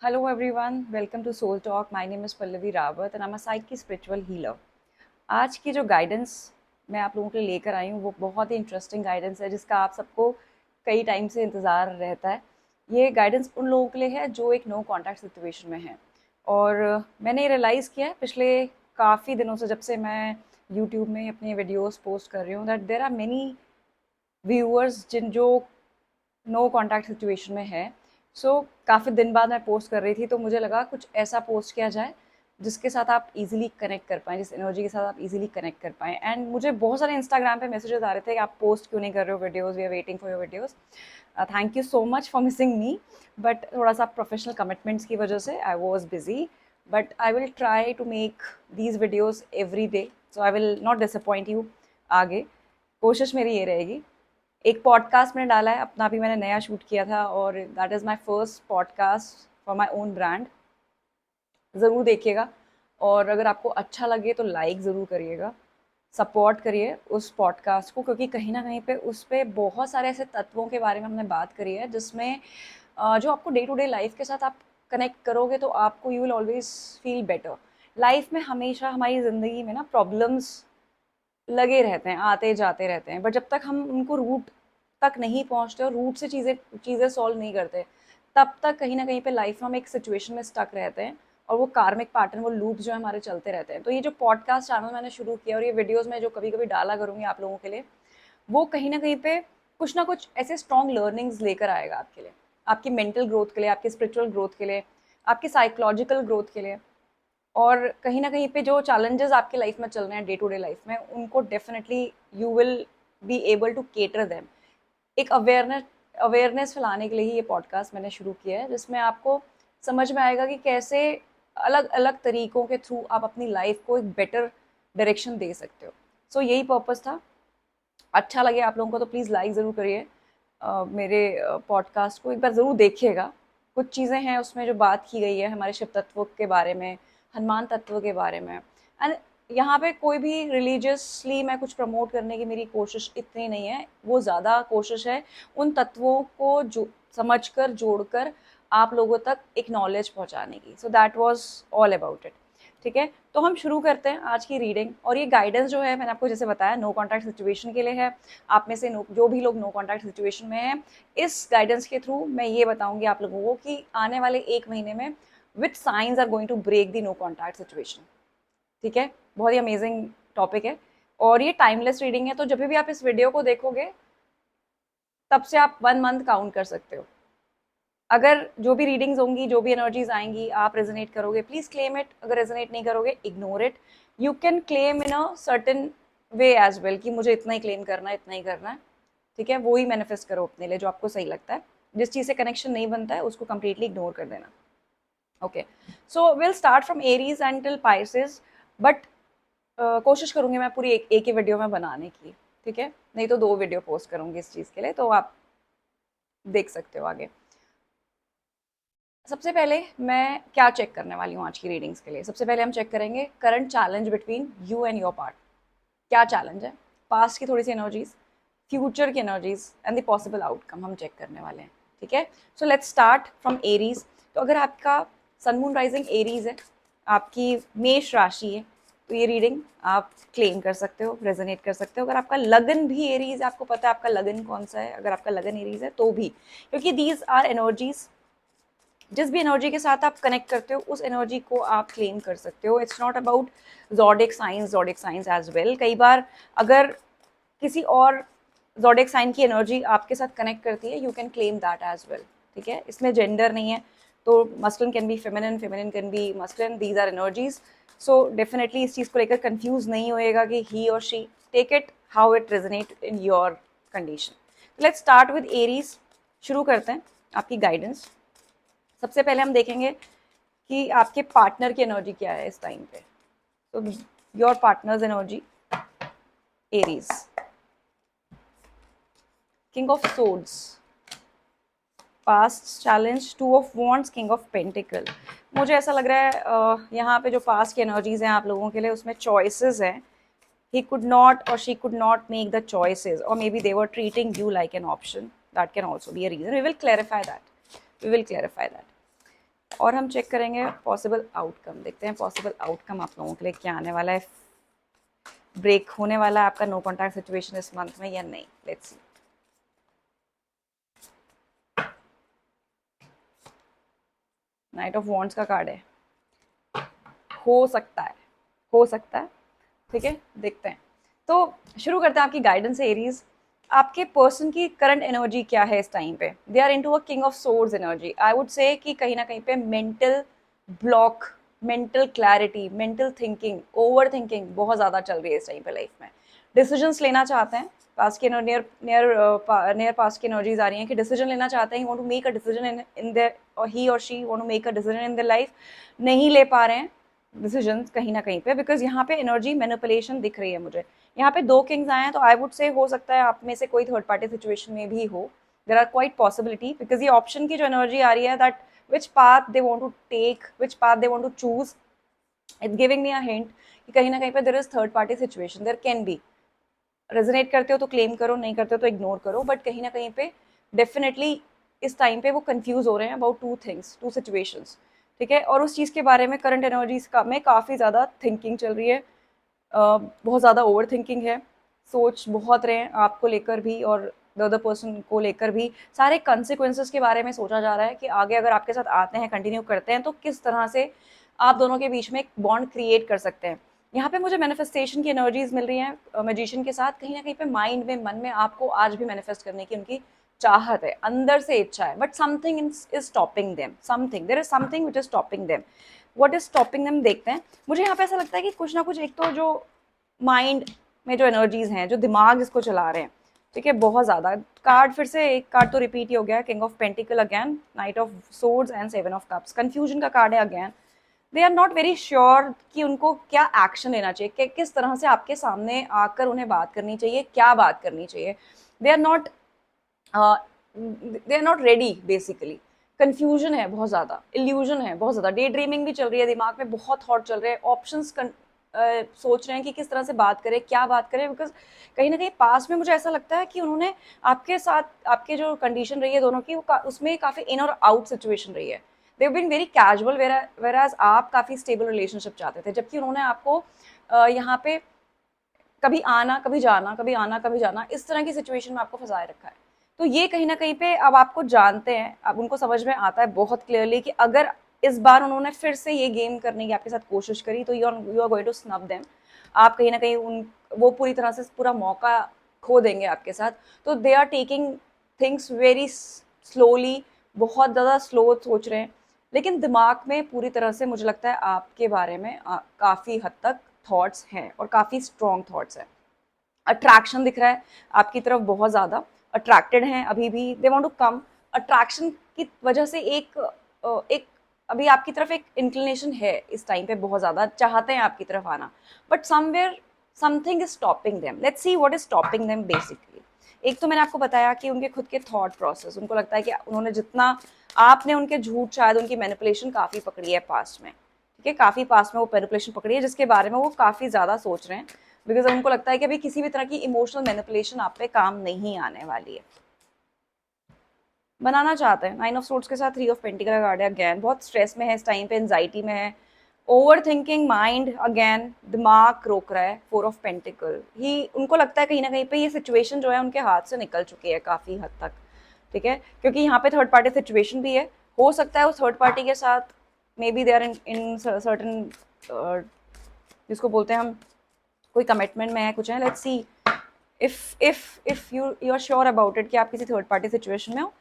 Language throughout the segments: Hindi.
Hello everyone, welcome to Soul Talk. My name is Pallavi Rawat and I'm a Psyche spiritual healer. आज की जो गाइडेंस मैं आप लोगों के लिए लेकर आई हूँ वो बहुत ही इंटरेस्टिंग गाइडेंस है जिसका आप सबको कई टाइम से इंतज़ार रहता है। ये गाइडेंस उन लोगों के लिए है जो एक नो कॉन्टैक्ट सिचुएशन में है और मैंने ये रियलाइज़ किया है पिछले काफ़ी दिनों से जब से मैं यूट्यूब में अपने वीडियोस पोस्ट कर रही हूँ that there are many viewers जिन जो नो कॉन्टैक्ट सिचुएशन में है। काफ़ी दिन बाद मैं पोस्ट कर रही थी तो मुझे लगा कुछ ऐसा पोस्ट किया जाए जिसके साथ आप इजीली कनेक्ट कर पाएँ, जिस एनर्जी के साथ आप इजीली कनेक्ट कर पाएँ। एंड मुझे बहुत सारे इंस्टाग्राम पे मैसेजेस आ रहे थे कि आप पोस्ट क्यों नहीं कर रहे हो videos, we are waiting for your videos. Thank you so much for missing me, but थोड़ा सा प्रोफेशनल कमिटमेंट्स की वजह से I was busy, but I will try to make these videos every day, so I will not disappoint you. आगे कोशिश मेरी ये रहेगी। एक पॉडकास्ट मैंने डाला है अपना, भी मैंने नया शूट किया था और that is my first podcast for my own brand. ज़रूर देखिएगा और अगर आपको अच्छा लगे तो लाइक ज़रूर करिएगा, सपोर्ट करिए उस पॉडकास्ट को, क्योंकि कहीं न कहीं पे उस पे बहुत सारे ऐसे तत्वों के बारे में हमने बात करी है जिसमें जो आपको डे टू डे लाइफ के साथ आप कनेक्ट करोगे तो आपको you will always feel better. Life में हमेशा हमारी ज़िंदगी में ना प्रॉब्लम्स लगे रहते हैं, आते जाते रहते हैं, बट जब तक हम उनको रूट तक नहीं पहुँचते और रूट से चीज़ें चीज़ें सॉल्व नहीं करते, तब तक कहीं न कहीं पे लाइफ में हम एक सिचुएशन में स्टक रहते हैं और वो कार्मिक पैटर्न, वो लूप्स जो है हमारे चलते रहते हैं। तो ये जो पॉडकास्ट चैनल मैंने शुरू किया और ये वीडियोज़ मैं जो कभी-कभी डाला करूँगी आप लोगों के लिए, वो कहीं न कहीं पे कुछ ना कुछ ऐसे स्ट्रॉन्ग लर्निंग्स लेकर आएगा आपके लिए, आपकी मेंटल ग्रोथ के लिए, आपकी स्पिरिचुअल ग्रोथ के लिए, आपकी साइकोलॉजिकल ग्रोथ के लिए। और कहीं न कहीं पे जो चैलेंजेस आपकी लाइफ में चल रहे हैं डे टू डे लाइफ में, उनको definitely you will be able to cater them. एक अवेयरनेस फैलाने के लिए ही ये पॉडकास्ट मैंने शुरू किया है, जिसमें आपको समझ में आएगा कि कैसे अलग-अलग तरीकों के थ्रू आप अपनी लाइफ को एक बेटर डायरेक्शन दे सकते हो। यही पर्पस था। अच्छा लगे आप लोगों को तो प्लीज़ लाइक ज़रूर करिए। मेरे पॉडकास्ट को एक बार ज़रूर देखिएगा। कुछ चीज़ें हैं उसमें जो बात की गई है हमारे शिव तत्व के बारे में, हनुमान तत्व के बारे में। एंड यहाँ पे कोई भी रिलीजियसली मैं कुछ प्रमोट करने की मेरी कोशिश इतनी नहीं है, वो ज़्यादा कोशिश है उन तत्वों को जो समझकर, जोड़कर आप लोगों तक एक नॉलेज पहुँचाने की। So that was all about it. ठीक है, तो हम शुरू करते हैं आज की रीडिंग। और ये गाइडेंस जो है मैंने आपको जैसे बताया नो कॉन्टैक्ट सिचुएशन के लिए है। आप में से जो भी लोग नो कॉन्टैक्ट सिचुएशन में हैं, इस गाइडेंस के थ्रू मैं ये बताऊंगी आप लोगों को कि आने वाले 1 महीने में which signs are going to break the no contact situation. ठीक है, बहुत ही अमेजिंग टॉपिक है और ये टाइमलेस रीडिंग है, तो जब भी आप इस वीडियो को देखोगे तब से आप 1 मंथ काउंट कर सकते हो। अगर जो भी रीडिंग्स होंगी, जो भी एनर्जीज आएंगी, आप रेजोनेट करोगे, प्लीज क्लेम इट। अगर रेजोनेट नहीं करोगे, ignore it. You can claim in a certain way as well कि मुझे इतना ही क्लेम करना है, इतना ही करना है। ठीक है, वो ही मैनिफेस्ट करो अपने लिए जो आपको सही लगता है। जिस चीज़ से कनेक्शन नहीं बनता है उसको कंप्लीटली इग्नोर कर देना। Okay, so will start from Aries and till Pisces, but कोशिश करूंगी मैं पूरी एक ही वीडियो में बनाने की। ठीक है, नहीं तो 2 वीडियो पोस्ट करूंगी इस चीज़ के लिए, तो आप देख सकते हो आगे। सबसे पहले मैं क्या चेक करने वाली हूँ आज की रीडिंग्स के लिए। सबसे पहले हम चेक करेंगे current challenge between you and your part. क्या चैलेंज है, पास्ट की थोड़ी सी एनर्जीज, फ्यूचर की energies and the possible outcome हम चेक करने वाले हैं। ठीक है, so let's start from Aries. तो अगर आपका सन मून राइजिंग एरीज है, आपकी मेष राशि है, तो ये रीडिंग आप क्लेम कर सकते हो, रेजोनेट कर सकते हो। अगर आपका लगन भी एरीज, आपको पता है आपका लगन कौन सा है, अगर आपका लगन एरीज है तो भी, क्योंकि दीज आर एनर्जीज, जिस भी एनर्जी के साथ आप कनेक्ट करते हो उस एनर्जी को आप क्लेम कर सकते हो। It's not about zodiac signs as well. कई बार अगर किसी और ज़ोडिक साइन की एनर्जी आपके साथ कनेक्ट करती है, you can claim that as well. ठीक है, इसमें जेंडर नहीं है, तो masculine can be feminine, feminine can be masculine, these are energies. So definitely इस चीज़ को लेकर कंफ्यूज नहीं होएगा कि ही और she, take it how it resonate in your condition. Let's start with Aries. शुरू करते हैं आपकी गाइडेंस। सबसे पहले हम देखेंगे कि आपके पार्टनर की एनर्जी क्या है इस टाइम पे। तो your partner's energy, Aries, king of swords, past challenge, two of wands, king of pentacle. मुझे ऐसा लग रहा है यहाँ पे जो पास्ट की एनर्जीज हैं आप लोगों के लिए, उसमें चॉइसेस हैं। he could not or she could not make the choices, or maybe they were treating you like an option. That can also be a reason. We will clarify that. और हम चेक करेंगे पॉसिबल आउटकम। देखते हैं पॉसिबल आउटकम आप लोगों के लिए क्या आने वाला है। ब्रेक होने वाला है आपका नो कॉन्टैक्ट सिचुएशन इस मंथ में या नहीं। Let's see. Night of wands का कार्ड है। हो सकता है, हो सकता है, ठीक है, देखते हैं। तो शुरू करते हैं आपकी गाइडेंस से एरीज। आपके पर्सन की करंट एनर्जी क्या है इस टाइम पे? They are into a king of swords energy. I would say कि कहीं ना कहीं पे mental block, mental clarity, mental thinking, over thinking बहुत ज़्यादा चल रही है इस टाइम पे लाइफ में। डिसीजंस लेना चाहते हैं, पास की नियर नियर पास की एनर्जीज आ रही हैं कि डिसीजन लेना चाहते हैं, he want to make a decision in their, और ही और she want to make a decision in their life, नहीं ले पा रहे हैं डिसीजन कहीं ना कहीं पे, बिकॉज यहाँ पे एनर्जी मैनिपुलेशन दिख रही है मुझे। यहाँ पे 2 किंग्स आए हैं, तो आई वुड से हो सकता है आप में से कोई थर्ड पार्टी सिचुएशन में भी हो। There are quite possibility, because ये ऑप्शन की जो एनर्जी आ रही है that which path they want to take, which path they want to choose, it's giving me a hint कि कहीं ना कहीं पे there is third party situation, there can be. Resonate करते हो तो क्लेम करो, नहीं करते हो तो इग्नोर करो, बट कहीं ना कहीं पे डेफिनेटली इस टाइम पे वो कंफ्यूज हो रहे हैं अबाउट 2 थिंग्स, 2 सिचुएशंस, ठीक है। और उस चीज़ के बारे में करंट एनर्जीज का में काफ़ी ज़्यादा थिंकिंग चल रही है, बहुत ज़्यादा ओवर थिंकिंग है, सोच बहुत रहे हैं आपको लेकर भी और द अदर पर्सन को लेकर भी। सारे कंसिक्वेंसेस के बारे में सोचा जा रहा है कि आगे अगर आपके साथ आते हैं, कंटिन्यू करते हैं, तो किस तरह से आप दोनों के बीच में एक बॉन्ड क्रिएट कर सकते हैं। यहाँ पे मुझे मैनिफेस्टेशन की एनर्जीज मिल रही हैं मैजिशियन के साथ। कहीं ना कहीं पे माइंड में, मन में आपको आज भी मैनिफेस्ट करने की उनकी चाहत है, अंदर से इच्छा है, but something is stopping them, something, there is something which is stopping them. What is stopping them देखते हैं। मुझे यहाँ पे ऐसा लगता है कि कुछ ना कुछ, एक तो जो माइंड में जो एनर्जीज हैं, जो दिमाग इसको चला रहे हैं, ठीक है, बहुत ज़्यादा। कार्ड फिर से एक कार्ड तो रिपीट ही हो गया है, king of pentacle again, knight of swords and 7 of cups. Confusion का कार्ड है again. They are not very sure कि उनको क्या एक्शन लेना चाहिए, कि किस तरह से आपके सामने आकर उन्हें बात करनी चाहिए, क्या बात करनी चाहिए। They are not ready basically. Confusion है बहुत ज़्यादा, इल्यूजन है बहुत ज़्यादा, डे ड्रीमिंग भी चल रही है, दिमाग में बहुत थॉट चल रहे हैं, ऑप्शंस सोच रहे हैं कि किस तरह से बात करें, क्या बात करें, बिकॉज कहीं ना कहीं पास में मुझे ऐसा लगता है कि उन्होंने आपके साथ, आपके जो कंडीशन रही है दोनों की, वो उसमें काफ़ी इन और आउट सिचुएशन रही है। दे बीन वेरी कैजुअल, वेराज आप काफ़ी स्टेबल रिलेशनशिप चाहते थे, जबकि उन्होंने आपको यहाँ पे कभी आना कभी जाना, कभी आना कभी जाना, इस तरह की सिचुएशन में आपको फंसाए रखा है। तो ये कहीं ना कहीं पे अब आपको जानते हैं, अब उनको समझ में आता है बहुत क्लियरली कि अगर इस बार उन्होंने फिर से ये गेम करने की आपके साथ कोशिश करी, तो you are going to snub them. आप कहीं ना कहीं उन, वो पूरी तरह से पूरा मौका खो देंगे आपके साथ। तो they are taking things very slowly, बहुत ज़्यादा स्लो सोच रहे हैं, लेकिन दिमाग में पूरी तरह से मुझे लगता है आपके बारे में काफ़ी हद तक थॉट्स हैं, और काफ़ी स्ट्रॉन्ग थॉट्स हैं। अट्रैक्शन दिख रहा है आपकी तरफ, बहुत ज़्यादा अट्रैक्टेड हैं अभी भी, they want to come. Attraction की वजह से एक अभी आपकी तरफ एक इंक्लिनेशन है इस टाइम पे, बहुत ज़्यादा चाहते हैं आपकी तरफ आना, but somewhere something is stopping them. Let's see what is stopping them basically. एक तो मैंने आपको बताया कि उनके खुद के थॉट प्रोसेस, उनको लगता है कि उन्होंने जितना, आपने उनके झूठ, शायद उनकी मैनिपुलेशन काफ़ी पकड़ी है पास्ट में, ठीक है, काफ़ी पास्ट में वो मैनिपुलेशन पकड़ी है, जिसके बारे में वो काफ़ी ज़्यादा सोच रहे हैं, बिकॉज उनको लगता है कि अभी किसी भी तरह की इमोशनल मैनिपुलेशन आप पे काम नहीं आने वाली है। बनाना चाहते हैं 9 ऑफ सोर्ड्स के साथ 3 ऑफ पेंटिकल का कार्ड है अगेन, बहुत स्ट्रेस में है इस टाइम पे, एंजाइटी में है, ओवर थिंकिंग माइंड अगेन, दिमाग रोक रहा है। 4 ऑफ पेंटिकल ही, उनको लगता है कहीं ना कहीं पे ये सिचुएशन जो है उनके हाथ से निकल चुकी है काफ़ी हद तक, ठीक है, क्योंकि यहाँ पे थर्ड पार्टी सिचुएशन भी है। हो सकता है उस थर्ड पार्टी के साथ maybe they are in certain, जिसको बोलते हैं हम, कोई कमिटमेंट में है, कुछ है। Let's see if you are sure about it कि आप किसी थर्ड पार्टी सिचुएशन में हो,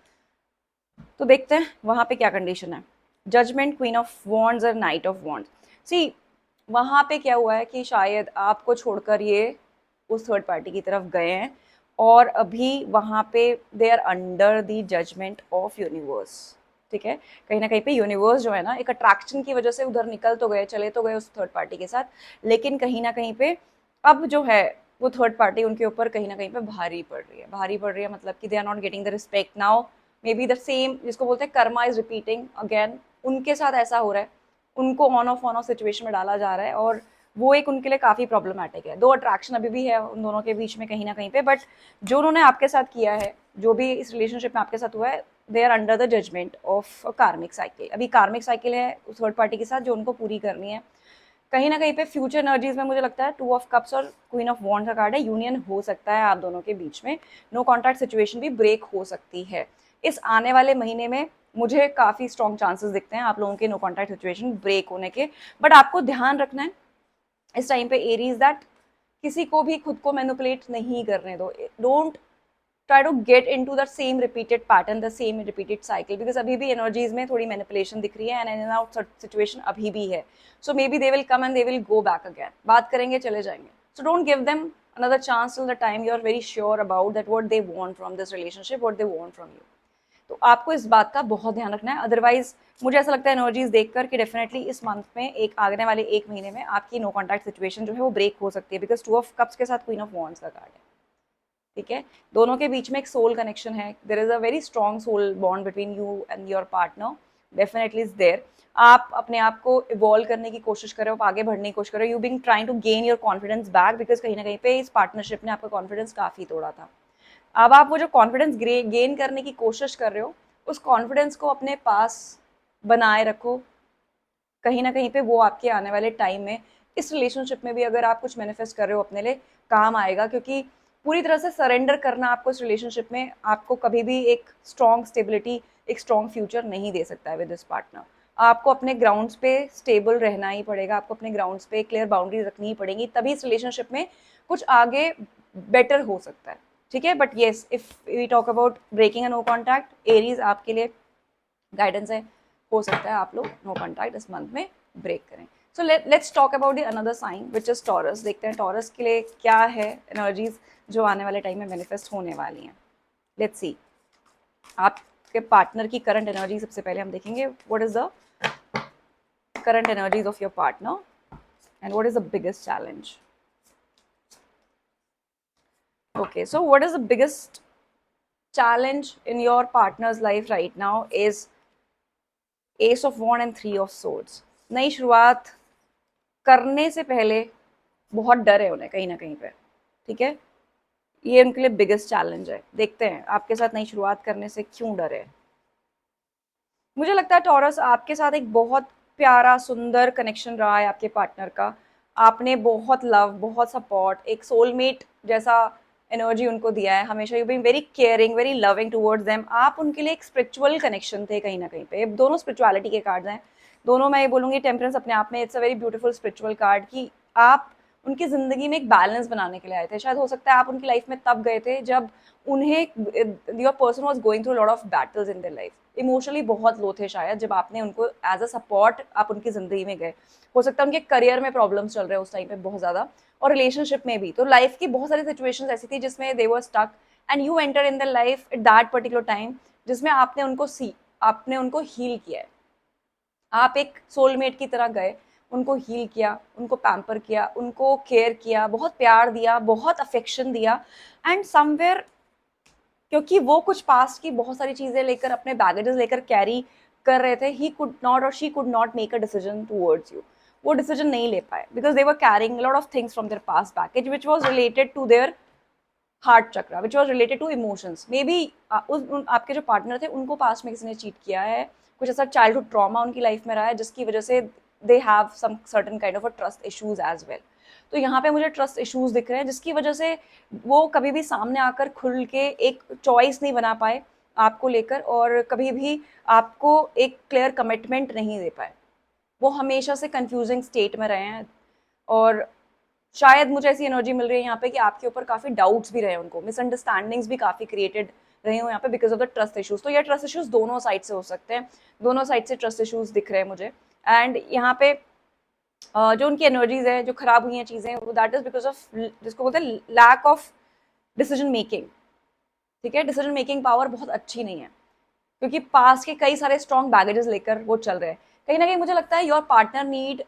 तो देखते हैं वहाँ पे क्या कंडीशन है। जजमेंट, क्वीन ऑफ वॉन्ड्स और नाइट ऑफ वॉन्ड्स। सी, वहाँ पे क्या हुआ है कि शायद आपको छोड़कर ये उस थर्ड पार्टी की तरफ गए हैं, और अभी वहाँ पे they are under the judgement of universe, ठीक है। कहीं ना कहीं पे यूनिवर्स जो है ना, एक अट्रैक्शन की वजह से उधर निकल तो गए, चले तो गए उस थर्ड पार्टी के साथ, लेकिन कहीं ना कहीं पे अब जो है वो थर्ड पार्टी उनके ऊपर कहीं ना कहीं पे भारी पड़ रही है। भारी पड़ रही है मतलब कि they are not getting the respect now, maybe the same, जिसको बोलते हैं कर्मा इज रिपीटिंग अगेन, उनके साथ ऐसा हो रहा है, उनको ऑन ऑफ सिचुएशन में डाला जा रहा है, और वो एक उनके लिए काफ़ी प्रॉब्लमैटिक है। दो अट्रैक्शन अभी भी है उन दोनों के बीच में कहीं ना कहीं पे, बट जो उन्होंने आपके साथ किया है, जो भी इस रिलेशनशिप में आपके साथ हुआ है, they are under the judgement of karmic cycle. अभी कार्मिक साइकिल है उस थर्ड पार्टी के साथ जो उनको पूरी करनी है। कहीं ना कहीं पे फ्यूचर एनर्जीज में मुझे लगता है टू ऑफ कप्स और क्वीन ऑफ वॉन्ड का कार्ड है, यूनियन हो सकता है आप दोनों के बीच में, नो कॉन्टैक्ट सिचुएशन भी ब्रेक हो सकती है इस आने वाले महीने में। मुझे काफ़ी स्ट्रॉन्ग चांसेस दिखते हैं आप लोगों के नो कॉन्टैक्ट सिचुएशन ब्रेक होने के। बट आपको ध्यान रखना है इस टाइम पे एरीज दैट किसी को भी खुद को मैनिपुलेट नहीं करने दो। Don't try to get into the same repeated pattern, the same repeated cycle, because अभी भी energies में थोड़ी manipulation दिख रही है and in and out situation अभी भी है। So maybe they will come and they will go back again, बात करेंगे चले जाएंगे। So don't give them another chance till the time you are very sure about that what they want from this relationship, what they want from you। तो आपको इस बात का बहुत ध्यान रखना है। अदरवाइज मुझे ऐसा लगता है एनर्जीज देखकर कि डेफिनेटली इस मंथ में एक आगने वाले एक महीने में आपकी नो कॉन्टैक्ट सिचुएशन जो है वो ब्रेक हो सकती है, बिकॉज टू ऑफ कप्स के साथ क्वीन ऑफ वॉन्ड्स का कार्ड है। ठीक है, दोनों के बीच में एक सोल कनेक्शन है, there is a very strong soul bond between you and your partner, definitely is there. आप अपने आप को इवॉल्व करने की कोशिश कर रहे हो, आप आगे बढ़ने की कोशिश कर रहे हो, you being trying to gain your confidence back, because कहीं ना कहीं पे इस पार्टनरशिप ने आपका कॉन्फिडेंस काफ़ी तोड़ा था। अब आप वो जो कॉन्फिडेंस गेन करने की कोशिश कर रहे हो, उस कॉन्फिडेंस को अपने पास बनाए रखो। कहीं ना कहीं पे वो आपके आने वाले टाइम में इस रिलेशनशिप में भी अगर आप कुछ मैनिफेस्ट कर रहे हो अपने लिए काम आएगा, क्योंकि पूरी तरह से सरेंडर करना आपको इस रिलेशनशिप में आपको कभी भी एक स्ट्रॉन्ग स्टेबिलिटी, एक स्ट्रॉन्ग फ्यूचर नहीं दे सकता है विद दिस पार्टनर। आपको अपने ग्राउंड्स पे स्टेबल रहना ही पड़ेगा, आपको अपने ग्राउंड्स पे क्लियर बाउंड्रीज रखनी ही पड़ेगी, तभी इस रिलेशनशिप में कुछ आगे बेटर हो सकता है। ठीक है, but yes if we talk about breaking a no contact, Aries आपके लिए गाइडेंस है, हो सकता है आप लोग नो कॉन्टैक्ट इस मंथ में ब्रेक करें। So let's talk about the another sign which is Taurus. देखते हैं टॉरस के लिए क्या है एनर्जीज जो आने वाले टाइम में मैनिफेस्ट होने वाली हैं। लेट्स सी आपके पार्टनर की करंट एनर्जी सबसे पहले हम देखेंगे। What is the current energies of your partner and what is the biggest challenge. Okay, so what is the biggest challenge in your partner's life right now is Ace of Wands and 3 of Swords। नई शुरुआत करने से पहले बहुत डर है उन्हें कहीं ना कहीं पे। ठीक है, ये उनके लिए बिगेस्ट चैलेंज है। देखते हैं आपके साथ नई शुरुआत करने से क्यों डर है। मुझे लगता है टॉरस आपके साथ एक बहुत प्यारा सुंदर कनेक्शन रहा है आपके पार्टनर का। आपने बहुत लव, बहुत सपोर्ट, एक सोलमेट जैसा एनर्जी उनको दिया है हमेशा। You been very caring, very loving towards them. आप उनके लिए एक स्पिरिचुअल कनेक्शन थे कहीं ना कहीं पे। दोनों स्पिरिचुअलिटी के कार्ड्स हैं दोनों। मैं ये बोलूँगी टेम्परेंस अपने आप में it's a very beautiful spiritual card कि आप उनकी ज़िंदगी में एक बैलेंस बनाने के लिए आए थे। शायद हो सकता है आप उनकी लाइफ में तब गए थे जब उन्हें, your person was going through lot of battles in their life, emotionally बहुत लो थे शायद, जब आपने उनको एज अ सपोर्ट आप उनकी ज़िंदगी में गए। हो सकता है उनके करियर में प्रॉब्लम्स चल रहे हैं उस टाइम पे बहुत ज़्यादा, और रिलेशनशिप में भी। तो लाइफ की बहुत सारी सिचुएशंस ऐसी थी जिसमें they were stuck and you enter in the life at that particular time, जिसमें आपने उनको हील किया है। आप एक सोलमेट की तरह गए, उनको हील किया, उनको पैम्पर किया, उनको केयर किया, बहुत प्यार दिया, बहुत अफेक्शन दिया। एंड समवेयर क्योंकि वो कुछ पास्ट की बहुत सारी चीज़ें लेकर, अपने बैगेजेस लेकर कैरी कर रहे थे, ही कुड नॉट और she could not make a decision towards you. वो डिसीजन नहीं ले पाए because they were carrying lot of things from their past baggage which was related to their heart chakra, which was related to emotions. Maybe आपके जो पार्टनर थे उनको पास्ट में किसी ने चीट किया है, कुछ ऐसा चाइल्डहुड ट्रॉमा उनकी लाइफ में रहा है जिसकी वजह से they have some certain kind of a trust issues as well. तो यहाँ पे मुझे ट्रस्ट इशूज दिख रहे हैं जिसकी वजह से वो कभी भी सामने आकर खुल के एक चॉइस नहीं बना पाए आपको लेकर, और कभी भी आपको एक क्लियर कमिटमेंट नहीं दे पाए। वो हमेशा से कंफ्यूजिंग स्टेट में रहे हैं, और शायद मुझे ऐसी एनर्जी मिल रही है यहाँ पे कि आपके ऊपर काफ़ी डाउट्स भी रहे, उनको मिसअंडरस्टैंडिंग्स भी काफ़ी क्रिएटेड रहे हो यहाँ पे because of the trust issues. तो ये ट्रस्ट इशूज दोनों साइड से हो सकते हैं, दोनों साइड से ट्रस्ट इशूज दिख रहे हैं मुझे। एंड यहाँ पे जो उनकी एनर्जीज है, जो खराब हुई हैं चीज़ें, वो दैट इज बिकॉज ऑफ जिसको बोलते हैं लैक ऑफ डिसीजन मेकिंग। ठीक है, डिसीजन मेकिंग पावर बहुत अच्छी नहीं है क्योंकि पास के कई सारे स्ट्रॉन्ग बैगेजेस लेकर वो चल रहे हैं। कहीं ना कहीं मुझे लगता है your partner need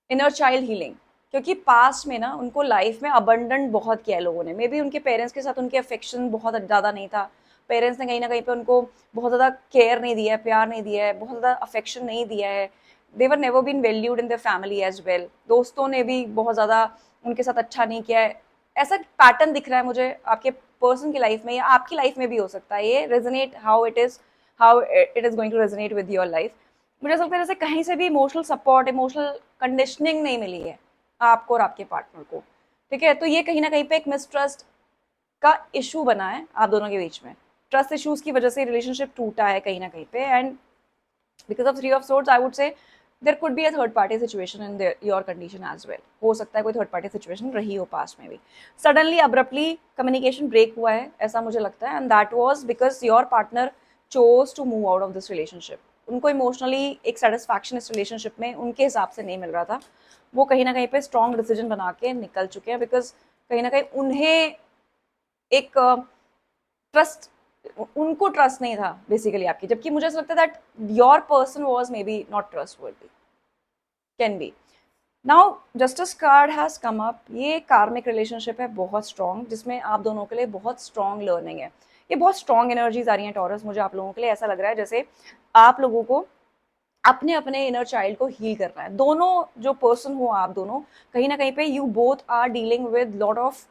inner child healing, क्योंकि पास्ट में ना उनको लाइफ में अबंडेंट बहुत किया है लोगों ने। मे बी उनके पेरेंट्स के साथ उनके अफेक्शन बहुत ज़्यादा नहीं था, पेरेंट्स ने कहीं ना कहीं पे उनको बहुत ज़्यादा केयर नहीं दिया है, प्यार नहीं दिया है, बहुत ज़्यादा अफेक्शन नहीं दिया है। They were never been valued in the family as well. दोस्तों ने भी बहुत ज़्यादा उनके साथ अच्छा नहीं किया है। ऐसा पैटर्न दिख रहा है मुझे आपके पर्सन की लाइफ में या आपकी लाइफ में भी हो सकता है, ये resonate how it is going to resonate with your life. मुझे ऐसा लगता है जैसे कहीं से भी इमोशनल सपोर्ट, इमोशनल कंडीशनिंग नहीं मिली है आपको और आपके पार्टनर को, ठीक है। तो ये कहीं ना कहीं पे एक मिसट्रस्ट का इशू बना है आप दोनों के बीच में। ट्रस्ट इश्यूज की वजह से रिलेशनशिप टूटा है कहीं ना कहीं पे, and because of three of swords I would say there could be a third party situation in your condition as well. हो सकता है कोई थर्ड पार्टी सिचुएशन रही हो पास्ट में भी। सडनली अब्रप्टली कम्युनिकेशन ब्रेक हुआ है ऐसा मुझे लगता है, and that was because your partner chose to move out of this relationship. उनको इमोशनली एक सेटिस्फैक्शन इस रिलेशनशिप में उनके हिसाब से नहीं मिल रहा था। वो कहीं ना कहीं पे स्ट्रॉन्ग डिसीजन बना के निकल चुके हैं, बिकॉज कहीं ना कहीं उन्हें एक ट्रस्ट, उनको ट्रस्ट नहीं था बेसिकली आपकी, जबकि मुझे ऐसा लगता है that your person was may be not trustworthy, can be. Now justice card has come up. ये कार्मिक रिलेशनशिप है बहुत स्ट्रॉन्ग, जिसमें आप दोनों के लिए बहुत स्ट्रॉन्ग लर्निंग है। ये बहुत स्ट्रॉन्ग एनर्जीज आ रही हैं टॉरस। मुझे आप लोगों के लिए ऐसा लग रहा है जैसे आप लोगों को अपने अपने इनर चाइल्ड को हील करना है। दोनों जो पर्सन हो आप दोनों, कहीं ना कहीं पे you both are dealing with lot of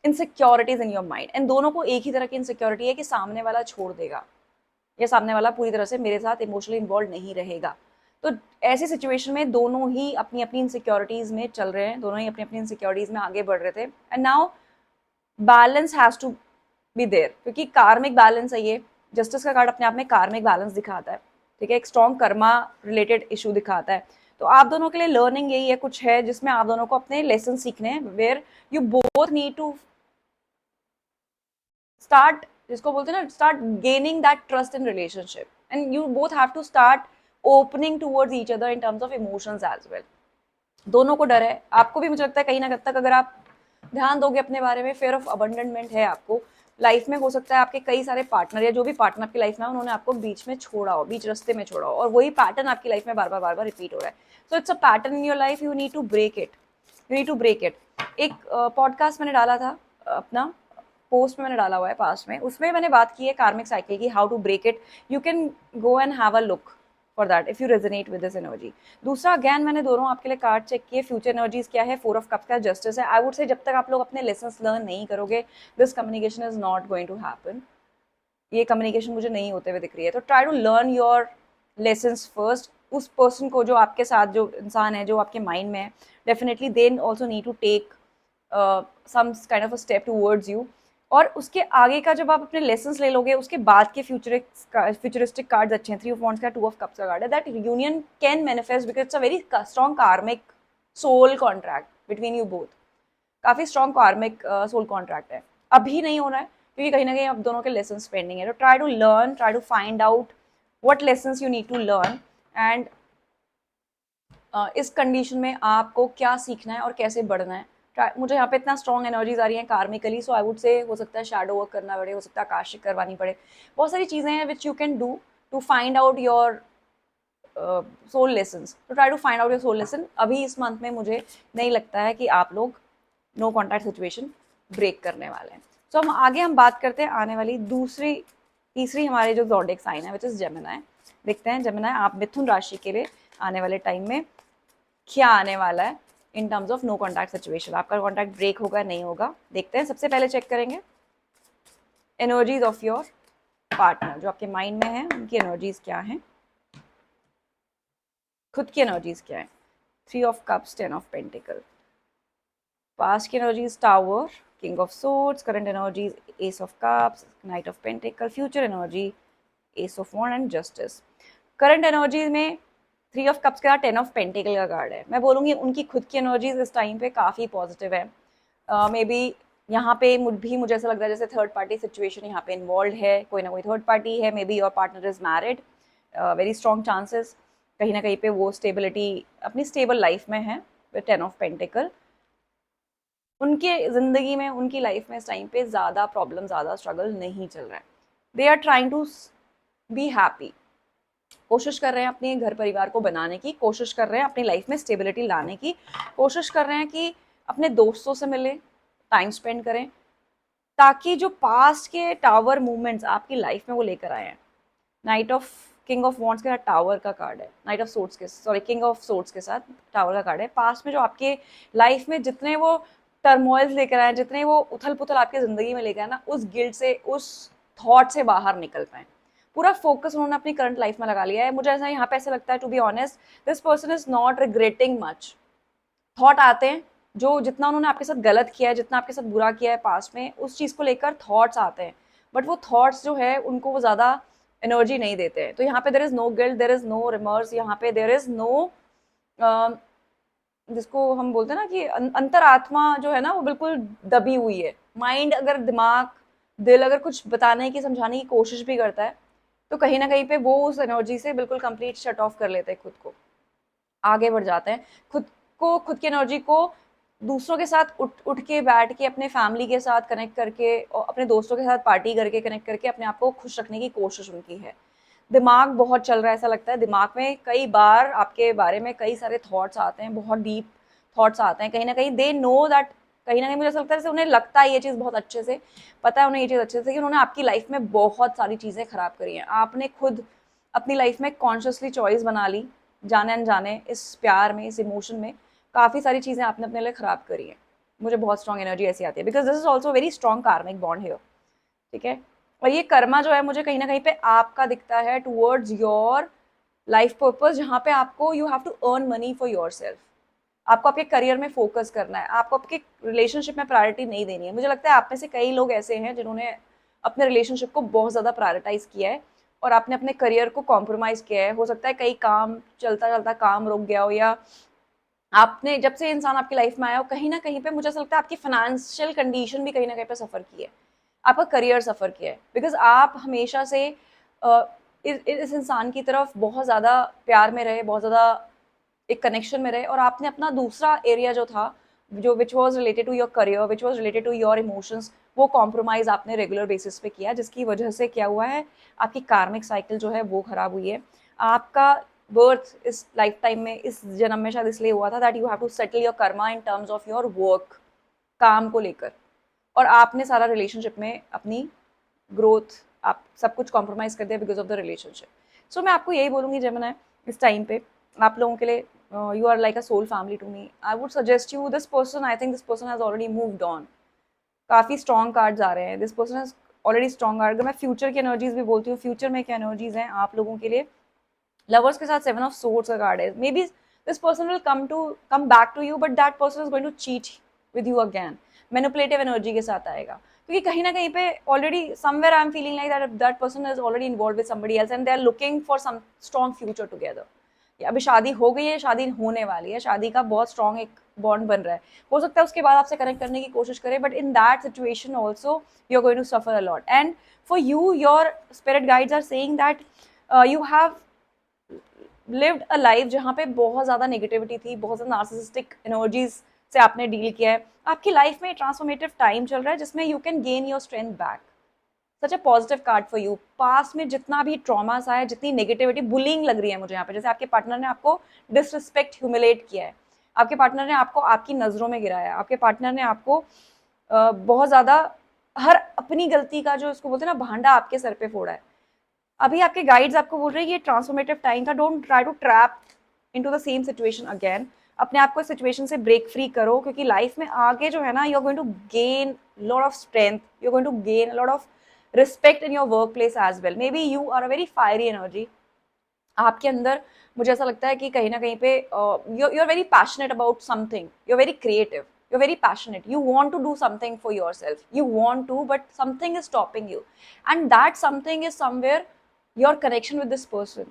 insecurities in your mind, and दोनों को एक ही तरह की इनसिक्योरिटी है कि सामने वाला छोड़ देगा या सामने वाला पूरी तरह से मेरे साथ इमोशनली इन्वॉल्व नहीं रहेगा। तो ऐसी सिचुएशन में दोनों ही अपनी अपनी इनसिक्योरिटीज में चल रहे हैं, दोनों ही अपनी अपनी इनसिक्योरिटीज में आगे बढ़ रहे थे, and now balance has to be there, क्योंकि कार्मिक बैलेंस है ये। जस्टिस का कार्ड अपने आप में कार्मिक बैलेंस दिखाता है, ठीक है, एक स्ट्रॉन्ग कर्मा रिलेटेड इशू दिखाता है। तो आप दोनों के लिए लर्निंग यही है, कुछ है जिसमें आप दोनों को अपने लेसन सीखने हैं, where you both need to start, जिसको बोलते हैं ना, start gaining that trust in relationship, and you both have to start opening towards each other in terms of emotions as well. दोनों को डर है, आपको भी मुझे लगता है कहीं ना कहीं तक अगर आप ध्यान दोगे अपने बारे में, फेयर ऑफ अबंडनमेंट है आपको लाइफ में। हो सकता है आपके कई सारे पार्टनर या जो भी पार्टनर आपकी लाइफ में उन्होंने आपको बीच में छोड़ा हो, बीच रास्ते में छोड़ा हो, और वही पैटर्न आपकी लाइफ में बार बार रिपीट हो रहा है। So it's a pattern in your life, you need to break it, you need to break it. एक पॉडकास्ट मैंने डाला था अपना, पोस्ट में मैंने डाला हुआ है पास्ट में, उसमें मैंने बात की है कार्मिक साइकिल की, how to break it. You can go and have a look for that if you resonate with this energy. दूसरा, अगेन मैंने दोनों आपके लिए कार्ड चेक किए। फ्यूचर एनर्जीज क्या है? फोर ऑफ कप्स का जस्टिस है। आई वुड से जब तक आप लोग अपने लेसन्स लर्न नहीं करोगे, this communication is not going to happen. ये कम्युनिकेशन मुझे नहीं होते हुए दिख रही है। तो try to learn your lessons first. उस पर्सन को, जो आपके साथ जो इंसान है, जो आपके माइंड में है, definitely they also need to take some kind of a step towards you. और उसके आगे का जब आप अपने लेसन्स ले लोगे, उसके बाद के फ्यूचरिस्टिक कार्ड्स अच्छे हैं। थ्री ऑफ वॉन्ड्स का, टू ऑफ कप्स का कार्ड है। That union can manifest because it's a very strong karmic soul contract between you both. काफी स्ट्रॉन्ग कार्मिक सोल कॉन्ट्रैक्ट है। अभी नहीं हो रहा है क्योंकि कहीं ना कहीं आप दोनों के लेसन्स पेंडिंग है। तो try to learn, try to find out what lessons you need to learn, and इस कंडीशन में आपको क्या सीखना है और कैसे बढ़ना है। मुझे यहाँ पे इतना स्ट्रॉन्ग एनर्जीज आ रही हैं कार्मिकली, सो आई वुड से हो सकता है शैडो वर्क करना पड़े, हो सकता है आकाशिक करवानी पड़े। बहुत सारी चीज़ें हैं which you can do to find out your soul lessons. तो try to find out your soul lesson. अभी इस मंथ में मुझे नहीं लगता है कि आप लोग नो कॉन्टैक्ट सिचुएशन ब्रेक करने वाले हैं। सो हम बात करते हैं आने वाली तीसरी हमारे जो ज़ोडिएक साइन है, विच इज जेमिनी। देखते हैं जेमिनी आप मिथुन राशि के लिए आने वाले टाइम में क्या आने वाला है in terms of no contact situation. आपका कॉन्टैक्ट ब्रेक होगा नहीं होगा, देखते हैं। सबसे पहले चेक करेंगे एनर्जीज ऑफ योर पार्टनर, जो आपके माइंड में है उनकी एनर्जीज क्या हैं, खुद की एनर्जीज क्या है। Three of cups, ten of pentacle. Past की energies tower, king of swords. Current energies ace of cups, knight of pentacle. Future energy ace of wand and justice. Current energies में थ्री ऑफ कप्स के साथ टेन ऑफ पेंटिकल का कार्ड है। मैं बोलूँगी उनकी खुद की एनर्जीज इस टाइम पे काफ़ी पॉजिटिव है। मे बी यहाँ पे मुझे ऐसा लग रहा है जैसे थर्ड पार्टी सिचुएशन यहाँ पे इन्वॉल्व है, कोई ना कोई थर्ड पार्टी है। May be your partner is married, very strong chances कहीं ना कहीं पे वो स्टेबिलिटी अपनी स्टेबल लाइफ में है विद टेन ऑफ पेंटिकल। उनके ज़िंदगी में, उनकी लाइफ में इस टाइम पे ज़्यादा प्रॉब्लम, ज़्यादा स्ट्रगल नहीं चल रहा है। They are trying to be happy, कोशिश कर रहे हैं अपने घर परिवार को बनाने की, कोशिश कर रहे हैं अपनी लाइफ में स्टेबिलिटी लाने की, कोशिश कर रहे हैं कि अपने दोस्तों से मिलें, टाइम स्पेंड करें, ताकि जो पास्ट के टावर मूवमेंट्स आपकी लाइफ में वो लेकर आए हैं। Night of king of wands के साथ टावर का कार्ड है, नाइट ऑफ सोर्ड्स के, सॉरी, किंग ऑफ सोर्ड्स के साथ टावर का कार्ड है। पास्ट में जो आपके लाइफ में जितने वो टर्मोइल्स लेकर आए, जितने वो उथल पुथल आपकी ज़िंदगी में लेकर आए ना, उस गिल्ट से, उस थॉट से बाहर निकल पाएँ। पूरा फोकस उन्होंने अपनी करंट लाइफ में लगा लिया है। मुझे ऐसा यहाँ पे ऐसा लगता है, to be honest, this person is not regretting much. Thought आते हैं, जो जितना उन्होंने आपके साथ गलत किया है, जितना आपके साथ बुरा किया है पास्ट में, उस चीज़ को लेकर थॉट्स आते हैं, बट वो थॉट्स जो है उनको वो ज़्यादा एनर्जी नहीं देते हैं। तो यहाँ पे there is no guilt, there is no remorse, यहाँ पे देर इज़ नो, जिसको हम बोलते हैं ना कि अंतरात्मा जो है ना वो बिल्कुल दबी हुई है। माइंड अगर, दिमाग, दिल अगर कुछ बताने की, समझाने की कोशिश भी करता है, तो कहीं ना कहीं पे वो उस एनर्जी से बिल्कुल कंप्लीट शट ऑफ कर लेते हैं, खुद को आगे बढ़ जाते हैं, खुद को, खुद की एनर्जी को दूसरों के साथ उठ उठ के बैठ के, अपने फैमिली के साथ कनेक्ट करके और अपने दोस्तों के साथ पार्टी करके कनेक्ट करके अपने आप को खुश रखने की कोशिश उनकी है। दिमाग बहुत चल रहा है, ऐसा लगता है दिमाग में कई बार आपके बारे में कई सारे थॉट्स आते हैं, बहुत डीप थॉट्स आते हैं। कहीं ना कहीं दे नो दैट, कहीं ना कहीं मुझे ऐसा लगता है जैसे उन्हें लगता है ये चीज़ बहुत अच्छे से, पता है उन्हें ये चीज़ अच्छे से कि उन्होंने आपकी लाइफ में बहुत सारी चीज़ें खराब करी हैं। आपने खुद अपनी लाइफ में कॉन्शियसली चॉइस बना ली, जाने अनजाने इस प्यार में, इस इमोशन में काफ़ी सारी चीज़ें आपने अपने लिए खराब करी हैं। मुझे बहुत स्ट्रॉन्ग एनर्जी ऐसी आती है, because this is also very strong कार्मिक बॉन्ड हियर। ठीक है, और ये कर्मा जो है मुझे कहीं ना कहीं पे आपका दिखता है टूवर्ड्स योर लाइफ पर्पस, जहाँ पे आपको, you have to earn money for your self. आपको आपके करियर में फोकस करना है, आपको आपके रिलेशनशिप में प्रायोरिटी नहीं देनी है। मुझे लगता है आप में से कई लोग ऐसे हैं जिन्होंने अपने रिलेशनशिप को बहुत ज़्यादा प्रायोरिटाइज किया है और आपने अपने करियर को कॉम्प्रोमाइज किया है। हो सकता है कई काम, चलता चलता काम रुक गया हो, या आपने, जब से इंसान आपकी लाइफ में आया हो, कहीं ना कहीं पे मुझे ऐसा लगता है आपकी फाइनेंशियल कंडीशन भी कहीं ना कहीं पे सफ़र की है, आपका करियर सफ़र किया है, बिकॉज आप हमेशा से इस इंसान की तरफ बहुत ज़्यादा प्यार में रहे, बहुत ज़्यादा एक कनेक्शन में रहे, और आपने अपना दूसरा एरिया जो था, जो which was related to your career, which was related to your emotions, वो कॉम्प्रोमाइज़ आपने रेगुलर बेसिस पे किया, जिसकी वजह से क्या हुआ है, आपकी कार्मिक साइकिल जो है वो खराब हुई है। आपका बर्थ इस लाइफ टाइम में, इस जन्म में शायद इसलिए हुआ था that you have to settle your karma in terms of your work, काम को लेकर, और आपने सारा रिलेशनशिप में अपनी ग्रोथ, आप सब कुछ कॉम्प्रोमाइज़ कर दिया बिकॉज ऑफ द रिलेशनशिप। सो मैं आपको यही बोलूँगी जमुना, इस टाइम पे आप लोगों के लिए, you are like a soul family to me. I would suggest you this person, I think this person has already moved on. काफ़ी स्ट्रॉन्ग कार्ड्स आ रहे हैं, this person has already strong card. अगर मैं फ्यूचर की एनर्जीज भी बोलती हूँ, फ्यूचर में क्या एनर्जीज हैं आप लोगों के लिए, लवर्स के साथ 7 ऑफ सोर्ड्स का कार्ड है। Maybe this person will come back to you, but that person is going to cheat with you again. Manipulative energy के साथ आएगा, क्योंकि कहीं ना कहीं पे already somewhere I am feeling like that that person is already involve with somebody else and they are looking for some strong future together. अभी शादी हो गई है, शादी होने वाली है, शादी का बहुत स्ट्रॉन्ग एक बॉन्ड बन रहा है, हो सकता है उसके बाद आपसे कनेक्ट करने की कोशिश करें, but in that situation also you are going to suffer a lot. And for you, your spirit guides are saying that you have lived a life जहाँ पे बहुत ज़्यादा नेगेटिविटी थी, बहुत ज़्यादा नार्सिसिस्टिक एनर्जीज से आपने डील किया है। आपकी लाइफ में ट्रांसफॉर्मेटिव टाइम चल रहा है जिसमें you can gain your strength back. Such a positive card for you. पास में जितना भी ट्रॉमास आया, जितनी नेगेटिविटी, बुलिंग लग रही है मुझे यहाँ पे, जैसे आपके पार्टनर ने आपको डिसरिस्पेक्ट, ह्यूमिलेट किया है, आपके पार्टनर ने आपको आपकी नज़रों में गिराया, आपके पार्टनर ने आपको बहुत ज़्यादा हर अपनी गलती का जो उसको बोलते हैं ना भांडा आपके सर पे फोड़ा है। अभी आपके गाइड्स आपको बोल रहे हैं ये ट्रांसफॉर्मेटिव टाइम था, don't try to trap into the same situation again. अपने आप को इस सिचुएशन से ब्रेक फ्री करो, क्योंकि लाइफ में आगे जो है ना, you are going to gain lot of strength, you are going to gain lot of respect in your work place as well. Maybe you are a very fiery energy आपके अंदर। मुझे ऐसा लगता है कि कहीं ना कहीं पे you are very passionate about something, you are very creative, you're very passionate, you want to do something for yourself, you want to, but something is stopping you, and that something is somewhere your connection with this person.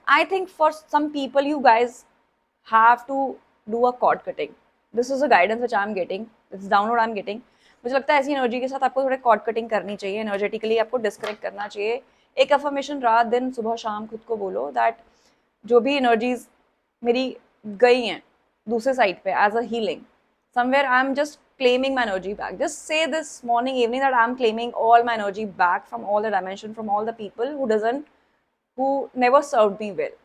I think for some people you guys have to do a cord cutting. This is a guidance which I'm getting, this is download I'm getting. मुझे लगता है ऐसी एनर्जी के साथ आपको थोड़े कॉर्ड कटिंग करनी चाहिए, एनर्जेटिकली आपको डिस्कनेक्ट करना चाहिए। एक अफर्मेशन रात दिन सुबह शाम खुद को बोलो दैट जो भी एनर्जीज मेरी गई हैं दूसरे साइड पे as a healing, somewhere I'm just claiming my energy back. Just say this morning, evening that I'm claiming all my energy back from all the dimension, from all the people who never served me well.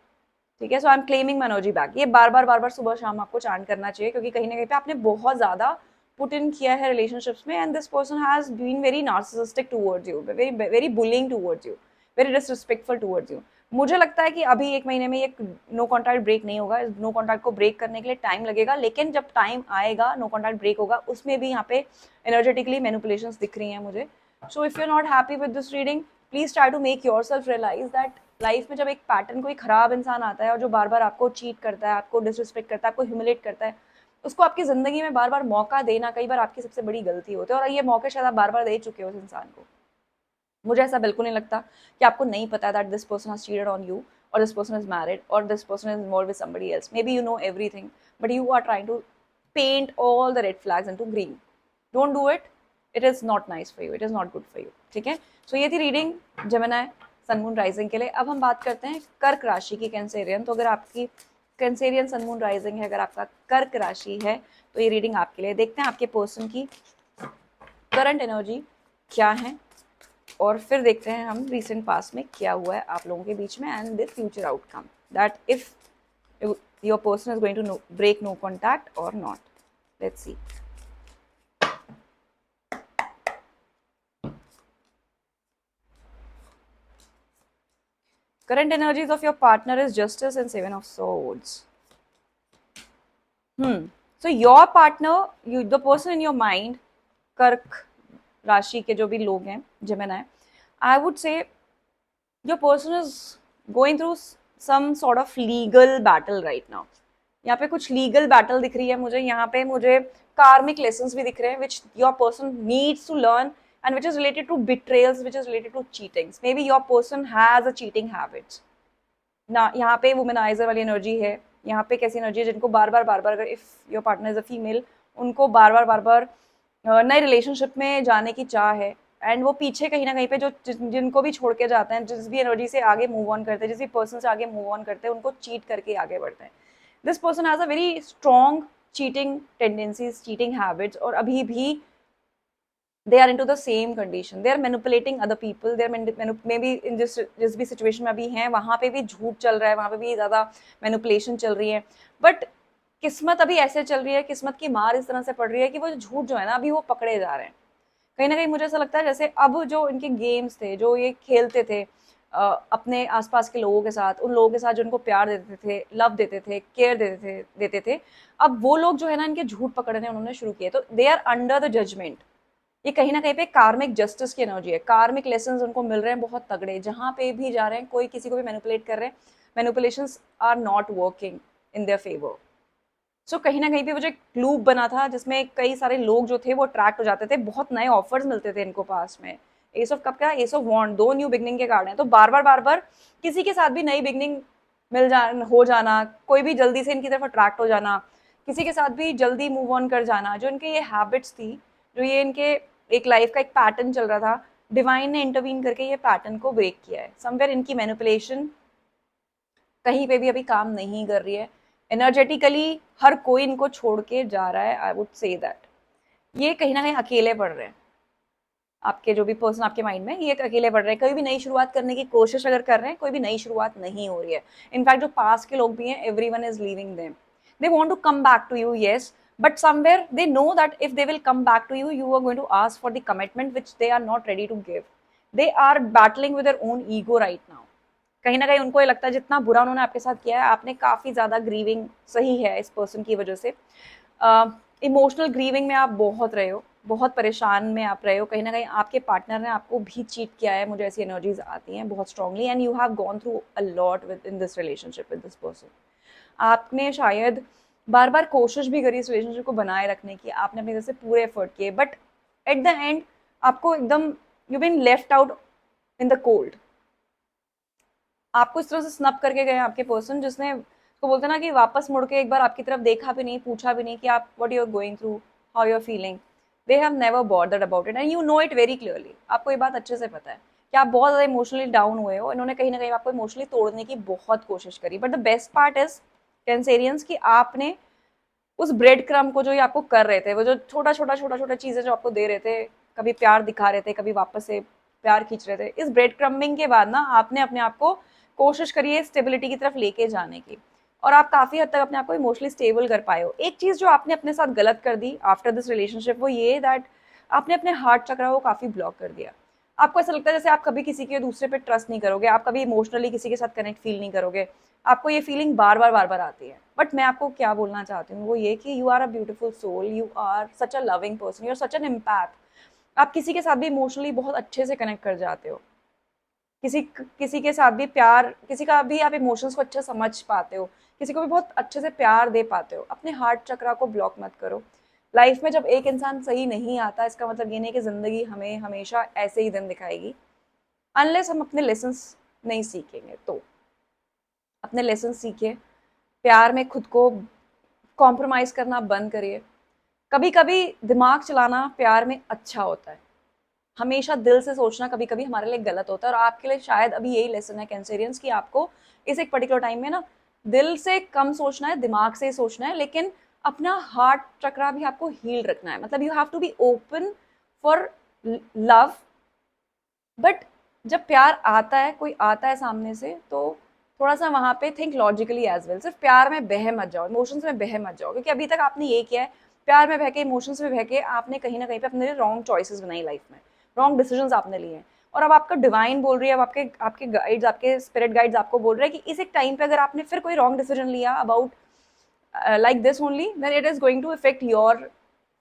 ठीक है, so I am claiming my energy back. ये बार बार सुबह शाम आपको चांट करना चाहिए, क्योंकि कहीं ना कहीं पे आपने बहुत ज़्यादा पुट इन किया है रिलेशनशिप्स में, and this person has been very narcissistic towards you, very very bullying towards you, very disrespectful towards you. मुझे लगता है कि अभी 1 महीने में ये नो कॉन्टैक्ट ब्रेक नहीं होगा। नो कॉन्टैक्ट को ब्रेक करने के लिए टाइम लगेगा, लेकिन जब टाइम आएगा नो कॉन्टैक्ट ब्रेक होगा, उसमें भी यहाँ पे एनर्जेटिकली मैनिपुलेशंस दिख रही हैं मुझे। So if you are not happy with this reading, please try to make yourself realize that life में जब एक पैटर्न कोई खराब इंसान आता है और जो बार बार आपको चीट करता है, आपको डिसरिस्पेक्ट करता है, आपको ह्यूमिलेट करता है, उसको आपकी जिंदगी में बार बार मौका देना कई बार आपकी सबसे बड़ी गलती होती है, और ये मौके शायद आप बार बार दे चुके हो उस इंसान को। मुझे ऐसा बिल्कुल नहीं लगता कि आपको नहीं पता that this person has cheated on you, or this person is married, or this person is involved with somebody else. Maybe you know everything, but you are trying to paint all the red flags into green. Don't do it. It is not nice for you. It is not good for you. ठीक है? So ये थी reading Gemini sun moon rising के लिए। अब हम बात करते हैं कर्क राशि की, कैंसेरियन। तो अगर आपकी कैंसेरियन सन मून राइजिंग है, अगर आपका कर्क राशि है, तो ये रीडिंग आपके लिए। देखते हैं आपके पर्सन की करंट एनर्जी क्या है, और फिर देखते हैं हम रिसेंट पास्ट में क्या हुआ है आप लोगों के बीच में, and the future outcome, that if your person is going to break no contact और not. Let's see. Current energies of your partner is Justice and Seven of Swords. So your partner, the person in your mind, कर्क राशि के जो भी लोग हैं Gemini, I would say your person is going through some sort of legal battle right now. यहाँ पे कुछ लीगल बैटल दिख रही है मुझे, यहाँ पे मुझे कार्मिक लेसन्स भी दिख रहे हैं which your person needs to learn and which is related to betrayals, which is related to cheatings. Maybe your person has a cheating habits. ना यहाँ पे वुमेनाइजर वाली एनर्जी है, यहाँ पे कैसी एनर्जी है जिनको बार बार अगर if your partner is a female, उनको बार बार नए रिलेशनशिप में जाने की चाह है, एंड वो पीछे कहीं ना कहीं पे जो जिनको भी छोड़ के जाते हैं, जिस भी एनर्जी से आगे मूव ऑन करते हैं, जिस भी पर्सन से आगे मूव ऑन करते हैं, उनको चीट करके आगे बढ़ते हैं। This person has a very strong cheating tendencies, cheating habits, और अभी भी they are into the same condition, they are manipulating other people, they are maybe in जिस भी सिचुएशन में अभी हैं वहां पे भी झूठ चल रहा है, वहां पे भी ज्यादा मैनिपुलेशन चल रही है, बट किस्मत अभी ऐसे चल रही है, किस्मत की मार इस तरह से पड़ रही है कि वो झूठ जो है ना अभी वो पकड़े जा रहे हैं। कहीं ना कहीं मुझे ऐसा लगता है जैसे अब जो इनके गेम्स थे, जो ये खेलते थे अपने आसपास के लोगों के साथ, उन लोगों के साथ जो उनको प्यार देते थे, लव देते थे, केयर देते थे, अब वो लोग जो है ना इनके झूठ पकड़ने उन्होंने शुरू किए, तो they are under the judgment. ये कहीं ना कहीं पे कार्मिक जस्टिस की एनर्जी है, कार्मिक लेसन्स उनको मिल रहे हैं बहुत तगड़े, जहां पे भी जा रहे हैं कोई किसी को भी मैनिपुलेट कर रहे हैं, manipulations are not working in their favour. So कहीं ना कहीं पे वो जो एक लूप बना था जिसमें कई सारे लोग जो थे वो अट्रैक्ट हो जाते थे, बहुत नए ऑफर्स मिलते थे इनको पास में। एस ऑफ कप का एस ऑफ वॉन्ड, दो न्यू बिगनिंग के कार्ड हैं, तो बार बार किसी के साथ भी नई बिगनिंग हो जाना, कोई भी जल्दी से इनकी तरफ अट्रैक्ट हो जाना, किसी के साथ भी जल्दी मूव ऑन कर जाना, जो इनके ये हैबिट्स थी, जो ये इनके एक लाइफ का एक पैटर्न चल रहा था, डिवाइन ने इंटरवीन करके ये पैटर्न को ब्रेक किया है। समवेयर इनकी मैनिपुलेशन कहीं पे भी अभी काम नहीं कर रही है, एनर्जेटिकली हर कोई इनको छोड़ के जा रहा है। आई वुड से दैट ये कहीं ना कहीं अकेले पड़ रहे हैं, आपके जो भी पर्सन आपके माइंड में, ये अकेले पड़ रहे हैं। कोई भी नई शुरुआत करने की कोशिश अगर कर रहे हैं, कोई भी नई शुरुआत नहीं हो रही है। इनफैक्ट जो पास के लोग भी हैं, everyone is leaving them, they want to come back to you, yes, but somewhere they know that if they will come back to you, you are going to ask for the commitment which they are not ready to give. They are battling with their own ego right now. कहीं ना कहीं उनको ये लगता है जितना बुरा उन्होंने आपके साथ किया है, आपने काफी ज्यादा ग्रीविंग सही है इस पर्सन की वजह से, इमोशनल ग्रीविंग में आप बहुत रहे हो, बहुत परेशान में आप रहे हो, कहीं ना कहीं आपके पार्टनर ने आपको भी चीट किया है, मुझे ऐसी एनर्जीज आती हैं बहुत strongly, and you have gone through a lot with in this relationship with this person. आपने शायद बार बार कोशिश भी करी इस रिलेशनशिप को बनाए रखने की, आपने अपनी तरफ से पूरे एफर्ट किए, बट एट द एंड आपको एकदम you been left out in the cold. आपको इस तरह से स्नप करके गए आपके पर्सन, जिसने को बोलते ना कि वापस मुड़ के एक बार आपकी तरफ देखा भी नहीं, पूछा भी नहीं कि आप what you are going through, how you are feeling. They have never bothered about it and you know it very clearly. आपको ये बात अच्छे से पता है कि आप बहुत ज़्यादा इमोशनली डाउन हुए हो, इन्होंने कहीं ना कहीं आपको इमोशनली तोड़ने की बहुत कोशिश करी, but the best part is Cancerians की आपने उस ब्रेड क्रम को जो ये आपको कर रहे थे, वो जो छोटा छोटा चीजें जो आपको दे रहे थे, कभी प्यार दिखा रहे थे, कभी वापस से प्यार खींच रहे थे, इस ब्रेड क्रम्बिंग के बाद ना आपने अपने आप को कोशिश करी है स्टेबिलिटी की तरफ लेके जाने की, और आप काफी हद तक अपने आप को इमोशनली स्टेबल कर पाए हो। एक चीज जो आपने अपने साथ गलत कर दी आफ्टर दिस रिलेशनशिप, वो ये दैट आपने अपने हार्ट चक्र को काफी ब्लॉक कर दिया। आपको ऐसा लगता है जैसे आप कभी किसी के दूसरे पे ट्रस्ट नहीं करोगे, आप कभी इमोशनली किसी के साथ कनेक्ट फील नहीं करोगे, आपको ये फीलिंग बार बार आती है। बट मैं आपको क्या बोलना चाहती हूँ वो ये कि you are a beautiful soul, you are such a loving person, you are such an impact. आप किसी के साथ भी इमोशनली बहुत अच्छे से कनेक्ट कर जाते हो, किसी किसी के साथ भी प्यार, किसी का भी आप इमोशंस को अच्छे समझ पाते हो, किसी को भी बहुत अच्छे से प्यार दे पाते हो। अपने हार्ट चक्रा को ब्लॉक मत करो। लाइफ में जब एक इंसान सही नहीं आता, इसका मतलब ये नहीं कि जिंदगी हमें हमेशा ऐसे ही दिन दिखाएगी। अनलेस हम अपने लेसन्स नहीं सीखेंगे, तो अपने लेसन सीखिए, प्यार में खुद को कॉम्प्रोमाइज करना बंद करिए। कभी कभी दिमाग चलाना प्यार में अच्छा होता है, हमेशा दिल से सोचना कभी कभी हमारे लिए गलत होता है। और आपके लिए शायद अभी यही लेसन है कैंसेरियंस, कि आपको इस एक पर्टिकुलर टाइम में ना दिल से कम सोचना है, दिमाग से सोचना है, लेकिन अपना हार्ट चक्रा भी आपको हील रखना है। मतलब you have to be open for love. But जब प्यार आता है, कोई आता है सामने से, तो थोड़ा सा वहां पे थिंक लॉजिकली एज वेल। सिर्फ प्यार में बह मत जाओ, इमोशंस में बह मत जाओ, क्योंकि अभी तक आपने ये किया है, प्यार में बह के, इमोशंस में बह के आपने कहीं ना कहीं पे अपने लिए रॉन्ग चॉइसेस बनाई लाइफ में, रॉन्ग डिसीजंस आपने लिए हैं। और अब आपका डिवाइन बोल रही है, अब आपके आपके गाइड्स, आपके स्पिरिट गाइड्स आपको बोल रहे हैं कि इस एक टाइम पे अगर आपने फिर कोई रॉन्ग डिसीजन लिया about like this only, then it is going to effect your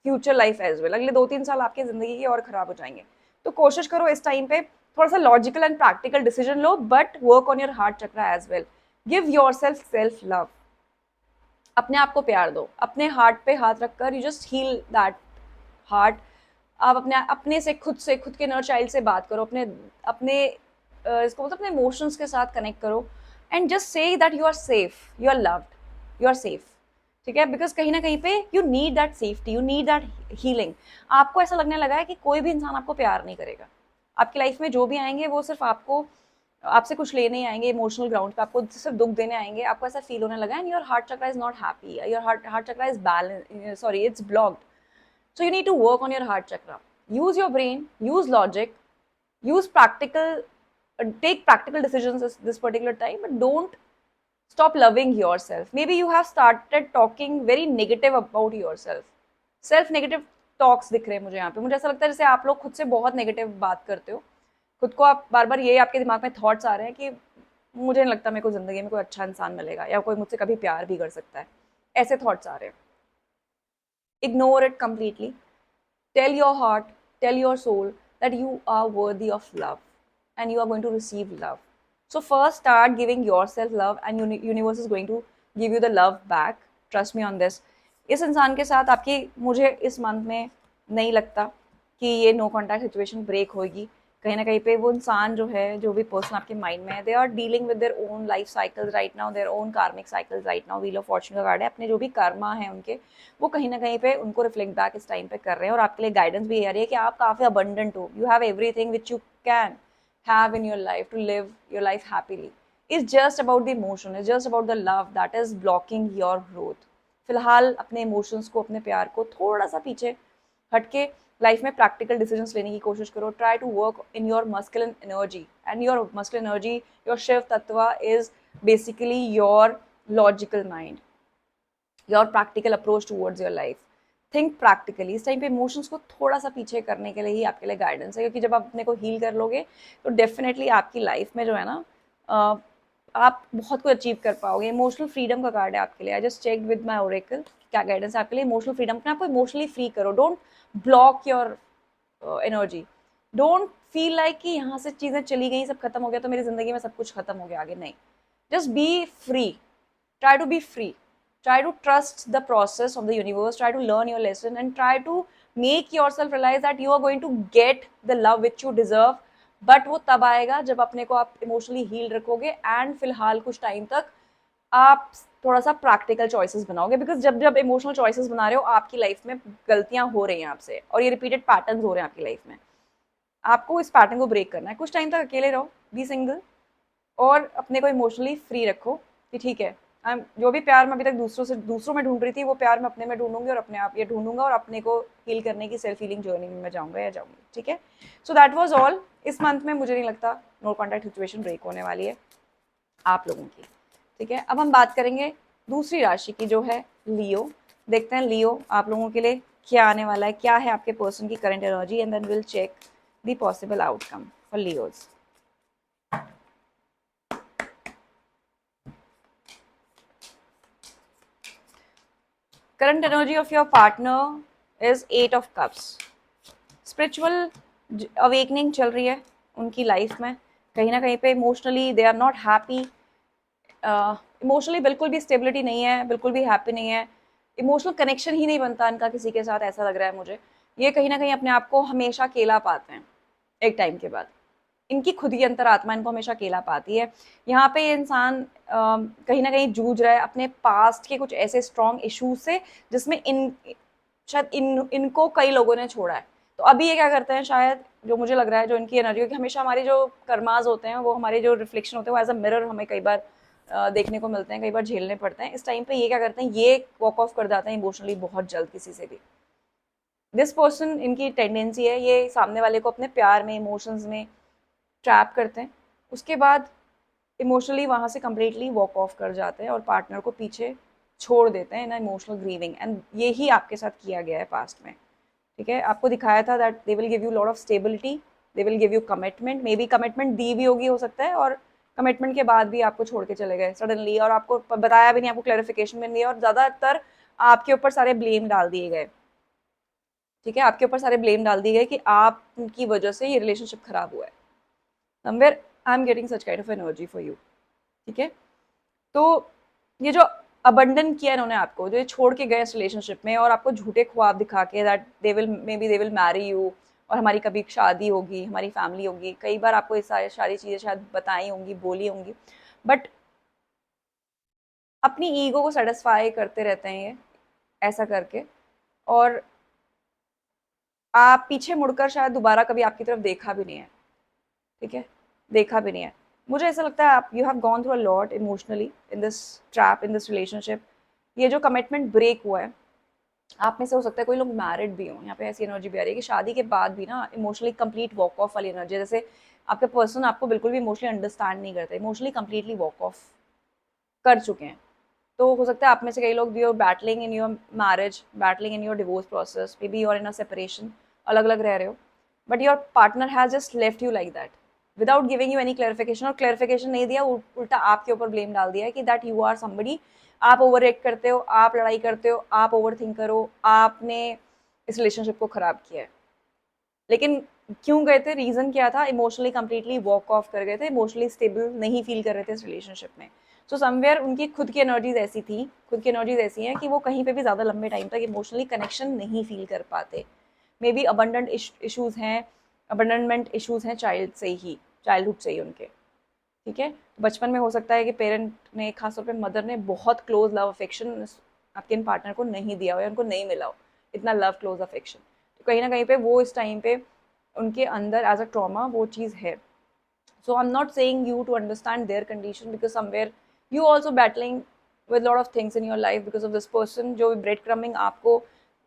future life as well. अगले 2-3 साल आपकी जिंदगी के और खराब हो जाएंगे। तो कोशिश करो इस टाइम पे थोड़ा सा लॉजिकल एंड प्रैक्टिकल डिसीजन लो, but work on your heart chakra as well. Give yourself love, अपने आप को प्यार दो, अपने हार्ट पे हाथ रखकर you just heal that heart. आप अपने अपने से खुद के इनर चाइल्ड से बात करो, अपने अपने इसको बोलते अपने इमोशंस के साथ कनेक्ट करो, and just say that you are safe, you are loved, you are safe. ठीक है, बिकॉज कहीं ना कहीं पे you need that safety, you need that healing. आपको ऐसा लगने लगा है कि कोई भी इंसान आपको प्यार नहीं करेगा। आपकी लाइफ में जो भी आएंगे वो सिर्फ आपको, आपसे कुछ लेने ही आएंगे, इमोशनल ग्राउंड पे आपको सिर्फ दुख देने आएंगे। आपको ऐसा फील होने लगा, and your heart chakra is not happy, your heart chakra is balance, sorry, it's blocked. So you need to work on your heart chakra. Use your brain, use logic, use practical, take practical decisions this particular time, but don't stop loving yourself. Maybe you have started talking very negative about yourself. Self negative talks दिख रहे हैं मुझे यहाँ पे। मुझे ऐसा लगता है जैसे आप लोग खुद से बहुत नेगेटिव बात करते हो, खुद को आप बार बार, ये आपके दिमाग में थॉट्स आ रहे हैं कि मुझे नहीं लगता मेरे को जिंदगी में कोई अच्छा इंसान मिलेगा, या कोई मुझसे कभी प्यार भी कर सकता है। ऐसे थॉट्स आ रहे हैं। Ignore it completely. Tell your heart, tell your soul that you are worthy of love and you are going to receive love. So first start giving yourself love, and universe is going to give you the love back. Trust me on this. इस इंसान के साथ आपकी, मुझे इस मंथ में नहीं लगता कि ये नो कॉन्टैक्ट सिचुएशन ब्रेक होगी। कहीं ना कहीं पे वो इंसान जो है, जो भी पर्सन आपके माइंड में है, they are dealing with their own life cycles right now, their own karmic cycles right now. Wheel of fortune का कार्ड है, अपने जो भी कर्मा है उनके, वो कहीं ना कहीं पे उनको रिफ्लेक्ट बैक इस टाइम पे कर रहे हैं। और आपके लिए गाइडेंस भी ये आ रही है कि आप काफ़ी अबंडेंट हो, you have everything which you can have in your life to live your life happily. It's just about the emotion, it's just about the love that is blocking your growth. फिलहाल अपने इमोशंस को, अपने प्यार को थोड़ा सा पीछे हटके लाइफ में प्रैक्टिकल डिसीजंस लेने की कोशिश करो। Try to work in your masculine energy, and your masculine energy, your Shiv tattva is basically your logical mind, your practical approach towards your life. Think practically. इस टाइम पे इमोशंस को थोड़ा सा पीछे करने के लिए ही आपके लिए गाइडेंस है, क्योंकि जब आप अपने को हील कर लोगे तो डेफिनेटली आपकी लाइफ में जो है ना, आप बहुत कुछ अचीव कर पाओगे। इमोशनल फ्रीडम का कार्ड है आपके लिए। I just checked with my Oracle क्या गाइडेंस है आपके लिए। इमोशनल फ्रीडम, अपने आपको इमोशनली फ्री करो। Don't block your energy. Don't feel like कि यहाँ से चीज़ें चली गई, सब खत्म हो गया तो मेरी जिंदगी में सब कुछ खत्म हो गया, आगे नहीं। Just be free, try to be free, try to trust the process of the universe, try to learn your lesson, and try to make yourself realize that you are going to get the love which you deserve. but वो तब आएगा जब अपने को आप इमोशनली हील रखोगे, एंड फिलहाल कुछ टाइम तक आप थोड़ा सा प्रैक्टिकल चॉइसेस बनाओगे। बिकॉज जब जब इमोशनल चॉइसेस बना रहे हो, आपकी लाइफ में गलतियां हो रही हैं आपसे, और ये रिपीटेड पैटर्न्स हो रहे हैं आपकी लाइफ में। आपको इस पैटर्न को ब्रेक करना है। कुछ टाइम तक अकेले रहो, बी सिंगल, और अपने को इमोशनली फ्री रखो कि ठीक है, जो भी प्यार मैं अभी तक दूसरों में ढूंढ रही थी, वो प्यार मैं अपने में ढूंढूंगी, और अपने आप ये ढूंढूंगा, और अपने को हील करने की सेल्फ हीलिंग जर्नी में मैं जाऊंगा या जाऊंगी। ठीक है, सो दैट वाज ऑल। इस मंथ में मुझे नहीं लगता नो कॉन्टैक्ट सिचुएशन ब्रेक होने वाली है आप लोगों की। ठीक है, अब हम बात करेंगे दूसरी राशि की, जो है लियो। देखते हैं लियो आप लोगों के लिए क्या आने वाला है, क्या है आपके पर्सन की current energy, and then will check the possible outcome for Leos. Current energy of your partner is 8 of Cups. Spiritual awakening चल रही है उनकी लाइफ में, कहीं ना कहीं पे emotionally they are not happy, emotionally बिल्कुल भी स्टेबिलिटी नहीं है, बिल्कुल भी हैप्पी नहीं है, इमोशनल कनेक्शन ही नहीं बनता इनका किसी के साथ, ऐसा लग रहा है मुझे। ये कहीं ना कहीं अपने आप को हमेशा अकेला पाते हैं एक टाइम के बाद, इनकी खुद की अंतरात्मा इनको हमेशा अकेला पाती है। यहाँ पे ये इंसान कहीं ना कहीं जूझ रहा है अपने पास्ट के कुछ ऐसे स्ट्रॉन्ग इश्यूज से जिसमें शायद इनको कई लोगों ने छोड़ा है। तो अभी ये क्या करते हैं, शायद जो मुझे लग रहा है, जो इनकी एनर्जी है कि हमेशा हमारे जो कर्माज होते हैं, वो हमारे जो रिफ्लेक्शन होते हैं, वो एज अ मिरर हमें कई बार देखने को मिलते हैं, कई बार झेलने पड़ते हैं। इस टाइम पे ये क्या करते हैं, ये वॉक ऑफ कर जाते हैं इमोशनली बहुत जल्द किसी से भी। दिस पर्सन, इनकी टेंडेंसी है ये सामने वाले को अपने प्यार में, इमोशंस में ट्रैप करते हैं, उसके बाद इमोशनली वहाँ से कम्प्लीटली वॉक ऑफ कर जाते हैं और पार्टनर को पीछे छोड़ देते हैं इन इमोशनल ग्रीविंग। एंड यही आपके साथ किया गया है पास्ट में, ठीक है। आपको दिखाया था that they will give you lot of stability, they will give you commitment, maybe commitment दी भी होगी हो सकता है, और कमिटमेंट के बाद भी आपको छोड़ के चले गए सडनली, और आपको बताया भी नहीं, आपको क्लैरिफिकेशन भी नहीं दिया, और ज़्यादातर आपके ऊपर सारे ब्लेम डाल दिए गए, ठीक है। आपके ऊपर सारे ब्लेम डाल दिए गए कि आपकी वजह से ये रिलेशनशिप खराब हुआ है। Somewhere I am getting such kind of energy for you, ठीक है। तो ये जो अबंडन किया इन्होंने आपको, जो ये छोड़ के गए इस रिलेशनशिप में, और आपको झूठे ख्वाब दिखा के that they will may be they will marry you, और हमारी कभी शादी होगी, हमारी फैमिली होगी, कई बार आपको ये सारी चीज़ें शायद बताई होंगी, बोली होंगी, बट अपनी ईगो को सेटिस्फाई करते रहते हैं ये ऐसा करके, और आप पीछे मुड़कर शायद दोबारा कभी आपकी तरफ देखा भी नहीं है, ठीक है, देखा भी नहीं है। मुझे ऐसा लगता है आप you have gone through a lot emotionally in this trap, in this relationship. ये जो कमिटमेंट ब्रेक हुआ है, आप में से हो सकता है कोई लोग मैरिड भी हों, यहाँ पे ऐसी एनर्जी भी आ रही है कि शादी के बाद भी ना इमोशनली कंप्लीट वॉक ऑफ वाली एनर्जी, जैसे आपके पर्सन आपको बिल्कुल भी इमोशनली अंडरस्टैंड नहीं करते, इमोशनली कंप्लीटली वॉक ऑफ कर चुके हैं। तो हो सकता है आप में से कई लोग you are battling in your marriage, battling in your divorce process, maybe you are in a separation, अलग अलग रह रहे हो, but your partner has just left you like that without giving you any clarification, और क्लैरिफिकेशन नहीं दिया, उल्टा आपके ऊपर ब्लेम डाल दिया है कि दैट यू आर समबडी, आप ओवर एक्ट करते हो, आप लड़ाई करते हो, आप ओवर थिंक करो, आपने इस रिलेशनशिप को खराब किया है। लेकिन क्यों गए थे, रीजन क्या था, इमोशनली कंप्लीटली वॉक ऑफ कर गए थे, इमोशनली स्टेबल नहीं फील कर रहे थे इस रिलेशनशिप में। सो समवेयर उनकी खुद की एनर्जीज ऐसी थी, खुद की एनर्जीज ऐसी हैं कि वो कहीं पे भी ज़्यादा लंबे टाइम तक इमोशनली कनेक्शन नहीं फील कर पाते। मे बी अबंडेंट इशूज़ हैं, अबंडनमेंट इशूज़ हैं चाइल्डहुड से ही उनके, ठीक है। बचपन में हो सकता है कि पेरेंट ने, खासतौर पे मदर ने, बहुत क्लोज लव अफेक्शन आपके इन पार्टनर को नहीं दिया हो, या उनको नहीं मिला हो इतना लव क्लोज अफेक्शन, तो कहीं ना कहीं पे वो इस टाइम पे उनके अंदर एज अ ट्रॉमा वो चीज़ है। So I am not saying you to understand their condition, because somewhere you also battling with lot of things in your life because of this person, जो ब्रेड क्रमिंग आपको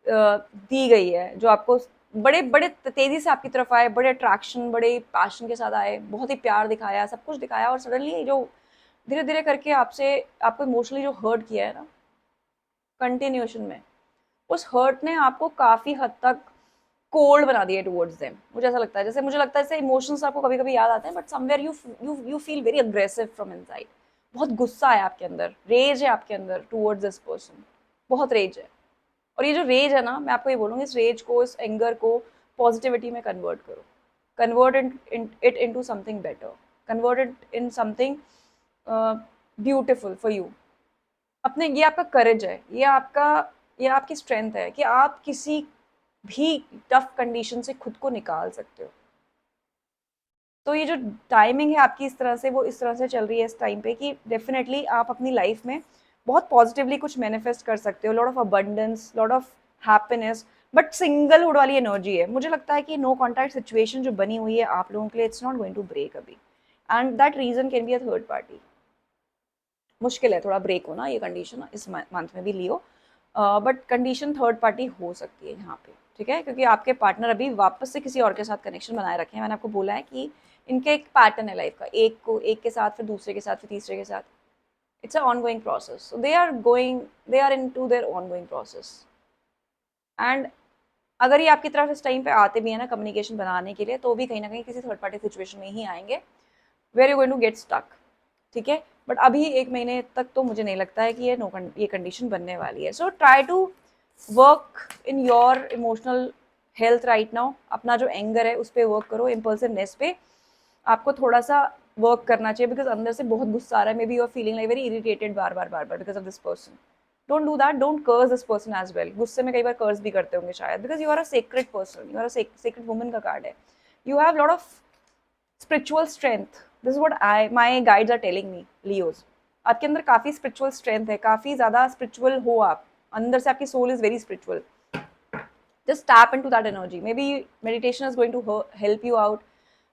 दी गई है, जो आपको बड़े बड़े तेजी से आपकी तरफ आए, बड़े अट्रैक्शन, बड़े पैशन के साथ आए, बहुत ही प्यार दिखाया, सब कुछ दिखाया, और सडनली जो धीरे धीरे करके आपसे आपको इमोशनली जो हर्ट किया है ना कंटिन्यूशन में, उस हर्ट ने आपको काफ़ी हद तक कोल्ड बना दिया टुवर्ड्स देम। मुझे ऐसा लगता है, जैसे मुझे लगता है जैसे इमोशंस आपको कभी कभी याद आते हैं, but somewhere you feel very aggressive from inside, बहुत गुस्सा है आपके अंदर, रेज है आपके अंदर टुवर्ड्स दिस पर्सन, बहुत रेज है। और ये जो रेज है ना, मैं आपको ये बोलूँगी, इस रेज को, इस एंगर को पॉजिटिविटी में कन्वर्ट करो, convert it into something better, convert it in something beautiful for you. अपने, ये आपका करेज है, ये आपकी स्ट्रेंथ है कि आप किसी भी टफ कंडीशन से खुद को निकाल सकते हो। तो ये जो टाइमिंग है आपकी इस तरह से, वो इस तरह से चल रही है इस टाइम पे कि डेफिनेटली आप अपनी लाइफ में बहुत पॉजिटिवली कुछ मैनिफेस्ट कर सकते हो, lot of abundance, lot of happiness, but singlehood वाली एनर्जी है। मुझे लगता है कि नो कॉन्टैक्ट सिचुएशन जो बनी हुई है आप लोगों के लिए, it's not going to break अभी, and that reason can be a third party. मुश्किल है थोड़ा ब्रेक होना, ये कंडीशन इस मंथ में भी लियो, बट कंडीशन थर्ड पार्टी हो सकती है यहाँ पे, ठीक है, क्योंकि आपके पार्टनर अभी वापस से किसी और के साथ कनेक्शन बनाए रखे हैं। मैंने आपको बोला है कि इनके एक पैटर्न है लाइफ का, एक के साथ, फिर दूसरे के साथ, फिर तीसरे के साथ, it's a ongoing process, so they are into their ongoing process. And अगर ये आपकी तरफ इस टाइम पे आते भी है ना कम्युनिकेशन बनाने के लिए, तो भी कहीं ना कहीं किसी थर्ड पार्टी सिचुएशन में ही आएंगे where you going to get stuck, ठीक है। बट अभी 1 महीने तक तो मुझे नहीं लगता है कि ये कंडीशन बनने वाली है। So try to work in your emotional health right now. अपना जो एंगर है उस पर वर्क करो, इम्पल्सिवनेस पे आपको थोड़ा सा वर्क करना चाहिए, बिकॉज अंदर से बहुत गुस्सा आ रहा है, maybe you are feeling like very irritated बार बार because of this person. Don't do that, don't curse this person as well. गुस्से में कई बार कर्स भी करते होंगे शायद, because you are a sacred person, you are a sacred woman का कार्ड है। You have lot of spiritual strength, this is what my guides are telling me Leos. आपके अंदर काफी स्पिरिचुअल स्ट्रेंथ है, काफी ज्यादा स्पिरिचुअल हो आप, अंदर से आपकी soul is very spiritual. just tap into that energy. Maybe meditation is going to help you out,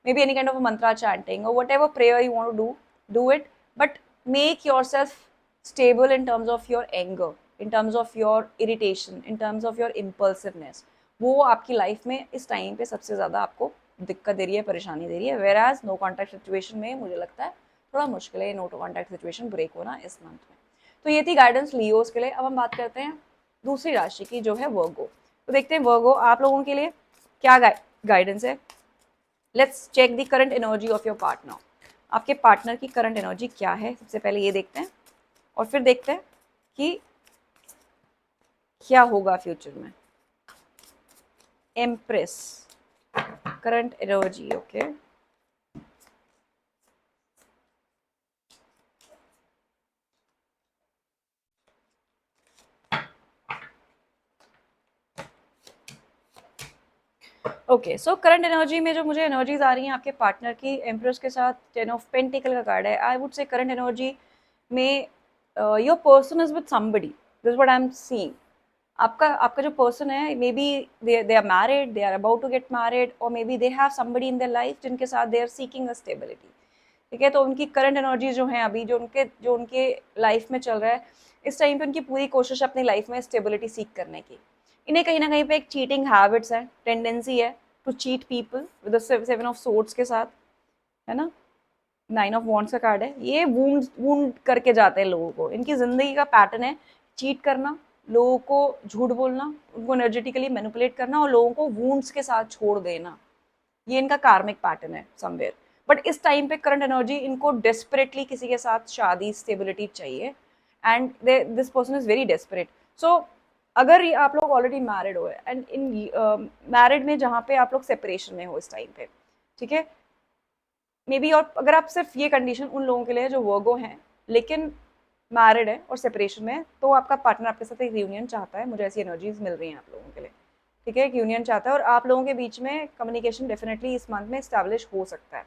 maybe any kind of a mantra chanting or whatever prayer you want to do it, but make yourself stable in terms of your anger, in terms of your irritation, in terms of your impulsiveness. वो आपकी लाइफ में इस टाइम पे सबसे ज़्यादा आपको दिक्कत दे रही है, परेशानी दे रही है। Whereas no contact situation में मुझे लगता है थोड़ा मुश्किल है नो कॉन्टैक्ट सिचुएशन ब्रेक होना इस मंथ में। तो ये थी गाइडेंस लियोस के लिए। अब हम बात करते हैं दूसरी राशि की जो है वर्गो। तो देखते हैं वर्गो आप लोगों के लिए क्या गाइडेंस है। Let's check the current energy of your partner. आपके पार्टनर की करंट एनर्जी क्या है, सबसे पहले ये देखते हैं और फिर देखते हैं कि क्या होगा फ्यूचर में। Empress current energy, okay. Okay, so current energy में जो मुझे एनर्जीज आ रही हैं आपके पार्टनर की, एम्प्रेस के साथ 10 ऑफ पेंटिकल का कार्ड है। I would say current energy में your person is with somebody, this what I am seeing. आपका जो पर्सन है, maybe they are married, they are about to get married, और maybe they have somebody in their life जिनके साथ they are seeking a stability, ठीक है। तो उनकी करंट एनर्जी जो है अभी जो उनके लाइफ में चल रहा है, इस टाइम पे उनकी पूरी कोशिश अपनी लाइफ में स्टेबिलिटी सीख करने की। इन्हें कहीं ना कहीं पे एक चीटिंग हैबिट्स है, टेंडेंसी है to cheat people with 7 of swords के साथ, है ना। 9 ऑफ वॉन्ड्स का कार्ड है। ये वूंड करके जाते हैं लोगों को, इनकी जिंदगी का पैटर्न है चीट करना, लोगों को झूठ बोलना, उनको एनर्जेटिकली मैनिपुलेट करना और लोगों को वूंड्स के साथ छोड़ देना। ये इनका कार्मिक पैटर्न है समवेयर। बट इस टाइम पे करंट एनर्जी इनको डेस्परेटली किसी के साथ शादी स्टेबिलिटी चाहिए, and this person is very desperate. So अगर ये आप लोग ऑलरेडी मैरिड हो एंड इन मैरिड में जहाँ पे आप लोग सेपरेशन में हो इस टाइम पे, ठीक है, मे बी, और अगर आप सिर्फ ये कंडीशन उन लोगों के लिए जो वर्गो हैं लेकिन मैरिड है और सेपरेशन में, तो आपका पार्टनर आपके साथ एक यूनियन चाहता है। मुझे ऐसी एनर्जीज मिल रही हैं आप लोगों के लिए, ठीक है। एक यूनियन चाहता है और आप लोगों के बीच में कम्युनिकेशन डेफिनेटली इस मंथ में स्टैब्लिश हो सकता है।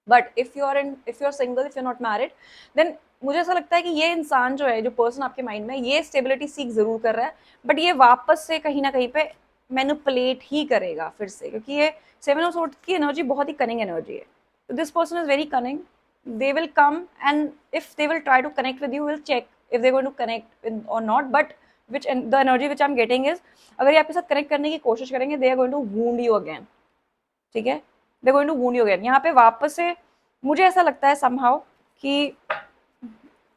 But if you are single, if you are not married, then मुझे ऐसा लगता है कि ये इंसान जो है, जो पर्सन आपके माइंड में, ये स्टेबिलिटी सीख जरूर कर रहा है, बट ये वापस से कहीं ना कहीं पे मैनिपुलेट ही करेगा फिर से, क्योंकि ये 7 ऑफ सोर्ड्स की एनर्जी बहुत ही कनिंग एनर्जी है। So this person is very cunning. They will come, and if they will try to connect with you, we'll check if they're going to connect with or not. But the energy which I'm getting is, अगर ये आपके साथ कनेक्ट करने की कोशिश करेंगे, they are going to wound you again, ठीक है। They are going to wound you again. यहाँ पे वापस से मुझे ऐसा लगता है somehow कि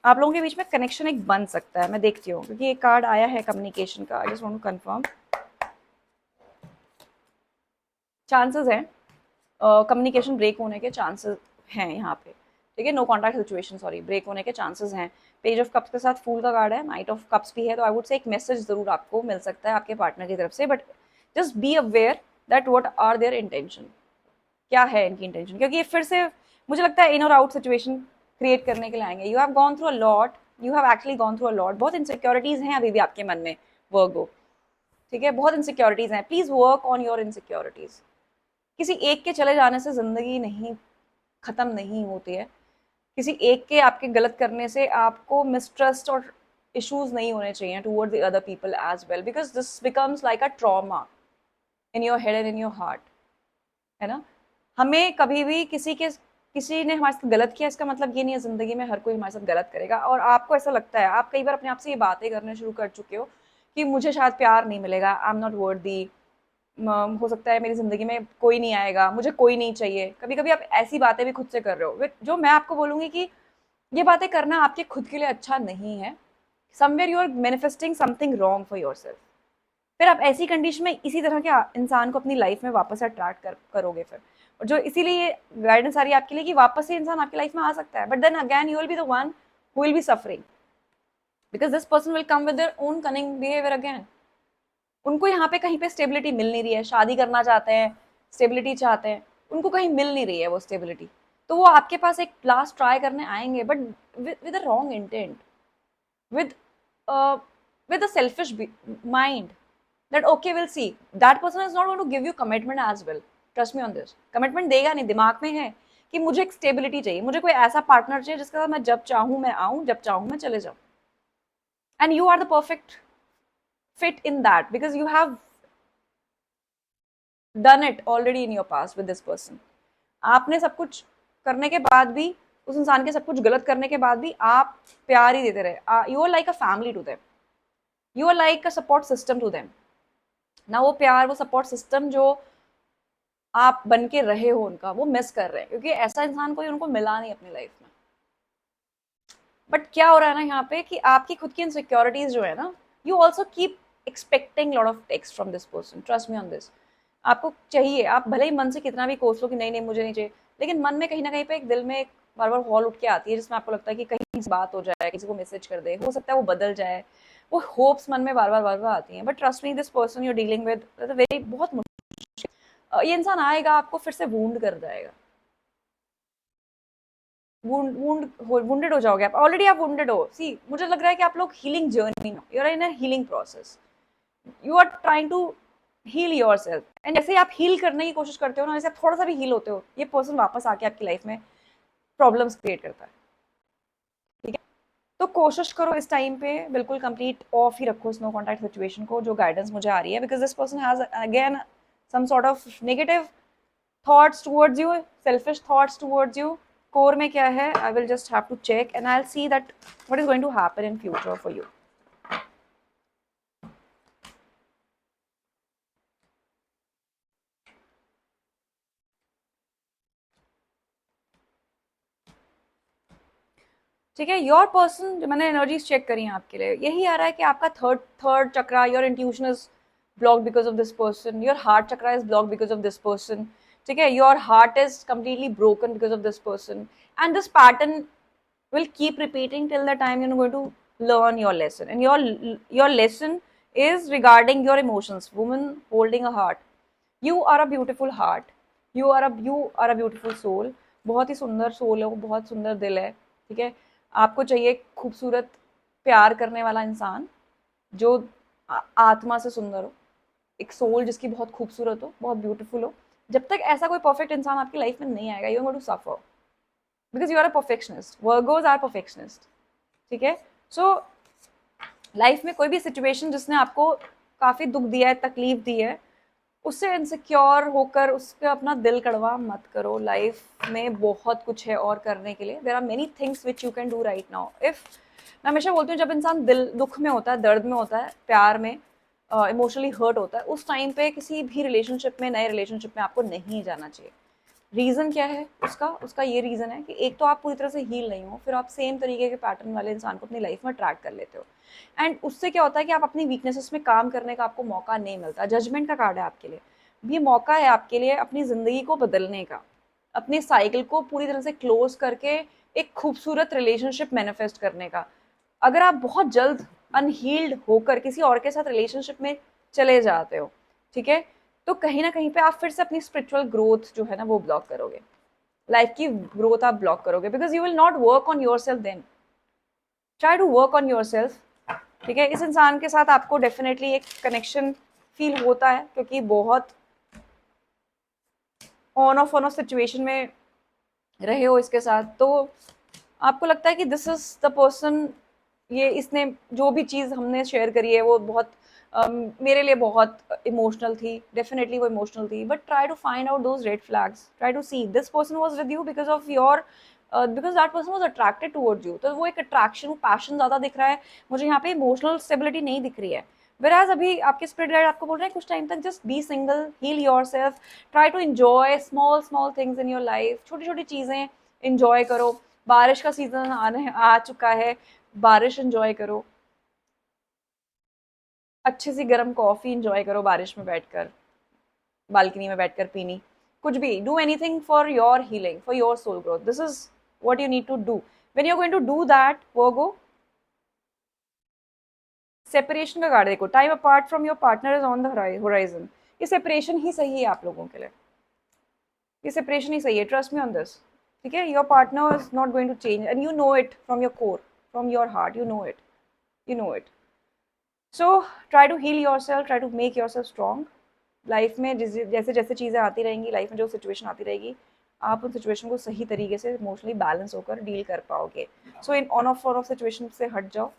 आप लोगों के बीच में कनेक्शन एक बन सकता है। मैं देखती हूँ क्योंकि एक कार्ड आया है कम्युनिकेशन का। I just want to confirm. Chances हैं कम्युनिकेशन ब्रेक होने के चांसेस हैं यहाँ पे, ठीक है। No contact situation, sorry, break होने के चांसेस हैं। पेज ऑफ कप्स के साथ फूल का कार्ड है, नाइट ऑफ कप्स भी है। तो आई वुड से एक मैसेज जरूर आपको मिल सकता है आपके पार्टनर की तरफ से, but just be aware that what are their intention, क्या है इनकी इंटेंशन, क्योंकि ये फिर से मुझे लगता है इन और आउट सिचुएशन क्रिएट करने के लिए आएंगे। You have gone through a lot, you have actually gone through a lot. बहुत इनसिक्योरिटीज हैं अभी भी आपके मन में वर्गो, ठीक है, बहुत इनसिक्योरिटीज हैं। Please work on your insecurities. किसी एक के चले जाने से जिंदगी नहीं खत्म नहीं होती है। किसी एक के आपके गलत करने से आपको मिसट्रस्ट और इश्यूज नहीं होने चाहिए toward the other people as well, because this becomes like a trauma in your head and in your heart, है ना। हमें कभी भी किसी ने हमारे साथ गलत किया, इसका मतलब ये नहीं है जिंदगी में हर कोई हमारे साथ गलत करेगा। और आपको ऐसा लगता है, आप कई बार अपने आप से ये बातें करने शुरू कर चुके हो कि मुझे शायद प्यार नहीं मिलेगा, आई एम नॉट वर्दी, हो सकता है मेरी जिंदगी में कोई नहीं आएगा, मुझे कोई नहीं चाहिए। कभी कभी आप ऐसी बातें भी खुद से कर रहे हो, जो मैं आपको बोलूंगी कि ये बातें करना आपके खुद के लिए अच्छा नहीं है। Somewhere you are manifesting something wrong for your self, फिर आप ऐसी कंडीशन में इसी तरह के इंसान को अपनी लाइफ में वापस अट्रैक्ट करोगे फिर। और जो इसीलिए गाइडेंस आ रही है आपके लिए कि वापस से इंसान आपकी लाइफ में आ सकता है, but then again you will be the one who will be suffering, because this person will come with their own cunning behaviour again. उनको यहाँ पे कहीं पे स्टेबिलिटी मिल नहीं रही है, शादी करना चाहते हैं, स्टेबिलिटी चाहते हैं, उनको कहीं मिल नहीं रही है वो स्टेबिलिटी, तो वो आपके पास एक लास्ट ट्राई करने आएंगे, but with a wrong intent, with with a selfish mind that okay we'll see, that person is not going to give you commitment as well, trust me on this, commitment देगा नहीं, दिमाग में है कि मुझे एक स्टेबिलिटी चाहिए, मुझे कोई ऐसा पार्टनर चाहिए जिसके साथ मैं जब चाहूँ मैं आऊँ, जब चाहूँ मैं चले जाऊँ, and you are the perfect fit in that because you have done it already in your past with this person। आपने सब कुछ करने के बाद भी, उस इंसान के सब कुछ गलत करने के बाद भी आप प्यार ही देते रहे, you are like a family to them, you are like a support system to them ना। वो प्यार, वो सपोर्ट सिस्टम जो आप बन के रहे हो उनका, वो मिस कर रहे हैं क्योंकि ऐसा इंसान कोई उनको मिला नहीं अपनी लाइफ में। बट क्या हो रहा है ना यहाँ पे कि आपकी खुद की इनसिक्योरिटीज जो है ना, you also keep expecting lot of text from this person, trust me on this. आपको चाहिए, आप भले ही मन से कितना भी कोस लो कि नहीं नहीं मुझे नहीं चाहिए, लेकिन मन में कहीं ना कहीं पे एक दिल में एक बार बार हॉल उठ के आती है जिसमें आपको लगता है कि कहीं बात हो जाए, किसी को मैसेज कर दे, हो सकता है वो बदल जाए, वो होप्स मन में बार बार आती हैं। But trust me, this person you dealing with very बहुत मुश्किल, ये इंसान आएगा आपको फिर से वूंड कर जाएगा, वुंडेड हो जाओगे आप, ऑलरेडी आप वुंडेड हो। सी, मुझे लग रहा है कि आप लोग हीलिंग जर्नी में, you are in a healing process, you are trying to heal your self, and जैसे आप हील करने की कोशिश करते हो ना, जैसे आप थोड़ा सा भी हील होते हो, ये पर्सन वापस आके आपकी लाइफ में प्रॉब्लम्स क्रिएट करता है। ठीक है, तो कोशिश करो इस टाइम पे बिल्कुल कंप्लीट ऑफ ही रखो इस नो कॉन्टैक्ट सिचुएशन को, जो गाइडेंस मुझे आ रही है, because this person has again some sort of negative thoughts towards you, selfish thoughts towards you. Core में क्या है, I will just have to check and I will see that what is going to happen in future for you. ठीक है, योर पर्सन, जो मैंने एनर्जीज चेक करी हैं आपके लिए, यही आ रहा है कि आपका third chakra, your intuition is blocked because of this person, your heart chakra is blocked because of this person. ठीक है, your heart is completely broken because of this person, and this pattern will keep repeating till the time you're going to learn your lesson, and your lesson is regarding your emotions, woman holding a heart, you are a beautiful heart, you are a beautiful soul, बहुत ही सुंदर सोल है वो, बहुत सुंदर दिल है। ठीक है, आपको चाहिए खूबसूरत प्यार करने वाला इंसान जो आत्मा से सुंदर हो, एक सोल जिसकी बहुत खूबसूरत हो, बहुत ब्यूटीफुल हो। जब तक ऐसा कोई परफेक्ट इंसान आपकी लाइफ में नहीं आएगा, you are going to suffer because you are a perfectionist, Virgos are perfectionist. ठीक है, सो लाइफ में कोई भी सिचुएशन जिसने आपको काफ़ी दुख दिया है, तकलीफ दी है, उससे इनसिक्योर होकर उसका अपना दिल कड़वा मत करो। लाइफ में बहुत कुछ है और करने के लिए, there are many things which you can do right now. If, मैं हमेशा बोलती हूँ, जब इंसान दिल दुख में होता है, दर्द में होता है, प्यार में इमोशनली हर्ट होता है, उस टाइम पे किसी भी रिलेशनशिप में, नए रिलेशनशिप में आपको नहीं जाना चाहिए। रीज़न क्या है उसका? उसका ये रीज़न है कि एक तो आप पूरी तरह से हील नहीं हो, फिर आप सेम तरीके के पैटर्न वाले इंसान को अपनी लाइफ में अट्रैक्ट कर लेते हो, एंड उससे क्या होता है कि आप अपनी वीकनेसेस में काम करने का आपको मौका नहीं मिलता। जजमेंट का कार्ड है आपके लिए, ये मौका है आपके लिए अपनी ज़िंदगी को बदलने का, अपने साइकिल को पूरी तरह से क्लोज करके एक खूबसूरत रिलेशनशिप मैनिफेस्ट करने का। अगर आप बहुत जल्द अनहील्ड होकर किसी और के साथ रिलेशनशिप में चले जाते हो, ठीक है, तो कहीं ना कहीं पे आप फिर से अपनी स्पिरिचुअल ग्रोथ जो है ना वो ब्लॉक करोगे, लाइफ की ग्रोथ आप ब्लॉक करोगे, because you will not work on yourself then. Try to work on yourself. ठीक है, इस इंसान के साथ आपको डेफिनेटली एक कनेक्शन फील होता है क्योंकि बहुत ऑन ऑफ सिचुएशन में रहे हो इसके साथ, तो आपको लगता है कि दिस इज द पर्सन, ये इसने जो भी चीज़ हमने शेयर करी है वो बहुत मेरे लिए बहुत इमोशनल थी, डेफिनेटली वो इमोशनल थी, but try to find out those red flags, try to see this person was with you because of your, because that person was attracted towards you, तो वो एक अट्रैक्शन, वो पैशन ज़्यादा दिख रहा है, मुझे यहाँ पे इमोशनल स्टेबिलिटी नहीं दिख रही है। Whereas अभी आपके स्पिरिट गाइड आपको बोल रहे हैं कुछ टाइम तक just be single, heal your self, try to enjoy small small things in your life, छोटी छोटी चीज़ें इन्जॉय करो। बारिश का सीजन आ चुका है, बारिश इन्जॉय करो। अच्छी सी गर्म कॉफ़ी इंजॉय करो बारिश में बैठकर, बालकनी में बैठकर पीनी, कुछ भी, do anything for your healing, for your soul growth, this is what you need to do. When you're going to do that, Virgo, separation का कार्ड देखो, time apart from your partner is on the horizon. ये सेपरेशन ही सही है आप लोगों के लिए, ये सेपरेशन ही सही है, ट्रस्ट मी ऑन दिस। ठीक है, your partner is not going to change and you know it from your core, from your heart, you know it, you know it. So try to heal your self, try to make yourself strong. Life में जैसे जैसे चीज़ें आती रहेंगी, लाइफ में जो सिचुएशन आती रहेगी, आप उन सिचुएशन को सही तरीके से इमोशनली बैलेंस होकर डील कर पाओगे। सो इन ऑन ऑफ सिचुएशन से हट जाओ।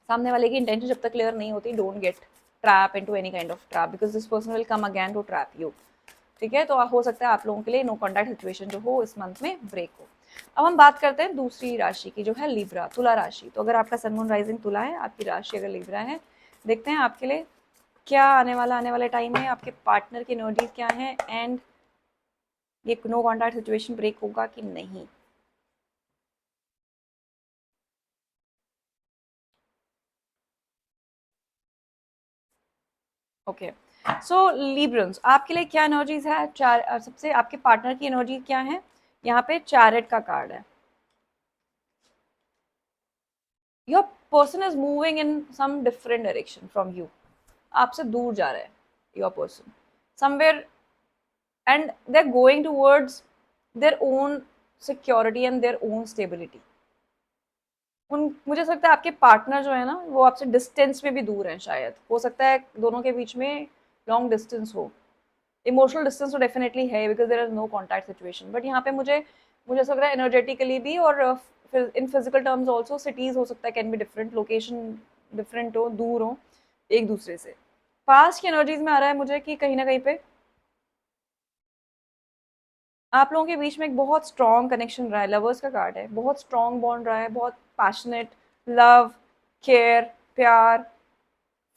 सामने वाले की इंटेंशन जब तक क्लियर नहीं होती, don't get trap into any kind of trap, because this person will come again to trap you. ठीक है, तो हो सकता है आप लोगों के लिए नो कॉन्टैक्ट सिचुएशन जो हो इस मंथ में ब्रेक हो। अब हम बात करते हैं दूसरी राशि की, जो है लिब्रा, तुला राशि। तो अगर आपका सन मून राइजिंग तुला है, आपकी राशि अगर लिब्रा है, देखते हैं आपके लिए क्या आने वाले टाइम में आपके पार्टनर की एनर्जीज क्या है, एंड ये नो कॉन्टैक्ट सिचुएशन ब्रेक होगा कि नहीं। ओके, सो लिब्रंस, आपके लिए क्या एनर्जीज है? चार सबसे आपके पार्टनर की एनर्जी क्या है? यहाँ पे चैरियट का कार्ड है। Your person is moving in some different direction from you, आपसे दूर जा रहा है your person somewhere, and they are going towards their own security and their own stability. उन मुझे ऐसा लगता है आपके पार्टनर जो है ना, वो आपसे डिस्टेंस में भी दूर हैं, शायद हो सकता है दोनों के बीच में लॉन्ग डिस्टेंस हो। इमोशनल डिस्टेंस तो डेफिनेटली है, because there is no contact situation, but यहाँ पे मुझे मुझे ऐसा लग रहा है एनर्जेटिकली भी, और in physical terms also, cities हो सकता है, can be different, location different हो, दूर हो एक दूसरे से। पास्ट की एनर्जीज में आ रहा है मुझे कि कहीं ना कहीं पे आप लोगों के बीच में एक बहुत स्ट्रॉन्ग कनेक्शन रहा है, लवर्स का कार्ड है, बहुत स्ट्रॉन्ग बॉन्ड रहा है, बहुत पैशनेट लव, केयर, प्यार,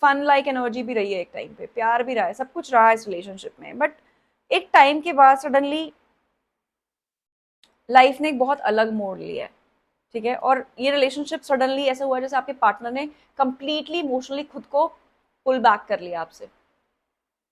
फन लाइक एनर्जी भी रही है, एक टाइम पे प्यार भी रहा है, सब कुछ रहा है इस रिलेशनशिप में, बट एक टाइम के बाद सडनली लाइफ ने एक बहुत अलग मोड़ लिया है। ठीक है, और ये रिलेशनशिप सडनली ऐसा हुआ जैसे आपके पार्टनर ने कंप्लीटली इमोशनली खुद को पुल बैक कर लिया आपसे।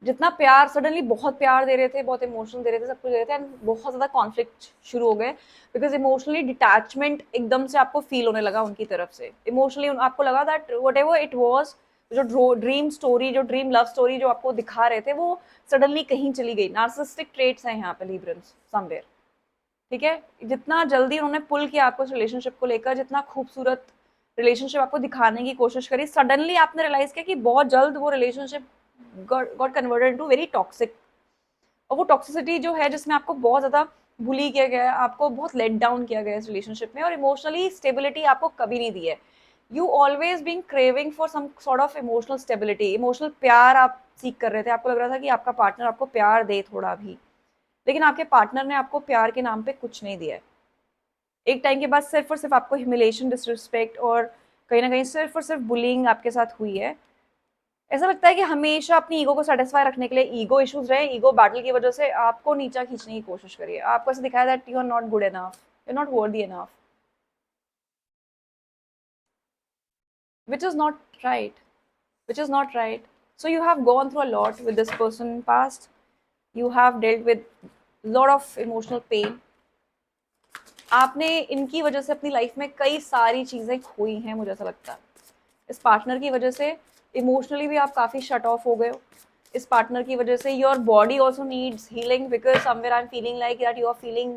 जितना प्यार, सडनली बहुत प्यार दे रहे थे, बहुत इमोशनल दे रहे थे, सब कुछ दे रहे थे, एंड बहुत ज्यादा कॉन्फ्लिक्ट शुरू हो गए, बिकॉज इमोशनली डिटैचमेंट एकदम से आपको फील होने लगा उनकी तरफ से। इमोशनली आपको लगा that what ever it was, जो ड्रीम स्टोरी, जो ड्रीम लव स्टोरी जो आपको दिखा रहे थे, वो सडनली कहीं चली गई। नार्सिसिस्टिक ट्रेट्स हैं यहाँ पे लिब्रंस समवेयर। ठीक है, जितना जल्दी उन्होंने पुल किया आपको इस रिलेशनशिप को लेकर, जितना खूबसूरत रिलेशनशिप आपको दिखाने की कोशिश करी, सडनली आपने रियलाइज किया कि बहुत जल्द वो relationship got converted into very toxic. और वो टॉक्सिसिटी जो है, जिसमें आपको बहुत ज़्यादा बुली किया गया है, आपको बहुत लेट डाउन किया गया है इस रिलेशनशिप में, और इमोशनली स्टेबिलिटी आपको कभी नहीं दी है। You always being craving for some sort of emotional stability, emotional प्यार आप सीख कर रहे थे, आपको लग रहा था कि आपका पार्टनर आपको प्यार दे थोड़ा भी, लेकिन आपके पार्टनर ने आपको प्यार के नाम पे कुछ नहीं दिया है। एक टाइम के बाद सिर्फ और सिर्फ आपको ह्यूमिलेशन, डिसरिस्पेक्ट, और कहीं ना कहीं सिर्फ और सिर्फ बुलिंग आपके साथ हुई है। ऐसा लगता है कि हमेशा अपनी ईगो को सेटिस्फाई रखने के लिए ईगो इश्यूज रहे, ईगो बैटल की वजह से आपको नीचा खींचने की कोशिश करिए, आपको ऐसा दिखाया that you are not good enough, you are not worthy enough, which is not right, which is not right. So you have gone through a lot with this person in past, you have dealt with lot of emotional pain, आपने इनकी वजह से अपनी लाइफ में कई सारी चीजें खोई हैं, मुझे ऐसा लगता है इस पार्टनर की वजह से। इमोशनली भी आप काफी शट ऑफ हो गए हो इस पार्टनर की वजह से। Your body also needs healing, because somewhere I am feeling like that you are feeling,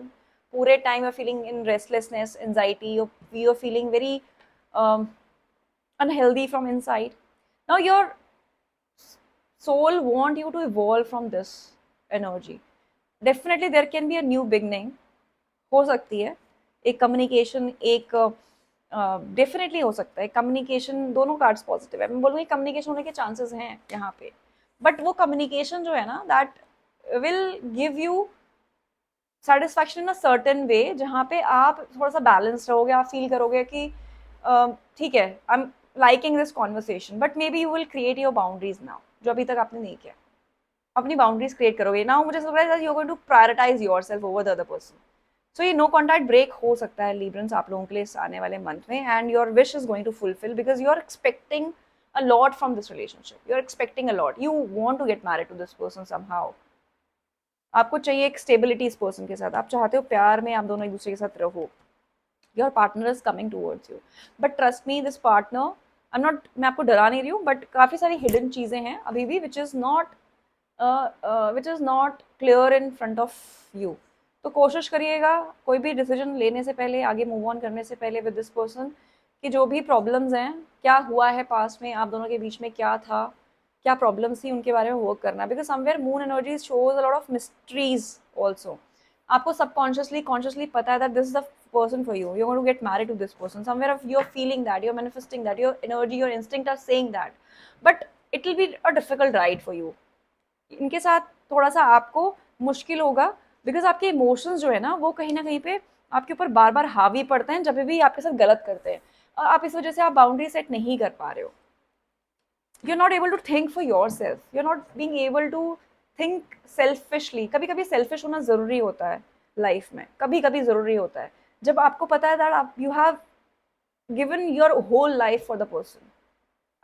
पूरे time you are feeling in restlessness, anxiety, you are feeling very unhealthy from inside. Now your soul want you to evolve from this energy. Definitely there can be a new beginning, हो सकती है एक कम्युनिकेशन, एक डेफिनेटली हो सकता है कम्युनिकेशन। दोनों कार्ड्स पॉजिटिव है, मैं बोलूँगी कम्युनिकेशन होने के चांसेस हैं यहाँ पे, बट वो कम्युनिकेशन जो है ना, that will give you satisfaction in a certain वे, जहाँ पे आप थोड़ा सा बैलेंस रहोगे, आप फील करोगे कि ठीक है, I am liking this conversation, but may be you will create your boundaries now, जो अभी तक आपने नहीं किया। अपनी बाउंड्रीज क्रिएट करोगे नाउ, मुझे लग रहा है you are going to prioritise yourself over the other person. So ये नो कॉन्टैक्ट ब्रेक हो सकता है लिब्रंस आप लोगों के लिए इस आने वाले मंथ में, and your wish is going to fulfil, because you are expecting a lot from this relationship, you're expecting a lot, you want to get married to this person somehow, आपको चाहिए एक स्टेबिलिटी इस पर्सन के साथ, आप चाहते हो प्यार में आप दोनों एक दूसरे के साथ रहो, your partner is coming towards you, but trust me this partner, I am not, मैं आपको डरा नहीं रही हूँ, बट काफ़ी सारी हिडन चीज़ें हैं अभी भी which is not clear in front of you. तो कोशिश करिएगा कोई भी डिसीजन लेने से पहले, आगे मूव ऑन करने से पहले विद दिस पर्सन, कि जो भी प्रॉब्लम्स हैं, क्या हुआ है पास्ट में, आप दोनों के बीच में क्या था, क्या प्रॉब्लम्स थी, उनके बारे में वर्क करना, because somewhere moon energy shows a lot of mysteries also. आपको सबकॉन्शियसली कॉन्शियसली पता है that this is the person for you, you're going to get married to this person, somewhere of you're feeling that, you're manifesting that, your energy, your instinct are saying that, but it will be a difficult ride for you, इनके साथ थोड़ा सा आपको मुश्किल होगा, बिकॉज आपके इमोशंस जो है ना वो कहीं ना कहीं पे आपके ऊपर बार बार हावी पड़ते हैं जब भी आपके साथ गलत करते हैं, और आप इस वजह से आप बाउंड्री सेट नहीं कर पा रहे हो, you are not able to think for your self, you are not being able to think selfishly. कभी कभी सेल्फिश होना ज़रूरी होता है लाइफ में, कभी कभी ज़रूरी होता है, जब आपको पता है दैट आप you have given your whole life for the person,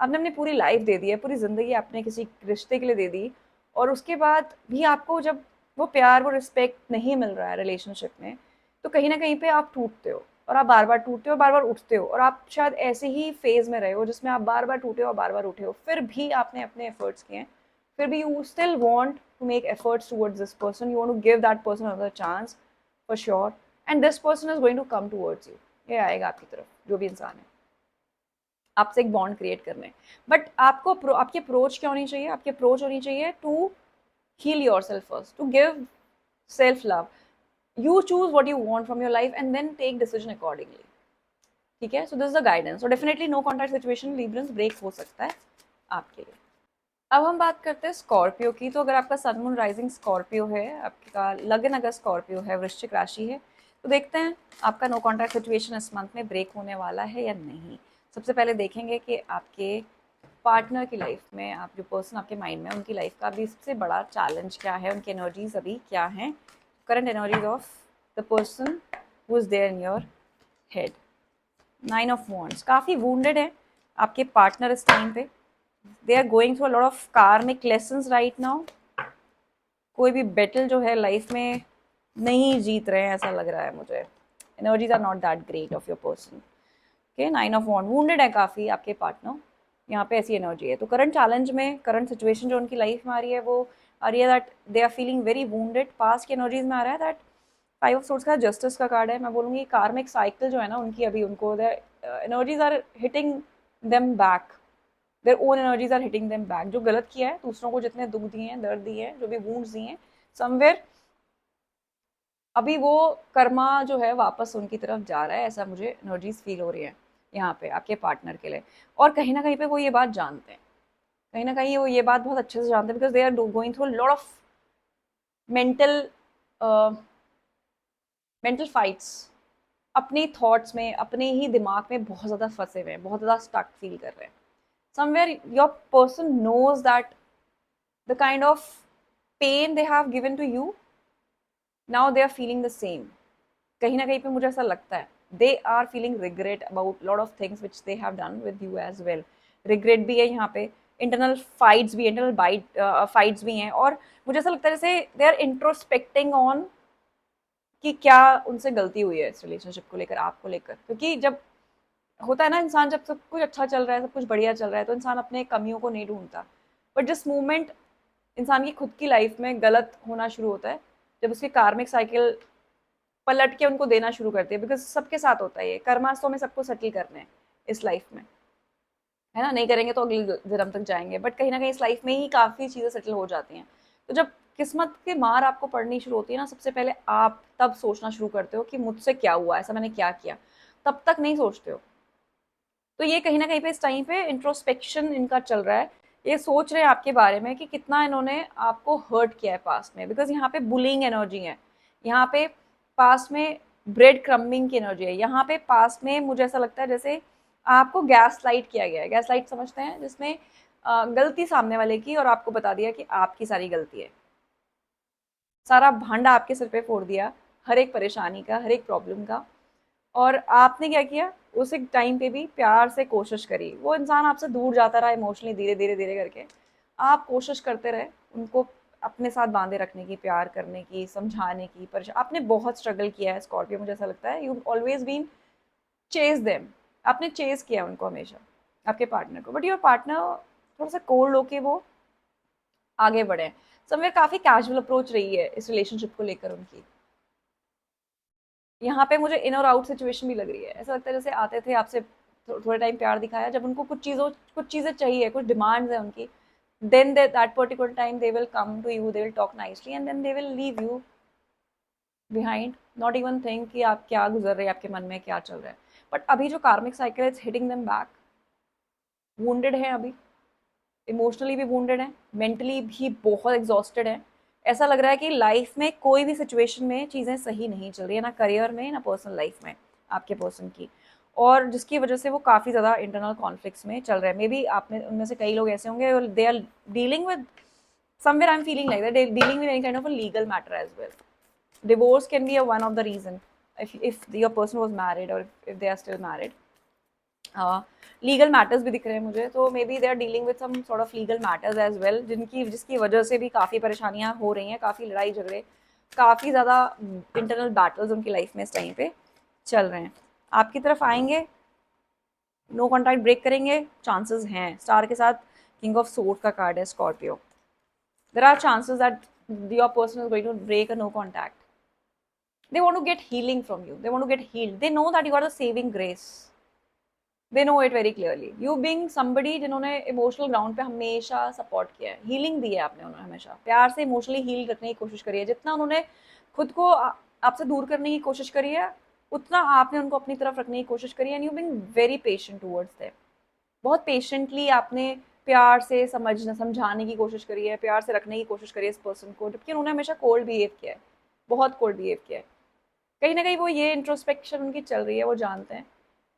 आपने अपनी पूरी लाइफ दे दी है, पूरी ज़िंदगी आपने किसी रिश्ते के लिए दे दी, और उसके बाद भी आपको जब वो प्यार, वो रिस्पेक्ट नहीं मिल रहा है रिलेशनशिप में, तो कहीं ना कहीं पे आप टूटते हो, और आप बार बार टूटते हो, बार बार उठते हो, और आप शायद ऐसे ही फेज में रहे हो जिसमें आप बार बार टूटे हो, बार बार उठे हो, फिर भी आपने अपने एफर्ट्स किए हैं, फिर भी you still want to make efforts towards this person, you want to give that person another chance for sure, and this person is going to come towards you, ये आएगा आपकी तरफ, जो भी इंसान है आपसे एक बॉन्ड क्रिएट करने, बट आपको आपकी अप्रोच क्या होनी चाहिए, आपकी अप्रोच होनी चाहिए to heal yourself first, to give self love, you choose what you want from your life and then take decision accordingly, ठीक है। So this is the guidance, so definitely no contact situation Libras break हो सकता है आपके लिए। अब हम बात करते हैं स्कॉर्पियो की, तो अगर आपका सन मून राइजिंग स्कॉर्पियो है, आपका लगन अगर स्कॉर्पियो है, वृश्चिक राशि है, तो देखते हैं आपका नो कॉन्टैक्ट सिचुएशन इस मंथ में ब्रेक होने वाला है या नहीं। सबसे पहले देखेंगे कि आपके पार्टनर की लाइफ में, आप जो पर्सन आपके माइंड में, उनकी लाइफ का अभी सबसे बड़ा चैलेंज क्या है, उनकी एनर्जीज अभी क्या हैं, current energies of the person who is there in your head. 9 of wands, काफ़ी वूंडेड है आपके पार्टनर इस टाइम पे, they are going through a lot of karmic lessons right now, कोई भी बैटल जो है लाइफ में नहीं जीत रहे हैं ऐसा लग रहा है मुझे, energies are not that great of your person, okay. 9 of wand, wounded है काफ़ी आपके पार्टनर, यहाँ पे ऐसी एनर्जी है। तो करंट चैलेंज में, करंट सिचुएशन जो उनकी लाइफ में आ रही है, वो आ रही है that they are feeling very wounded. Past की एनर्जीज में आ रहा है दैट 5 ऑफ सोर्ट्स का जस्टिस का कार्ड है, मैं बोलूँगी कार्मिक साइकिल जो है ना उनकी, अभी उनको energies are hitting them back, their own energies are hitting them back, जो गलत किया है, दूसरों को जितने दुख दिए हैं, दर्द दिए हैं, जो भी वूंड्स दिए हैं, समवेयर अभी वो कर्मा जो है वापस उनकी तरफ जा रहा है, ऐसा मुझे एनर्जीज फील हो रही है यहाँ पे आपके पार्टनर के लिए। और कहीं ना कहीं पे वो ये बात जानते हैं, कहीं ना कहीं वो ये बात बहुत अच्छे से जानते हैं, because they are going through lot of mental mental fights, अपने थॉट्स में, अपने ही दिमाग में बहुत ज़्यादा फंसे हुए हैं, बहुत ज़्यादा स्टक फील कर रहे हैं। Somewhere your person knows that the kind of pain they have given to you, now they are feeling the same. कहीं ना कहीं पे मुझे ऐसा लगता है they are feeling regret about lot of things which they have done with you as well. Regret भी है यहाँ पे, इंटरनल फाइट्स भी, इंटरनल फाइट्स भी हैं, और मुझे ऐसा लगता है जैसे दे आर इंट्रोस्पेक्टिंग ऑन कि क्या उनसे गलती हुई है इस रिलेशनशिप को लेकर, आपको लेकर। क्योंकि जब होता है ना इंसान, जब सब कुछ अच्छा चल रहा है, सब कुछ बढ़िया चल रहा है, तो इंसान अपने कमियों को नहीं ढूंढता, बट जिस मूवमेंट इंसान की खुद की लाइफ में गलत होना शुरू होता है, जब उसकी कार्मिक साइकिल पलट के उनको देना शुरू करते हैं, बिकॉज सबके साथ होता है ये, कर्मास्तों में सबको सेटल करने हैं इस लाइफ में, है ना, नहीं करेंगे तो अगले जन्म तक जाएंगे, बट कहीं ना कहीं इस लाइफ में ही काफ़ी चीज़ें सेटल हो जाती हैं। तो जब किस्मत की मार आपको पड़नी शुरू होती है ना, सबसे पहले आप तब सोचना शुरू करते हो कि मुझसे क्या हुआ, ऐसा मैंने क्या किया, तब तक नहीं सोचते हो। तो ये कहीं ना कहीं पे इस टाइम पे इंट्रोस्पेक्शन इनका चल रहा है, ये सोच रहे हैं आपके बारे में कि कितना इन्होंने आपको हर्ट किया है पास्ट में, बिकॉज यहाँ पे बुलिंग एनर्जी है, यहाँ पे पास्ट में ब्रेड क्रम्बिंग की एनर्जी है, यहाँ पे पास्ट में मुझे ऐसा लगता है जैसे आपको गैस लाइट किया गया है। गैस लाइट समझते हैं, जिसमें गलती सामने वाले की और आपको बता दिया कि आपकी सारी गलती है, सारा भांडा आपके सिर पे फोड़ दिया, हर एक परेशानी का, हर एक प्रॉब्लम का, और आपने क्या किया, उस एक टाइम पे भी प्यार से कोशिश करी। वो इंसान आपसे दूर जाता रहा इमोशनली, धीरे धीरे धीरे करके, आप कोशिश करते रहे उनको अपने साथ बांधे रखने की, प्यार करने की, समझाने की। पर आपने बहुत स्ट्रगल किया है स्कॉर्पियो, मुझे ऐसा लगता है। You always been chase them, आपने चेज किया उनको हमेशा, आपके पार्टनर को। बट योर पार्टनर थोड़ा सा कोल्ड होके वो आगे बढ़े। समवेयर काफी कैजुअल अप्रोच रही है इस रिलेशनशिप को लेकर उनकी। यहाँ पे मुझे इन और आउट सिचुएशन भी लग रही है। ऐसा लगता है जैसे आते थे आपसे थोड़ा टाइम प्यार दिखाया, जब उनको कुछ चीजें चाहिए, कुछ डिमांड्स है उनकी, then they, that particular time they will come to you, they will talk nicely and then they will leave you behind, not even think कि आप क्या गुजर रहे हैं, आपके मन में क्या चल रहा है। बट अभी जो कार्मिक साइकिल है, हिटिंग देम बैक, वुंडेड है अभी, इमोशनली भी वुंडेड है, मेंटली भी बहुत एग्जॉस्टेड है। ऐसा लग रहा है कि लाइफ में कोई भी सिचुएशन में चीज़ें सही नहीं चल रही है, ना करियर में ना पर्सनल लाइफ में आपके पर्सन की, और जिसकी वजह से वो काफ़ी ज़्यादा इंटरनल कॉन्फ्लिक्ट्स में चल रहे हैं। मे बी आप में उनमें से कई लोग ऐसे होंगे, they are dealing with somewhere I'm feeling like that they're dealing with any kind of a legal matter as well. Divorce can be a one of the reason, if your person was married or if they are still married. Legal matters भी दिख रहे हैं मुझे, तो maybe they are dealing with some sort of legal matters as well, जिसकी वजह से भी काफ़ी परेशानियां हो रही हैं, काफ़ी लड़ाई झगड़े, काफ़ी ज़्यादा इंटरनल बैटल्स उनकी लाइफ में इस टाइम पे चल रहे हैं। आपकी तरफ आएंगे, नो कॉन्टैक्ट ब्रेक करेंगे, चांसेस हैं। स्टार के साथ किंग ऑफ सोर्ड का कार्ड है Scorpio. There are chances that your person is going to break a no contact. They want to get healing from you. They want to get healed. They know that you are the saving grace. They know it very clearly. You being somebody जिन्होंने इमोशनल ग्राउंड पे हमेशा सपोर्ट किया है, हीलिंग दी है आपने उन्हें, हमेशा प्यार से इमोशनली हील रखने की कोशिश करी है। जितना उन्होंने खुद को आपसे दूर करने की कोशिश करी है, उतना आपने उनको अपनी तरफ रखने की कोशिश करी है। And you being very patient towards them. बहुत पेशेंटली आपने प्यार से समझाने की कोशिश करी है, प्यार से रखने की कोशिश करी है इस पर्सन को, जबकि उन्होंने हमेशा कोल्ड बिहेव किया है, बहुत कोल्ड बिहेव किया है। कहीं ना कहीं वो ये इंट्रोस्पेक्शन उनकी चल रही है, वो जानते हैं।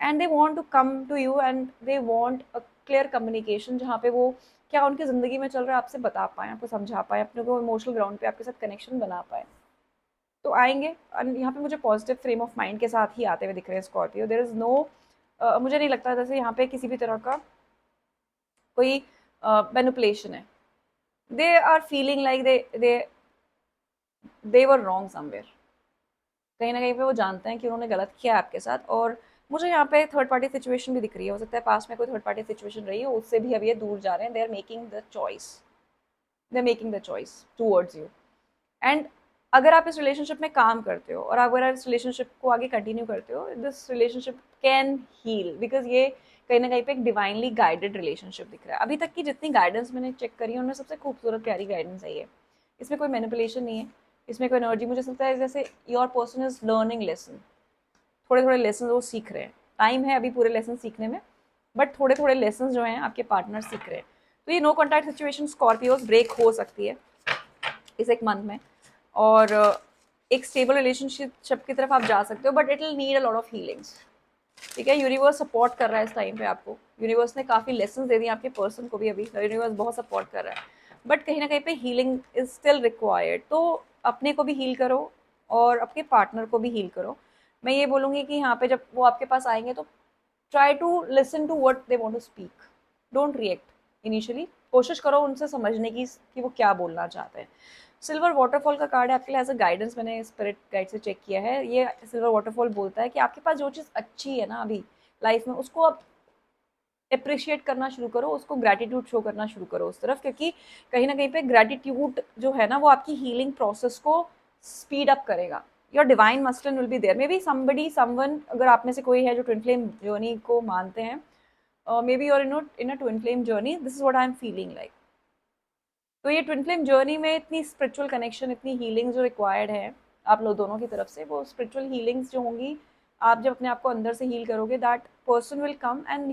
And they want to come to you and they want a clear communication, जहाँ पे वो क्या उनकी ज़िंदगी में चल रहा है आपसे बता पाएँ, आपको समझा पाएँ, अपने को इमोशनल ग्राउंड पे आपके साथ कनेक्शन बना पाए। तो आएंगे। यहाँ पे मुझे पॉजिटिव फ्रेम ऑफ माइंड के साथ ही आते हुए दिख रहे हैं स्कॉर्पियो। देयर इज़ नो, मुझे नहीं लगता जैसे यहाँ पे किसी भी तरह का कोई मैनिपुलेशन है। They are feeling like they were wrong somewhere. कहीं ना कहीं पे वो जानते हैं कि उन्होंने गलत किया है आपके साथ। और मुझे यहाँ पे थर्ड पार्टी सिचुएशन भी दिख रही है। हो सकता है पास में कोई थर्ड पार्टी सिचुएशन रही हो, उससे भी अब ये दूर जा रहे हैं। They are making the choice, they are making the choice towards you. And अगर आप इस रिलेशनशिप में काम करते हो और अगर आप इस रिलेशनशिप को आगे कंटिन्यू करते हो, this relationship can heal, because ये कहीं ना कहीं पे एक डिवाइनली गाइडेड रिलेशनशिप दिख रहा है। अभी तक की जितनी गाइडेंस मैंने चेक करी है, उनमें सबसे खूबसूरत प्यारी गाइडेंस है ये। इसमें कोई मैनिपुलेशन नहीं है, इसमें कोई एनर्जी। मुझे लगता है जैसे your person is learning lesson, थोड़े थोड़े लेसन वो सीख रहे हैं। टाइम है अभी पूरे लेसन सीखने में, बट थोड़े थोड़े लेसन जो हैं आपके पार्टनर सीख रहे हैं। तो ये no contact situation Scorpios break हो सकती है इस एक मंथ में, और एक स्टेबल रिलेशनशिप की तरफ आप जा सकते हो। But it will need a lot of healings. ठीक है, यूनिवर्स सपोर्ट कर रहा है इस टाइम पे आपको। यूनिवर्स ने काफ़ी लेसन दे दिए आपके पर्सन को भी, अभी यूनिवर्स बहुत सपोर्ट कर रहा है। बट कहीं ना कहीं पे हीलिंग इज स्टिल रिक्वायर्ड। तो अपने को भी हील करो और अपने पार्टनर को भी हील करो। मैं ये बोलूँगी कि यहाँ पे जब वो आपके पास आएंगे तो try to listen to what they want to speak, don't react initially. कोशिश करो उनसे समझने की कि वो क्या बोलना चाहते हैं। सिल्वर वाटरफॉल का कार्ड है आपके लिए एज अ गाइडेंस, मैंने स्पिरिट गाइड से चेक किया है। ये सिल्वर वाटरफॉल बोलता है कि आपके पास जो चीज़ अच्छी है ना अभी लाइफ में, उसको आप अप्रिशिएट करना शुरू करो, उसको ग्रैटिट्यूड शो करना शुरू करो उस तरफ। क्योंकि कहीं ना कहीं पे ग्रैटिट्यूड जो है ना, वो आपकी हीलिंग प्रोसेस को स्पीड अप करेगा। Your divine masculine will be there. Maybe somebody someone, अगर आप में से कोई है जो ट्विन फ्लेम जर्नी को मानते हैं, may be you're in a twin flame journey, this is what I am feeling like. तो ये ट्विन फ्लेम जर्नी में इतनी स्पिरिचुअल कनेक्शन, इतनी हीलिंग जो रिक्वायर्ड है आप लोग दोनों की तरफ से, वो स्पिरिचुअल हीलिंग्स जो होंगी, आप जब अपने आप को अंदर से हील करोगे, that person will come and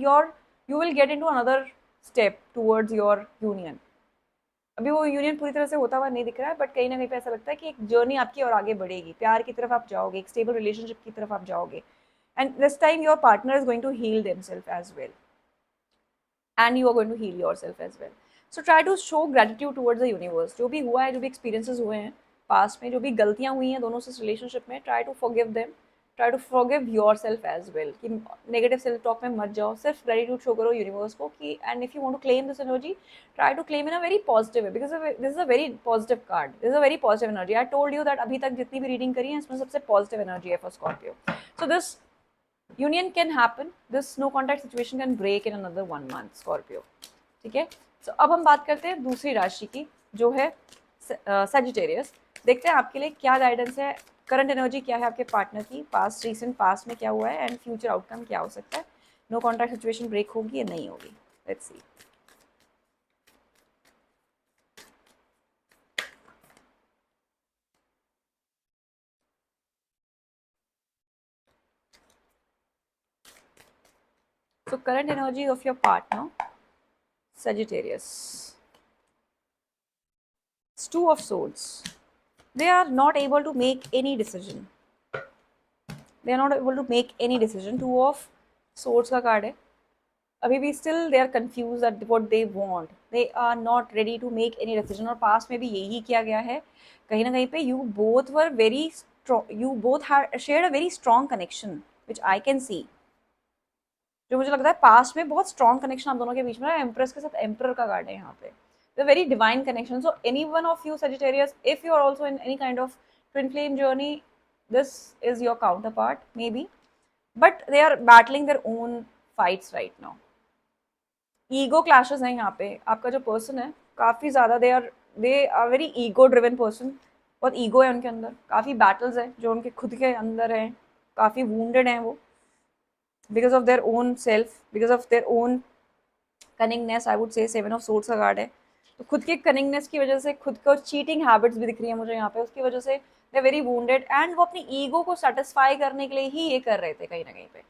you will get into another step towards your union. अभी वो यूनियन पूरी तरह से होता हुआ नहीं दिख रहा है, बट कहीं ना कहीं पे ऐसा लगता है कि एक जर्नी आपकी और आगे बढ़ेगी, प्यार की तरफ आप जाओगे, एक स्टेबल रिलेशनशिप की तरफ आप जाओगे। And this time your partner is going to heal themselves as well, and you are going to heal yourself as well. So try to show gratitude towards the universe. जो भी हुआ है, जो भी एक्सपीरियंसेस हुए हैं पास्ट में, जो भी गलतियां हुई हैं दोनों से रिलेशनशिप में, try to forgive them try to forgive your self as well, कि नेगेटिव सेल्फ टॉक में मत जाओ, सिर्फ ग्रेटिट्यूड शो करो यूनिवर्स को कि and if you want to claim this energy, try to claim in a very positive way, because this is a very positive card, this is a very positive energy. I told you that अभी तक जितनी भी रीडिंग करी है इसमें सबसे पॉजिटिव एनर्जी है for Scorpio. So this union can happen, this no contact situation can break in another 1 month Scorpio, ठीक है। सो अब हम बात करते हैं दूसरी राशि की, जो है सजिटेरियस। देखते हैं आपके लिए क्या गाइडेंस है, करंट एनर्जी क्या है आपके पार्टनर की, पास्ट रिसेंट पास्ट में क्या हुआ है एंड फ्यूचर आउटकम क्या हो सकता है, नो कॉन्ट्रैक्ट सिचुएशन ब्रेक होगी या नहीं होगी, let's see. So current energy of your partner, Sagittarius. It's Two of Swords. They are not able to make any decision. They are not able to make any decision. Two of Swords का कार्ड है। अभी भी still they are confused at what they want. They are not ready to make any decision. और पास्ट में भी यही किया गया है कहीं ना कहीं पे। You both were very strong. You both had shared a very strong connection, which I can see. जो मुझे लगता है पास्ट में बहुत स्ट्रॉन्ग कनेक्शन आप दोनों के बीच में है। एम्प्रेस के साथ एम्परर का कार्ड है यहाँ पे, the very divine connection. So any one of you Sagittarius, if you are also in any kind of twin flame journey, this is your counterpart maybe, but they are battling their own fights right now. Ego clashes हैं यहाँ पे। आपका जो पर्सन है काफ़ी ज़्यादा they are very ego driven person, बहुत ईगो है उनके अंदर, काफ़ी बैटल्स है जो उनके खुद के अंदर हैं, काफ़ी वूंडेड हैं वो, because of their own self, because of their own cunningness, I would say। Seven of swords का कार्ड है, तो खुद के कनिंगनेस की वजह से, खुद को चीटिंग हैबिट्स भी दिख रही है मुझे यहाँ पे, उसकी वजह से दे वेरी वूंडेड एंड वो अपनी ईगो को सेटिस्फाई करने के लिए ही ये कर रहे थे कहीं ना कहीं पे।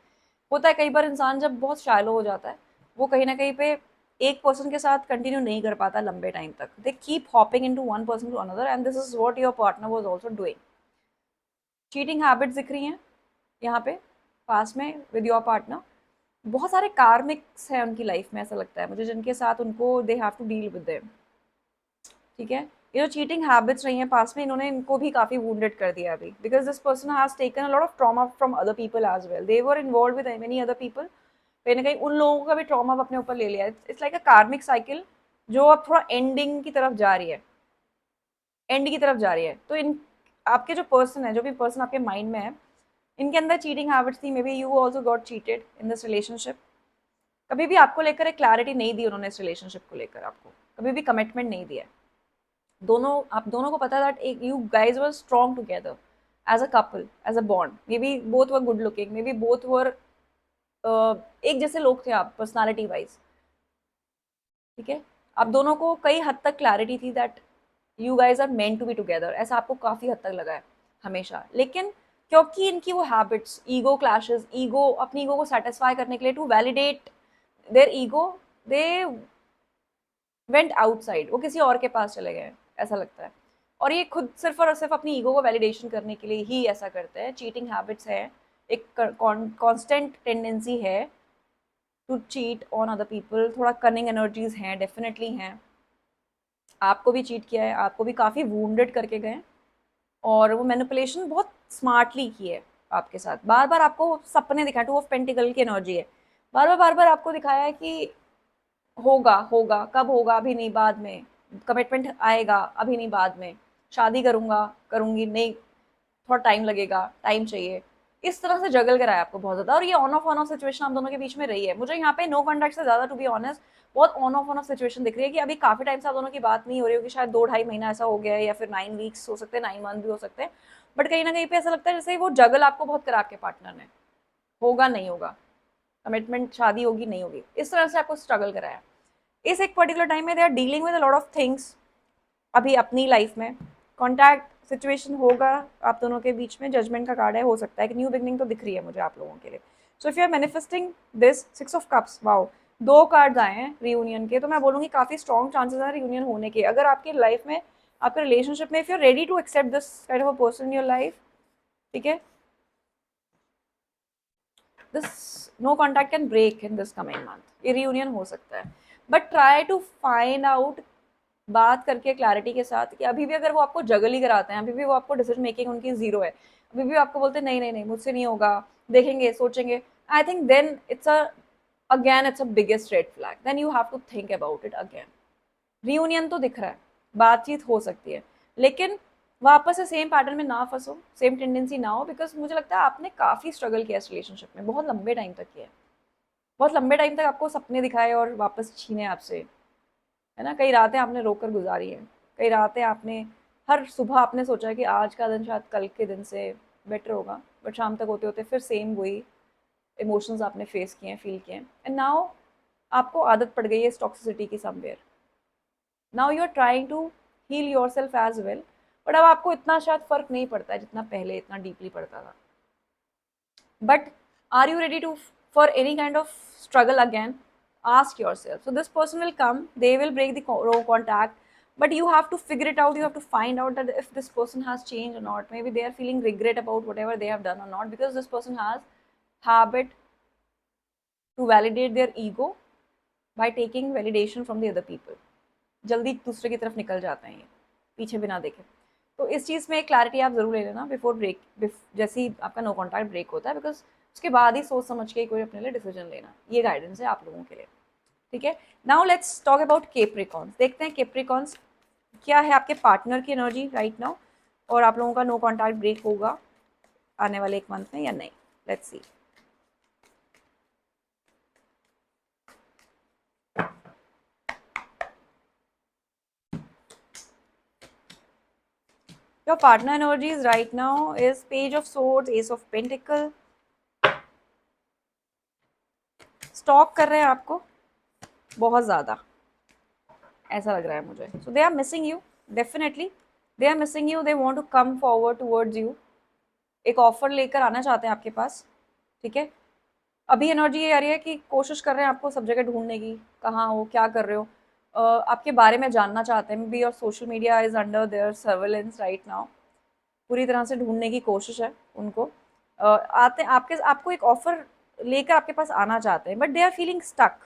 होता है कई बार इंसान जब बहुत शैलो हो जाता है, वो कहीं ना कहीं पे एक पर्सन के साथ कंटिन्यू नहीं कर पाता लंबे टाइम तक, they keep hopping into one person to another and this is what your partner was also doing. Cheating habits दिख रही हैं यहाँ पे पास में विद योर पार्टनर। बहुत सारे कार्मिक्स हैं उनकी लाइफ में, ऐसा लगता है मुझे, जिनके साथ उनको they have to deal with them, ठीक है। ये जो चीटिंग हैबिट्स रही हैं पास में, इन्होंने इनको भी काफ़ी वुंडेड कर दिया अभी, because this person has taken a lot of trauma from other people as well, they were involve with many other people, कहीं ना कहीं उन लोगों का भी ट्रॉमा अपने ऊपर ले लिया है। इट्स लाइक अ कार्मिक साइकिल जो अब थोड़ा एंडिंग की तरफ जा रही है, एंड की तरफ जा रही है। तो इन आपके जो पर्सन है, जो भी पर्सन आपके माइंड में है, इनके अंदर चीटिंग हैबिट्स थी, may be you also got cheated in this relationship. कभी भी आपको लेकर एक क्लैरिटी नहीं दी उन्होंने इस रिलेशनशिप को लेकर, आपको कभी भी कमिटमेंट नहीं दिया। दोनों आप दोनों को पता that you guys were strong together as a couple, as a bond, maybe both were good looking, maybe both were एक जैसे लोग थे आप पर्सनालिटी वाइज, ठीक है। आप दोनों को कई हद तक क्लैरिटी थी that you guys are meant to be together, ऐसा आपको काफ़ी हद तक लगा है हमेशा। लेकिन क्योंकि इनकी वो हैबिट्स, ईगो क्लैशेस, ईगो अपनी ईगो को सेटिस्फाई करने के लिए, to validate their ego, they went outside, वो किसी और के पास चले गए ऐसा लगता है। और ये खुद सिर्फ और सिर्फ अपनी ईगो को वैलिडेशन करने के लिए ही ऐसा करते हैं। चीटिंग हैबिट्स है, एक कॉन्स्टेंट टेंडेंसी है to cheat on other people, थोड़ा कनिंग एनर्जीज हैं, डेफिनेटली हैं। आपको भी चीट किया है, आपको भी काफ़ी वूंडेड करके गए, और वो मैनिपुलेशन बहुत स्मार्टली की है आपके साथ। बार बार आपको सपने दिखाए, टू ऑफ पेंटिकल की एनर्जी है, बार बार आपको दिखाया है कि होगा होगा, कब होगा, अभी नहीं बाद में, कमिटमेंट आएगा अभी नहीं बाद में, शादी करूंगा करूंगी नहीं, थोड़ा टाइम लगेगा, टाइम चाहिए, इस तरह से जगल कराया आपको बहुत ज़्यादा। और ये ऑन ऑफ सिचुएशन आप दोनों के बीच में रही है। मुझे यहाँ पे नो कॉन्टैक्ट से ज़्यादा, टू बी ऑनेस्ट, बहुत ऑन ऑफ सिचुएशन दिख रही है कि अभी काफ़ी टाइम से आप दोनों की बात नहीं हो रही होगी, शायद 2-2.5 महीना ऐसा हो गया है, या फिर 9 वीक्स हो सकते हैं, 9 मंथ भी हो सकते हैं। बट कहीं ना कहीं पे ऐसा लगता है जैसे वो जगल आपको बहुत करा आपके पार्टनर ने, होगा नहीं होगा, कमिटमेंट शादी होगी नहीं होगी, इस तरह से आपको स्ट्रगल कराया। इस एक पर्टिकुलर टाइम में they are dealing with a lot of things अभी अपनी लाइफ में। कॉन्टैक्ट सिचुएशन होगा आप दोनों के बीच में, जजमेंट का कार्ड है, हो सकता है कि न्यू बिगनिंग तो दिख रही है मुझे आप लोगों के लिए। So if you are manifesting this 6 of cups, wow, 2 cards आए हैं रियूनियन के, तो मैं बोलूँगी काफ़ी स्ट्रॉन्ग चांसेस हैं रियूनियन होने के। अगर आपकी लाइफ में, आपके रिलेशनशिप में, if you are ready to accept this kind of a person in your life, ठीक है, this no contact can break in this coming month, ये रियूनियन हो सकता है। But try to find out, बात करके क्लैरिटी के साथ, कि अभी भी अगर वो आपको जगल ही कराते हैं, अभी भी वो आपको डिसीजन मेकिंग उनकी जीरो है, अभी भी आपको बोलते हैं नहीं नहीं नहीं मुझसे नहीं होगा, देखेंगे सोचेंगे, I think then it's a again it's a biggest red flag, then you have to think about it again. Reunion तो दिख रहा है, बातचीत हो सकती है, लेकिन वापस से सेम पैटर्न में ना फंसो, सेम टेंडेंसी ना हो, बिकॉज मुझे लगता है आपने काफ़ी स्ट्रगल किया इस रिलेशनशिप में, बहुत लंबे टाइम तक किया है, बहुत लंबे टाइम तक आपको सपने दिखाए और वापस छीने आपसे, है ना। कई रातें आपने रोकर गुजारी हैं, कई रातें आपने, हर सुबह आपने सोचा है कि आज का दिन शायद कल के दिन से बेटर होगा, बट शाम तक होते होते फिर सेम वही इमोशंस आपने फेस किए हैं, फील किए हैं, एंड नाउ आपको आदत पड़ गई है इस टॉक्सिसिटी की somewhere. Now you are trying to heal your self as well, but अब आपको इतना शायद फर्क नहीं पड़ता है जितना पहले इतना डीपली पड़ता था। But are you ready to for any kind of struggle again? Ask yourself. So this person will come, they will break the contact, but you have to figure it out. You have to find out that if this person has changed or not. Maybe they are feeling regret about whatever they have done or not, because this person has habit to validate their ego by taking validation from the other people. जल्दी दूसरे की तरफ निकल जाते हैं ये, पीछे बिना देखे। तो इस चीज़ में क्लैरिटी आप ज़रूर ले लेना बिफोर ब्रेक, जैसे ही आपका नो कॉन्टैक्ट ब्रेक होता है, बिकॉज उसके बाद ही सोच समझ के कोई अपने लिए डिसीजन लेना। ये गाइडेंस है आप लोगों के लिए, ठीक है। Now let's talk about Capricorns. देखते हैं कैप्रिकॉन्स क्या है आपके पार्टनर की एनर्जी राइट नाउ, और आप लोगों का नो कॉन्टैक्ट ब्रेक होगा आने वाले 1 मंथ में या नहीं। Let's see. Your partner energies right now is Page of Swords, Ace of Pentacle. Stock कर रहे हैं आपको बहुत ज़्यादा, ऐसा लग रहा है मुझे। So they are missing you, definitely they are missing you, they want to come forward towards you, एक ऑफर लेकर आना चाहते हैं आपके पास, ठीक है। अभी एनर्जी ये आ रही है कि कोशिश कर रहे हैं आपको सब जगह ढूंढने की, कहाँ हो, क्या कर रहे हो, आपके बारे में जानना चाहते हैं। बी और social media is under their surveillance right now, पूरी तरह से ढूंढने की कोशिश है उनको। आते आपके आपको एक ऑफर लेकर आपके पास आना चाहते हैं, but they are feeling stuck.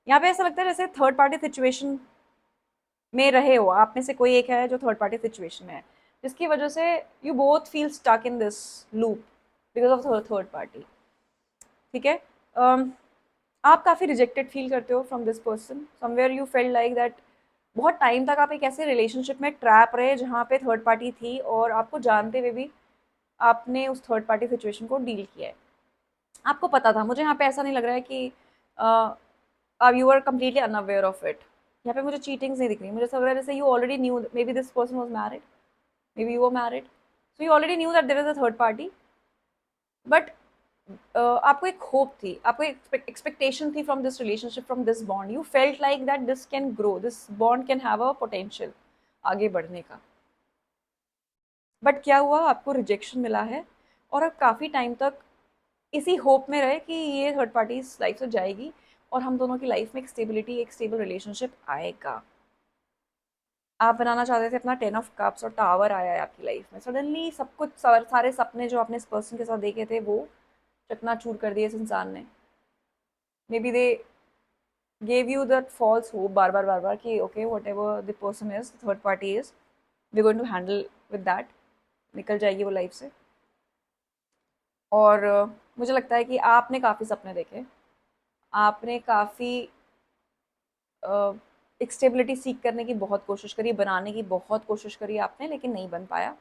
यहाँ पे ऐसा लगता है जैसे थर्ड पार्टी सिचुएशन में रहे हो, आप में से कोई एक है जो थर्ड पार्टी सिचुएशन में है, जिसकी वजह से you both feel stuck in this loop because of third party, ठीक है। आप काफ़ी रिजेक्टेड फील करते हो from this person, somewhere you fell like that बहुत टाइम तक आप एक ऐसे रिलेशनशिप में ट्रैप रहे जहाँ पे थर्ड पार्टी थी, और आपको जानते हुए भी आपने उस थर्ड पार्टी सिचुएशन को डील किया है। आपको पता था, मुझे यहाँ पे ऐसा नहीं लग रहा है कि अब you are completely unaware of it. यहाँ पे मुझे चीटिंग्स नहीं दिख रही, मुझे ऐसा लग रहा है जैसे you already knew, maybe this person was married, maybe you were married, so you already knew that there is a third party, but आपको एक होप थी, आपको एक एक्सपेक्टेशन थी from this relationship, from this bond, you felt like that this can grow, this bond can have a potential आगे बढ़ने का। बट क्या हुआ, आपको रिजेक्शन मिला है, और अब काफ़ी टाइम तक इसी होप में रहे कि ये थर्ड पार्टी इस लाइफ से जाएगी और हम दोनों की लाइफ में एक स्टेबिलिटी, एक स्टेबल रिलेशनशिप आएगा। आप बनाना चाहते थे अपना 10 ऑफ कप्स, और टावर आया है आपकी लाइफ में। सडनली सब कुछ, सारे सपने जो आपने इस पर्सन के साथ देखे थे वो चकनाचूर कर दिए इस इंसान ने। Maybe they gave you that false hope बार बार बार बार कि okay whatever the person is, third party is, we going to handle with that, निकल जाएगी वो लाइफ से। और मुझे लगता है कि आपने काफ़ी सपने देखे, आपने काफ़ी एक स्टेबिलिटी सीख करने की बहुत कोशिश करी, बनाने की बहुत कोशिश करी आपने, लेकिन नहीं बन पाया।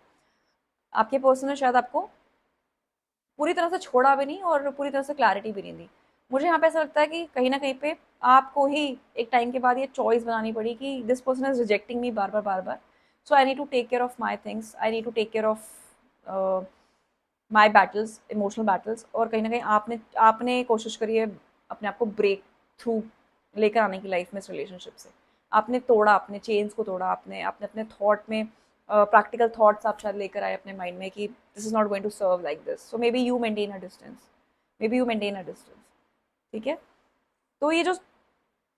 आपके पर्सन ने शायद आपको पूरी तरह से छोड़ा भी नहीं और पूरी तरह से क्लैरिटी भी नहीं दी। मुझे यहाँ पे ऐसा लगता है कि कहीं ना कहीं पे आपको ही एक टाइम के बाद ये चॉइस बनानी पड़ी कि this person is rejecting me बार बार बार बार, so I need to take care of my things, I need to take care of my battles, emotional battles. और कहीं ना कहीं आपने आपने कोशिश करी है अपने आप को ब्रेक थ्रू लेकर आने की लाइफ में इस रिलेशनशिप से। आपने तोड़ा, अपने चेन्स को तोड़ा, आपने अपने अपने थॉट में प्रैक्टिकल थॉट्स आप शायद लेकर आए अपने माइंड में कि this is not going to serve like this, so maybe you maintain a distance, maybe you maintain a distance, ठीक है। तो ये जो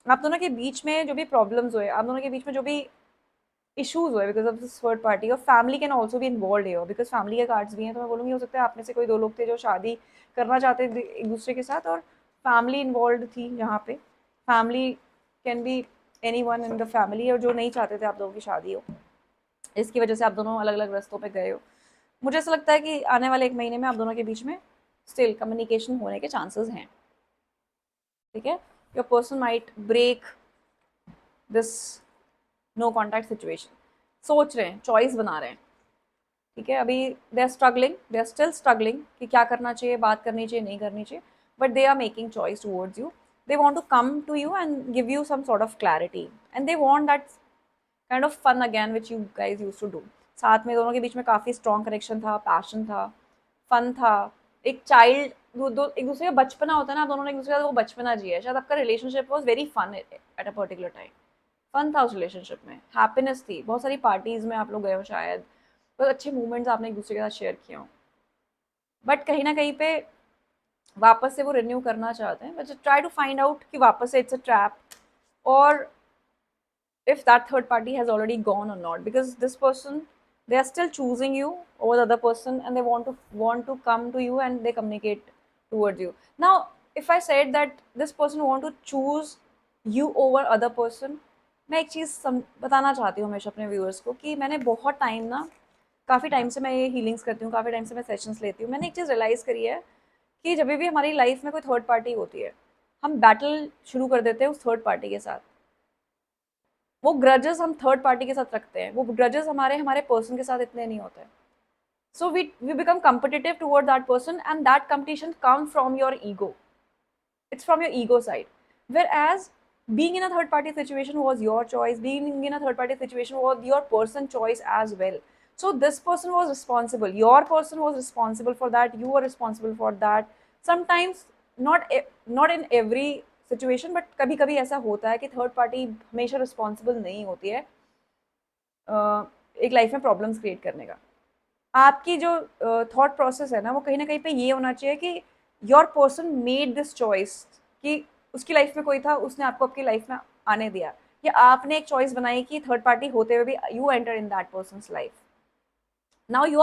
आप दोनों के बीच में जो भी प्रॉब्लम्स हुए, आप दोनों के बीच में जो भी इश्यूज हुए because of this third party, और फैमिली कैन ऑल्सो भी इन्वॉल्व है बिकॉज फैमिली के कार्ड्स भी हैं, तो मैं बोलूँगी हो सकता है आप में से कोई 2 लोग थे जो शादी करना चाहते थे एक दूसरे के साथ, और फैमिली इन्वॉल्व थी जहाँ पे। Family can be any one in the family, और जो नहीं चाहते थे आप दोनों की शादी हो, इसकी वजह से आप दोनों अलग अलग रास्तों पे गए हो। मुझे ऐसा लगता है कि आने वाले 1 महीने में आप दोनों के बीच में स्टिल कम्युनिकेशन होने के चांसेस हैं, ठीक है। Your person might break this no contact situation, सोच रहे हैं, चॉइस बना रहे हैं, ठीक है। अभी they are struggling, they are still struggling कि क्या करना चाहिए, बात करनी चाहिए, नहीं करनी चाहिए, but they are making choice towards you. They want to come to you and give you some sort of clarity, and they want that kind of fun again which you guys use to do. साथ में दोनों के बीच में काफ़ी स्ट्रॉन्ग कनेक्शन था, पैशन था, फन था, एक चाइल्ड दो एक दूसरे का बचपना होता है ना, दोनों ने एक दूसरे का वो बचपना जिया है। शायद आपका relationship was very fun at a particular time, fun था उस रिलेशनशिप में, हैप्पीनेस थी, बहुत सारी पार्टीज में आप लोग गए हो शायद, बहुत अच्छे मोमेंट्स आपने एक दूसरे के साथ शेयर किए हो, बट कहीं ना कहीं पे वापस से वो रिन्यू करना चाहते हैं, but try to find out कि वापस से इट्स अ ट्रैप, और if that third party has already gone or not, because this person, they are still choosing you over the other person, and they want to come to you and they communicate towards you. Now if I said that this person want to choose you over other person, मैं एक चीज़ बताना चाहती हूँ हमेशा अपने व्यूअर्स को कि मैंने बहुत टाइम ना, काफ़ी टाइम से मैं ये हीलिंग्स करती हूँ, काफ़ी टाइम से मैं सेशंस लेती हूँ, मैंने एक चीज़ रियलाइज़ करी है कि जब भी हमारी लाइफ में कोई थर्ड पार्टी होती है, हम बैटल शुरू कर देते हैं उस थर्ड पार्टी के साथ। वो ग्रजेस हम थर्ड पार्टी के साथ रखते हैं, वो ग्रजेस हमारे हमारे पर्सन के साथ इतने नहीं होते। So we become competitive toward that person, and that competition come from your ego, it's from your ego side, whereas being in a third party situation was your choice, being in a third party situation was your person choice as well. So this person was responsible, your person was responsible for that, you were responsible for that. Sometimes not in every situation, but कभी कभी ऐसा होता है कि थर्ड पार्टी हमेशा रिस्पॉन्सिबल नहीं होती है एक लाइफ में प्रॉब्लम्स क्रिएट करने का। आपकी जो थॉट प्रोसेस है ना, वो कहीं ना कहीं पे ये होना चाहिए कि your person made this choice, कि उसकी लाइफ में कोई था, उसने आपको आपकी लाइफ में आने दिया, या आपने एक चॉइस बनाई कि थर्ड पार्टी होते हुए भी you enter in that persons life. now you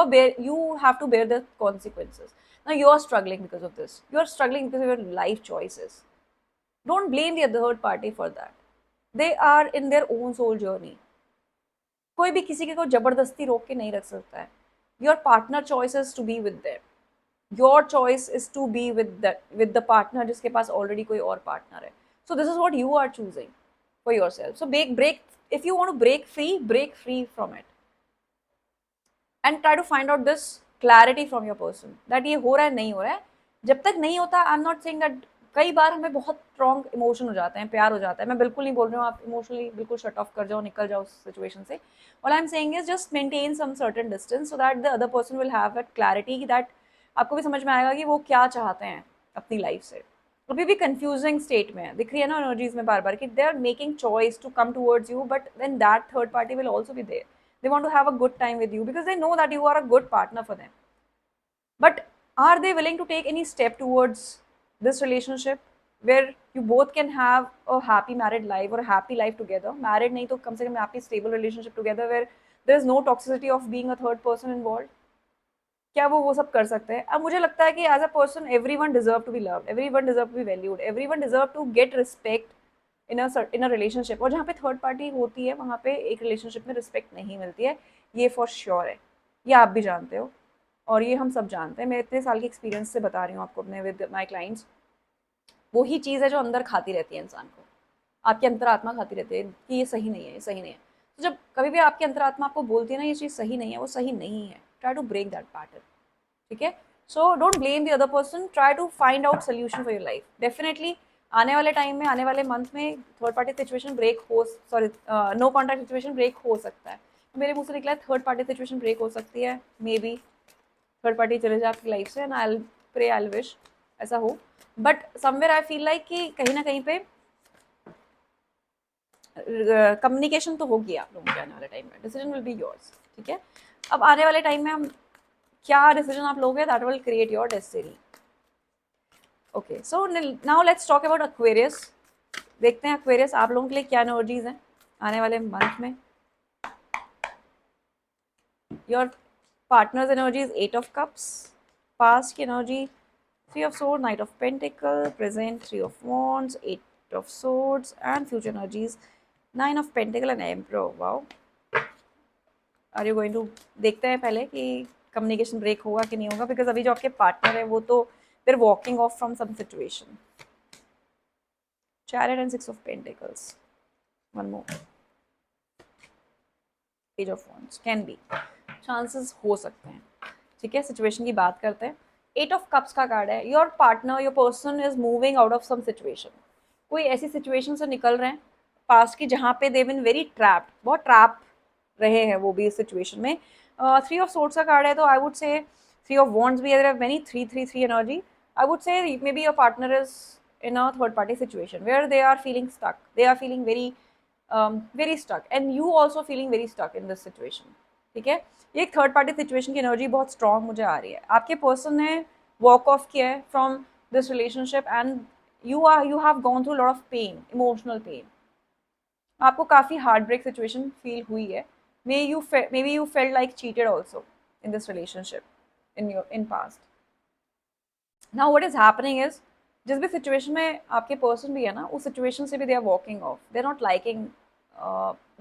have to bear the consequences. Now you are struggling because of this, you are struggling because of your life choices. Don't blame the third party for that, they are in their own soul journey. कोई भी किसी को जबरदस्ती रोक के नहीं रख सकता है। Your partner choice is to be with them, your choice is to be with the partner जिसके पास ऑलरेडी कोई और पार्टनर है। So this is what you are choosing for your self. So break if you want to break free from it, and try to find out this clarity from your person that ये हो रहा है, नहीं हो रहा है। जब तक नहीं होता, आई एम नॉट सेइंग दैट, कई बार हमें बहुत स्ट्रॉन्ग इमोशन हो जाते हैं, प्यार हो जाता है, मैं बिल्कुल नहीं बोल रही हूँ आप इमोशनली बिल्कुल शट ऑफ कर जाओ, निकल जाओ उस सिचुएशन से। All I am saying is just maintain some certain distance so that the other person will have that clarity, that आपको भी समझ में आएगा कि वो क्या चाहते हैं अपनी लाइफ से। अभी भी कंफ्यूजिंग स्टेट में है, दिख रही है ना एनर्जीज में बार बार कि they are making choice to come towards you, but then that third party will also be there, they want to have a good time with you because they know that you are a good partner for them, but are they willing to take any step towards this relationship where you both can have a happy married life or a happy life together, married nahi to kam se kam happy stable relationship together where there is no toxicity of being a third person involved? क्या वो सब कर सकते हैं? अब मुझे लगता है कि as a person everyone deserve to be loved, everyone deserve to be valued, everyone deserve to get respect in a relationship. और जहाँ पे थर्ड पार्टी होती है वहाँ पे एक रिलेशनशिप में रिस्पेक्ट नहीं मिलती है, ये फॉर श्योर है, ये आप भी जानते हो और ये हम सब जानते हैं। मैं इतने साल के एक्सपीरियंस से बता रही हूँ आपको अपने विद माई क्लाइंट्स। वही चीज़ है जो अंदर खाती रहती है इंसान को, आपकी अंतरात्मा खाती रहती है कि ये सही नहीं है, ये सही नहीं है। तो जब कभी भी आपकी अंतरात्मा आपको बोलती है ना ये चीज़ सही नहीं है, वो सही नहीं है, try to break that pattern, ठीक है। So don't blame the other person, try to find out solution for your life. Definitely आने वाले टाइम में, आने वाले मंथ में थर्ड पार्टी सिचुएशन ब्रेक हो, sorry no contact situation break हो सकता है। मेरे मुंह से निकला है थर्ड पार्टी सिचुएशन ब्रेक हो सकती है, मे बी थर्ड पार्टी चले जाए आपकी लाइफ से, and I pray, I wish ऐसा हो, but somewhere I feel like कि कहीं ना कहीं पे कम्युनिकेशन तो होगी आप लोगों के आने वाले टाइम में, डिसीजन विल बी योर्स, ठीक है। अब आने वाले टाइम में हम क्या डिसीजन आप लोगे, that will create your destiny. Okay, so now let's talk about Aquarius. देखते हैं एक्वेरियस आप लोगों के लिए क्या एनर्जीज हैं आने वाले मंथ में। Your partner's energy is 8 of cups, past की energy 3 of sword, knight of pentacle, present 3 of wands, 8 of swords, and future energies 9 of pentacle and emperor. Wow, are you going to, देखते हैं पहले कि कम्युनिकेशन ब्रेक होगा कि नहीं होगा, बिकॉज अभी जो आपके पार्टनर है वो तो they're walking off from some situation. Chariot and Six of Pentacles. One more. Page of Wands. Can be. Chances हो सकते हैं. ठीक है, सिचुएशन की बात करते हैं. एट ऑफ कप्स का कार्ड है. Your partner, your person is moving out of some situation. कोई ऐसी सिचुएशन से निकल रहे हैं पास्ट की जहाँ पे दे बिन वेरी ट्रैप्ड, बहुत ट्रैप रहे हैं वो भी इस सिचुएशन में. थ्री ऑफ सोर्ड्स का कार्ड है, तो आई वुड से थ्री ऑफ वॉन्ड्स भी है. Many 3-3-3 energy. आई वुड से may be your partner is in a third party situation where they are feeling stuck, they are feeling very stuck, and you also feeling very stuck in this situation. ठीक है, ये एक थर्ड पार्टी सिचुएशन की एनर्जी बहुत स्ट्रांग मुझे आ रही है. आपके पर्सन ने वॉक ऑफ किया है from this relationship and you have gone through a lot of pain, emotional pain. आपको काफी हार्ट ब्रेक सिचुएशन फील हुई है. maybe you felt like cheated also in this relationship in past. Now what is happening is, जिस भी सिचुएशन में आपके पर्सन भी है ना, उस सिचुएशन से भी they are walking off. They are not liking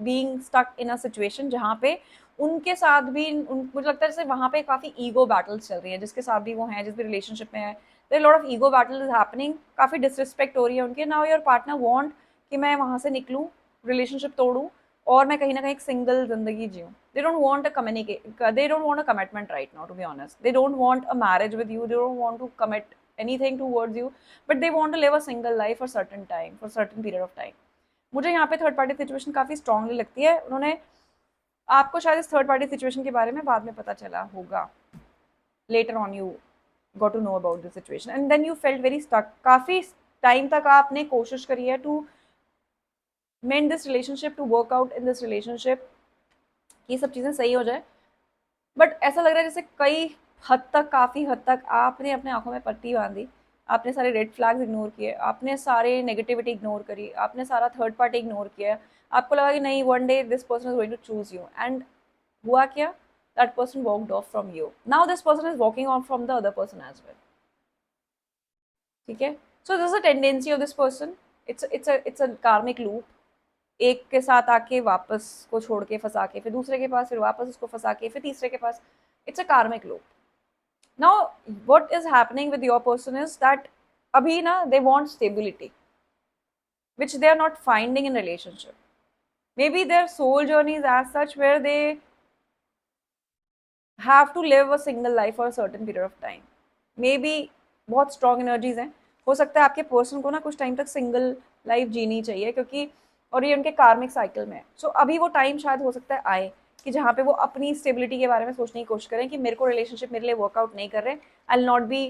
being stuck in a situation जहाँ पे उनके साथ भी मुझे लगता है जैसे वहाँ पे काफ़ी ईगो बैटल्स चल रही है. जिसके साथ भी वो हैं, जिस भी रिलेशनशिप में है, there lot of ego battle is happening. काफ़ी डिसरिस्पेक्ट हो रही है उनके. नाउ योर पार्टनर वांट कि मैं वहाँ से निकलूँ, रिलेशनशिप तोड़ूँ और मैं कहीं ना कहीं एक सिंगल जिंदगी जीऊँ. They don't want a commitment right now, to be honest. They don't want a marriage with you. They don't want to commit anything towards you, but they want to live a single life for certain time, for certain period of time. मुझे यहाँ पे थर्ड पार्टी सिचुएशन काफी स्ट्रांगली लगती है. उन्होंने आपको शायद इस थर्ड पार्टी सिचुएशन के बारे में बाद में पता चला होगा. later on you got to know about the situation and then you felt very stuck. काफी टाइम तक आपने कोशिश करी है to mend this relationship, to work out in this relationship, ये सब चीजें सही हो जाए. बट ऐसा लग रहा है जैसे कई हद तक, काफ़ी हद तक आपने अपने आंखों में पट्टी बांधी. आपने सारे रेड फ्लैग्स इग्नोर किए, आपने सारे नेगेटिविटी इग्नोर करी, आपने सारा थर्ड पार्टी इग्नोर किया. आपको लगा कि नहीं, one day this person is going to choose you. And हुआ क्या? That person walked off from you. Now this person is walking off from the other person as well. ठीक है, so this is a tendency of this person. It's a karmic loop. एक के साथ आके वापस को छोड़ के फंसा के, फिर दूसरे के पास, फिर वापस उसको फंसा के, फिर तीसरे के पास. It's a karmic loop. Now, what is happening with your person is that abhi na, they want stability, which they are not finding in relationship. Maybe their soul journey is as such where they have to live a single life for a certain period of time. Maybe बहुत strong energies हैं. हो सकता है आपके पर्सन को ना कुछ टाइम तक सिंगल लाइफ जीनी चाहिए, क्योंकि और ये उनके कार्मिक साइकिल में है. सो अभी वो टाइम शायद हो सकता है आए कि जहाँ पे वो अपनी स्टेबिलिटी के बारे में सोचने की कोशिश करें कि मेरे को रिलेशनशिप मेरे लिए वर्कआउट नहीं कर रहे, I will not be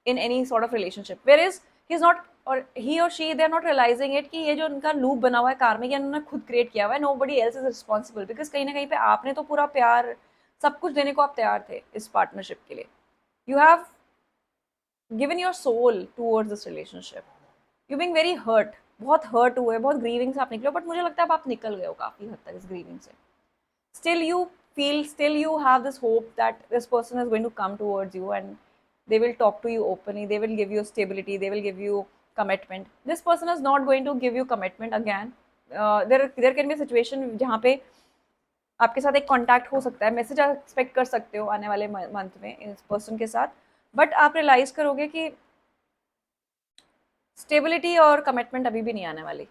in any sort of relationship. Where is he is not, और ही और she, they are not realizing it कि ये जो उनका लूप बना हुआ है कार्मिक, या उन्होंने खुद क्रिएट किया हुआ है. Nobody else is responsible, because कहीं ना कहीं पे आपने तो पूरा प्यार, सब कुछ देने को आप तैयार थे इस पार्टनरशिप के लिए. You have given your soul towards this relationship. You being very hurt, बहुत हर्ट हुए, बहुत ग्रीविंग से आप निकले. बट मुझे लगता है अब आप निकल गए हो काफ़ी हद तक इस ग्रीविंग से. Still you feel, still you have this hope that this person is going to come towards you and they will talk to you openly, they will give you stability, they will give you commitment. This person is not going to give you commitment again. There can be a situation जहाँ पे आपके साथ एक कॉन्टैक्ट हो सकता है, मैसेज एक्सपेक्ट कर सकते हो आने वाले मंथ में इस पर्सन के साथ. बट आप रियलाइज करोगे कि स्टेबिलिटी और कमिटमेंट अभी भी नहीं आने वाली.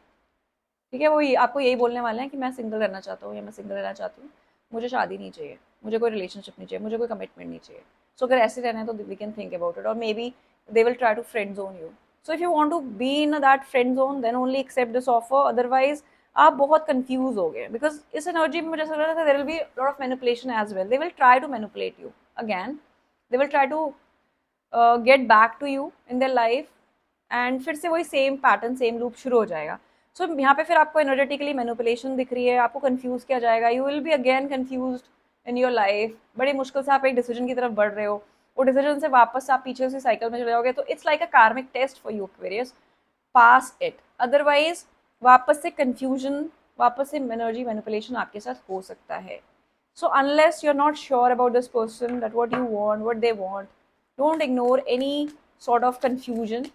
ठीक है, वो आपको यही बोलने वाले हैं कि मैं सिंगल रहना चाहता हूँ, या मैं सिंगल रहना चाहती हूँ, मुझे शादी नहीं चाहिए, मुझे कोई रिलेशनशिप नहीं चाहिए, मुझे कोई कमिटमेंट नहीं चाहिए. सो अगर ऐसे रहना है तो we can think about it, और maybe they will try to friend zone you. So if you want to be in that friend zone, then only accept this offer. Otherwise आप बहुत कंफ्यूज हो गए, बिकॉज इस एनर्जी में मुझे ऐसा लग रहा था there will be lot of manipulation as well. They will try to manipulate you again. They will try to get back to you in their life, and फिर से वही सेम पैटर्न, सेम लूप शुरू हो जाएगा. सो यहाँ पे फिर आपको एनर्जेटिकली मैनिपुलेशन दिख रही है, आपको कंफ्यूज किया जाएगा. You will be again confuse in your life. बड़ी मुश्किल से आप एक डिसीजन की तरफ बढ़ रहे हो, वो डिसीजन से वापस आप पीछे उसी साइकिल में चले जाओगे. तो it's like a karmic test for you Aquarius. Pass it, otherwise वापस से कंफ्यूजन, वापस से एनर्जी मैनिपुलेशन आपके साथ हो सकता है. So unless you are not sure about this person, that what you want, what they want, don't ignore any sort of confusion.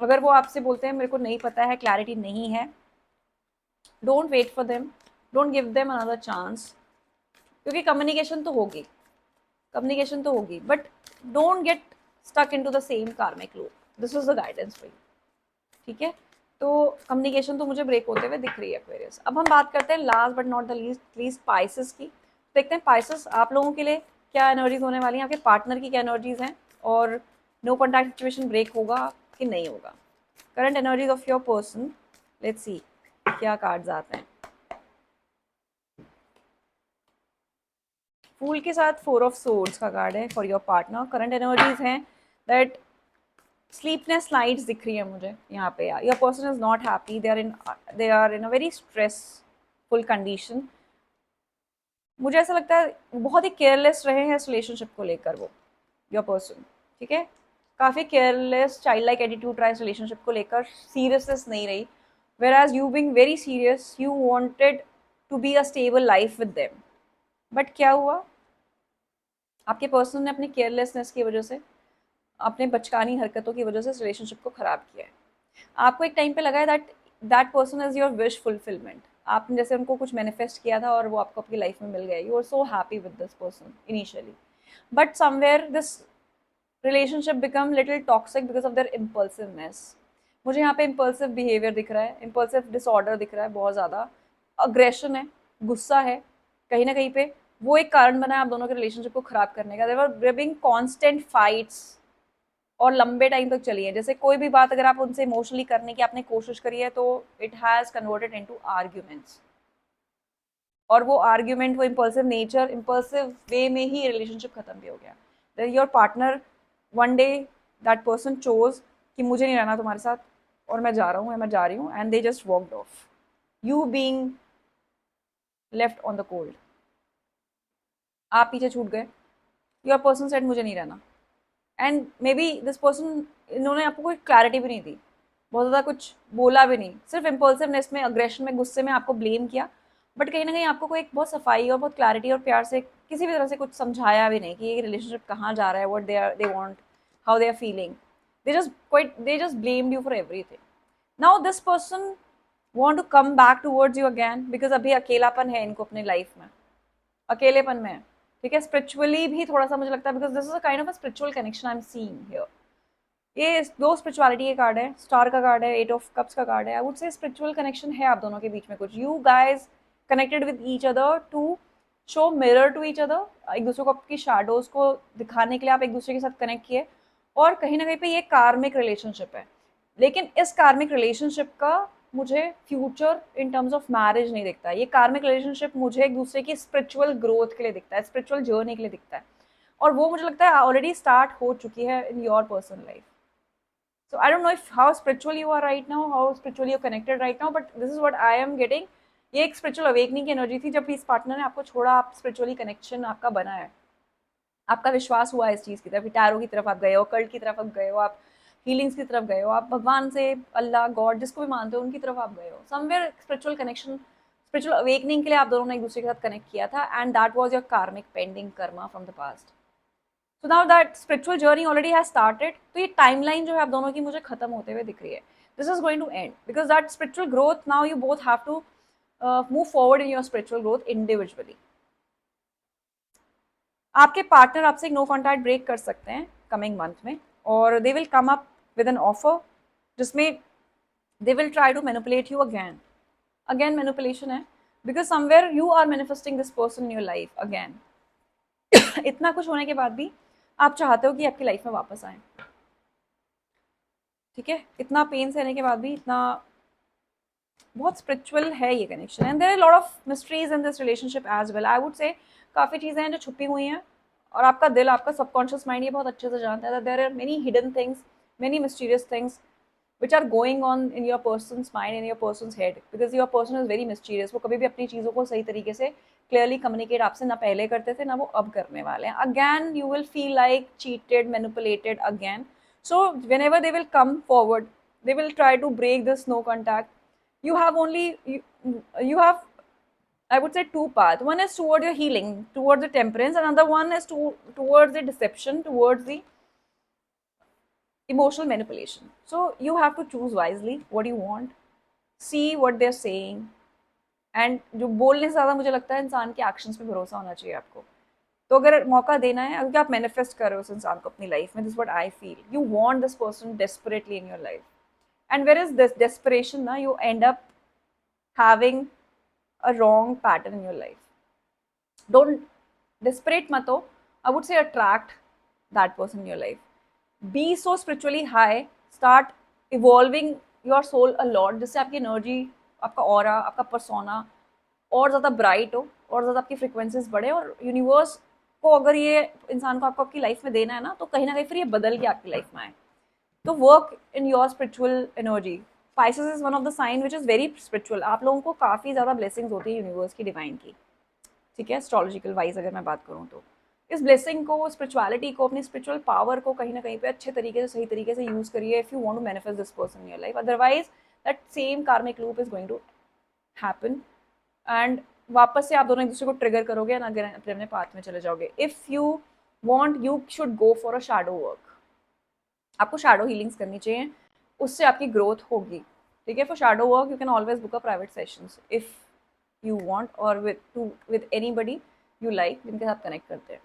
अगर वो आपसे बोलते हैं मेरे को नहीं पता है, क्लैरिटी नहीं है, don't wait for them, don't give them another chance. क्योंकि कम्युनिकेशन तो होगी, कम्युनिकेशन तो होगी, but don't get stuck into the same karmic loop. This is the guidance for you. ठीक है, तो कम्युनिकेशन तो मुझे ब्रेक होते हुए दिख रही है एक्वेरियस. अब हम बात करते हैं last but not the least Pisces की. देखते हैं पाइसेस आप लोगों के लिए क्या एनर्जीज होने वाली हैं, आपके पार्टनर की क्या एनर्जीज हैं, और नो कॉन्टैक्ट सिचुएशन ब्रेक होगा कि नहीं होगा. Current energies of your person. Let's see क्या कार्ड्स आते हैं. फूल के साथ 4 ऑफ सोर्ड्स का कार्ड है for your partner. Current energies हैं दैट स्लीपनेस नाइट्स दिख रही है मुझे यहाँ पे. Your person is not happy, they are in a very stressful condition. मुझे ऐसा लगता है बहुत ही केयरलेस रहे हैं इस रिलेशनशिप को लेकर वो, योर पर्सन. ठीक है, काफ़ी केयरलेस चाइल्ड लाइक एटीट्यूड रहा है इस रिलेशनशिप को लेकर, सीरियसनेस नहीं रही. Whereas you being very serious, you wanted to be a stable life with them. But क्या हुआ, आपके पर्सन ने अपनी केयरलेसनेस की वजह से, अपने बचकानी हरकतों की वजह से इस रिलेशनशिप को ख़राब किया है. आपको एक टाइम पे लगा है that that person is your wish fulfilment. आपने जैसे उनको कुछ मैनिफेस्ट किया था और वो आपको आपकी लाइफ में मिल गया. You are so happy with this person initially, but somewhere this relationship become little toxic because of their impulsiveness. मुझे यहाँ पे इम्पल्सिव बिहेवियर दिख रहा है, इम्पल्सिव डिसऑर्डर दिख रहा है, बहुत ज़्यादा अग्रेशन है, गुस्सा है कहीं ना कहीं पे. वो एक कारण बना है आप दोनों के रिलेशनशिप को खराब करने का. देयर बीइंग कांस्टेंट फाइट्स और लंबे टाइम तक चली है. जैसे कोई भी बात अगर आप उनसे इमोशनली करने की आपने कोशिश करी है तो it has converted into arguments, और वो आर्ग्यूमेंट, वो इम्पल्सिव नेचर, इम्पल्सिव वे में ही रिलेशनशिप खत्म भी हो गया. Your partner one day that person chose कि मुझे नहीं रहना तुम्हारे साथ और मैं जा रहा हूँ, मैं जा रही हूँ, and they just walked off, you being left on the cold. आप पीछे छूट गए. योर पर्सन सेड मुझे नहीं रहना, and may be this person, इन्होंने आपको कोई क्लैरिटी भी नहीं दी, बहुत ज़्यादा कुछ बोला भी नहीं, सिर्फ इम्पल्सिवनेस में, अग्रेशन में, गुस्से में आपको ब्लेम किया. बट कहीं ना कहीं आपको कोई एक बहुत सफाई और बहुत क्लैरिटी और प्यार से किसी भी तरह से कुछ समझाया भी नहीं कि ये रिलेशनशिप कहाँ जा रहा है, what they want, how they are feeling. They just blamed you for everything. Now this person want to come back towards you again because अभी अकेलापन है इनको अपनी लाइफ में, अकेलेपन में है. ठीक है, स्पिरिचुअली भी थोड़ा सा मुझे लगता है because this is a kind of a spiritual connection I am seeing here. ये दो स्पिरिचुअलिटी के कार्ड है, स्टार का कार्ड है, 8 ऑफ कप्स का कार्ड है. I would say spiritual connection है आप दोनों के बीच में कुछ. You guys connected with each other to show mirror to each other. एक दूसरे को आपकी शैडोज को दिखाने के लिए आप एक दूसरे के साथ कनेक्ट किए, और कहीं ना कहीं पे ये कार्मिक रिलेशनशिप है. लेकिन इस कार्मिक रिलेशनशिप का मुझे future in terms of marriage नहीं दिखता है. ये कार्मिक रिलेशनशिप मुझे एक दूसरे की स्पिरिचुअल ग्रोथ के लिए दिखता है, स्पिरिचुअल जर्नी के लिए दिखता है, और वो मुझे लगता है ऑलरेडी स्टार्ट हो चुकी है in your personal life. So I don't know if how spiritual you are right now, how spiritually you're connected right now, but this is what I am getting. ये एक स्पिरिचुअल अवेकनिंग की एनर्जी थी. जब भी इस पार्टनर ने आपको छोड़ा, आप स्पिरिचुअली कनेक्शन आपका बना है, आपका विश्वास हुआ इस चीज़ की तरफ, टैरो की तरफ आप गए हो, कल्ट की तरफ आप गए हो, आप हीलिंग्स की तरफ गए हो, आप भगवान से, अल्लाह, गॉड, जिसको भी मानते हो उनकी तरफ आप गए हो. Somewhere spiritual connection, spiritual awakening के लिए आप दोनों ने एक दूसरे के साथ कनेक्ट किया था, एंड दैट वॉज योर कार्मिक pending Karma from the past. So now that spiritual journey already has started. तो ये टाइमलाइन जो है आप दोनों की मुझे खत्म होते हुए दिख रही है. This is going to end because that spiritual growth, now you both have to move forward in your spiritual growth individually. आपके पार्टनर आपसे एक नो कॉन्टैक्ट ब्रेक कर सकते हैं कमिंग मंथ में, और they will come up with an offer जिसमें they will try to manipulate you again. Again manipulation है because somewhere you are manifesting this person in your life again. इतना कुछ होने के बाद भी आप चाहते हो कि आपकी लाइफ में वापस आए. ठीक है, इतना पेन सहने के बाद भी, इतना बहुत स्पिरिचुअल है ये connection. And there are lot of mysteries in this relationship as well. I would say काफ़ी चीज़ें हैं जो छुपी हुई हैं, और आपका दिल, आपका सबकॉन्शियस माइंड ये बहुत अच्छे से जानता है. There are many hidden things, many mysterious things which are going on in your person's mind, in your person's head, because your person is very mysterious. वो कभी भी अपनी चीज़ों को सही तरीके से clearly communicate आपसे ना पहले करते थे, ना वो अब करने वाले हैं. Again, you will feel like cheated, manipulated again. So whenever they will come forward, they will try to break this no contact. You have only, you have, I would say, two paths. One is toward your healing, towards the temperance. Another one is towards the deception, towards the emotional manipulation. So you have to choose wisely what you want, see what they're saying, and जो बोलने से ज़्यादा मुझे लगता है इंसान के एक्शंस पे भरोसा होना चाहिए आपको। तो अगर मौका देना है, अगर आप मैनिफेस्ट कर रहे हो उस इंसान को अपनी लाइफ में, this what I feel, you want this person desperately in your life, and where is this desperation ना, you end up having a wrong pattern in your life. Don't desperate मत हो, I would say attract that person in your life. Be so spiritually high, start evolving your soul a lot, जिससे आपकी एनर्जी, आपका ऑरा, आपका परसोना और ज़्यादा ब्राइट हो, और ज़्यादा आपकी फ्रिक्वेंसीज बढ़े, और यूनिवर्स को अगर ये इंसान को आपको आपकी लाइफ में देना है ना, तो कहीं ना कहीं फिर ये बदल के आपकी लाइफ में आए। तो work in your spiritual energy. Pisces is one of the sign which is very spiritual. आप लोगों को काफ़ी ज़्यादा ब्लेसिंग्स होती है यूनिवर्स की, डिवाइन की, ठीक है, एस्ट्रोलॉजिकल वाइज अगर मैं बात करूँ तो। इस ब्लेसिंग को, स्पिरिचुअलिटी को, अपनी स्पिरिचुअल पावर को कहीं ना कहीं पे अच्छे तरीके से, सही तरीके से यूज करिए if you want to manifest this person in your life. Otherwise that same karmic loop is going to happen, and वापस से आप दोनों एक दूसरे को ट्रिगर करोगे एंड अगर अपने अपने पाथ में चले जाओगे। If you want, you should go for a shadow work. आपको शैडो हीलिंग्स करनी चाहिए, उससे आपकी ग्रोथ होगी, ठीक है। For shadow work you can always book a private sessions if you want, और विद एनीबडी यू लाइक, जिनके साथ कनेक्ट करते हैं,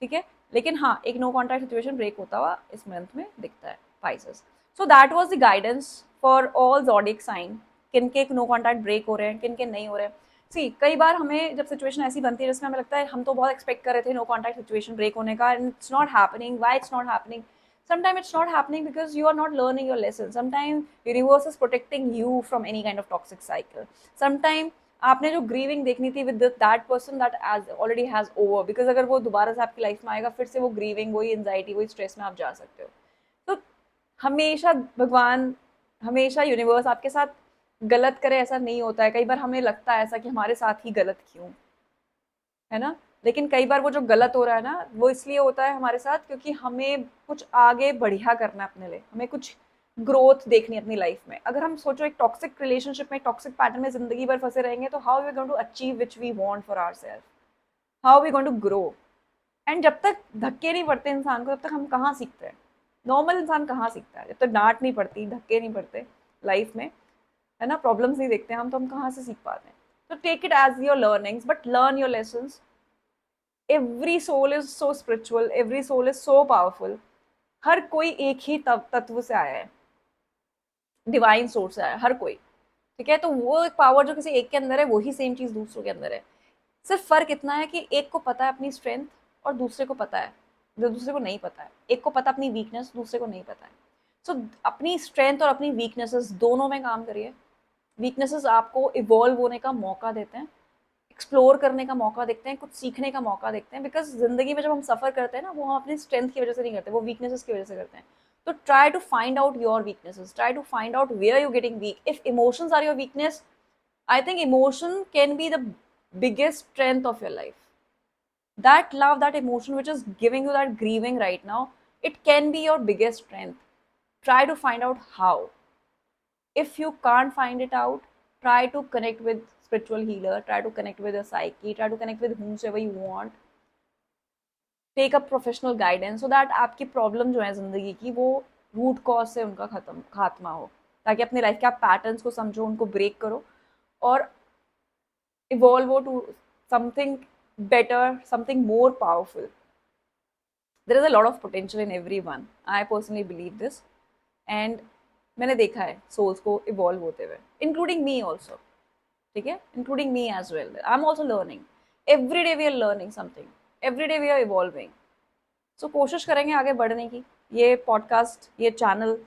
ठीक है। लेकिन हाँ, एक नो कॉन्टैक्ट सिचुएशन ब्रेक होता हुआ इस मंथ में दिखता है, Pisces. So that was the guidance for all zodiac sign, किन के नो कॉन्टैक्ट ब्रेक हो रहे हैं, किन के नहीं हो रहे हैं। सी, कई बार हमें जब सिचुएशन ऐसी बनती है जिसमें हमें लगता है हम तो बहुत एक्सपेक्ट कर रहे थे नो कॉन्टैक्ट सिचुएशन ब्रेक होने का, and it's not happening. Why it's not happening? Sometimes it's not happening because you are not learning your lesson. Sometimes universe is protecting you from any kind of toxic cycle. Sometimes आपने जो ग्रीविंग देखनी थी with that person, that already has over, because अगर वो दोबारा से आपकी लाइफ में आएगा, फिर से वो ग्रीविंग, वही एंजाइटी, वही स्ट्रेस में आप जा सकते हो। तो हमेशा भगवान, हमेशा यूनिवर्स आपके साथ गलत करे ऐसा नहीं होता है। कई बार हमें लगता है ऐसा कि हमारे साथ ही गलत क्यों, है ना। लेकिन कई बार वो जो गलत हो रहा है ना, वो इसलिए होता है हमारे साथ क्योंकि हमें कुछ आगे बढ़िया करना है अपने लिए, हमें कुछ ग्रोथ देखनी है अपनी लाइफ में। अगर हम सोचो एक टॉक्सिक रिलेशनशिप में, टॉक्सिक पैटर्न में जिंदगी भर फंसे रहेंगे, तो how we going to achieve which we want for ourselves, how we going to grow. And जब तक धक्के नहीं पड़ते इंसान को, तब तक हम कहाँ सीखते हैं? नॉर्मल इंसान कहाँ सीखता है? जब तक डांट नहीं पड़ती, धक्के नहीं पड़ते लाइफ में, है ना, प्रॉब्लम्स नहीं देखते हम, तो हम कहाँ से सीख पाते हैं? तो take it as your learnings, but learn your lessons. Every soul is so spiritual, every soul is so powerful. हर कोई एक ही तत्व से आया है, डिवाइन सोर्स से आया है हर कोई, ठीक है। तो वो एक पावर जो किसी एक के अंदर है, वही सेम चीज दूसरों के अंदर है। सिर्फ फर्क इतना है कि एक को पता है अपनी स्ट्रेंथ, और दूसरे को पता है, जो दूसरे को नहीं पता है। एक को पता अपनी वीकनेस, दूसरे को नहीं पता है। सो अपनी स्ट्रेंथ और अपनी वीकनेसेस दोनों में काम करिए। वीकनेसेस आपको इवॉल्व होने का मौका देते हैं, एक्सप्लोर करने का मौका देखते हैं, कुछ सीखने का मौका देखते हैं। बिकॉज जिंदगी में जब हम सफर करते हैं ना, वो हम अपनी स्ट्रेंथ की वजह से नहीं करते, वो वीकनेसेस की वजह से करते हैं। तो try to find out your weaknesses, try to find out where you getting weak. If emotions are your weakness, I think emotion can be the biggest strength of your life. That love, that emotion which is giving you that grieving right now, it can be your biggest strength. Try to find out how. If you can't find it out, try to connect with spiritual healer, try to connect with a psyche, try to connect with whomsoever you want. Take a professional guidance so that आपकी प्रॉब्लम जो है जिंदगी की, वो रूट कॉज से उनका खत्म खात्मा हो, ताकि अपने लाइफ के आप पैटर्न्स को समझो, उनको ब्रेक करो, और evolve to something better, something more powerful. There is a lot of potential in everyone. I personally believe this. And मैंने देखा है souls को evolve होते हुए, including me also. ठीक है? Including me as well. I'm also learning. Every day we are learning something. Every day we are evolving. So कोशिश करेंगे आगे बढ़ने की। ये पॉडकास्ट, ये चैनल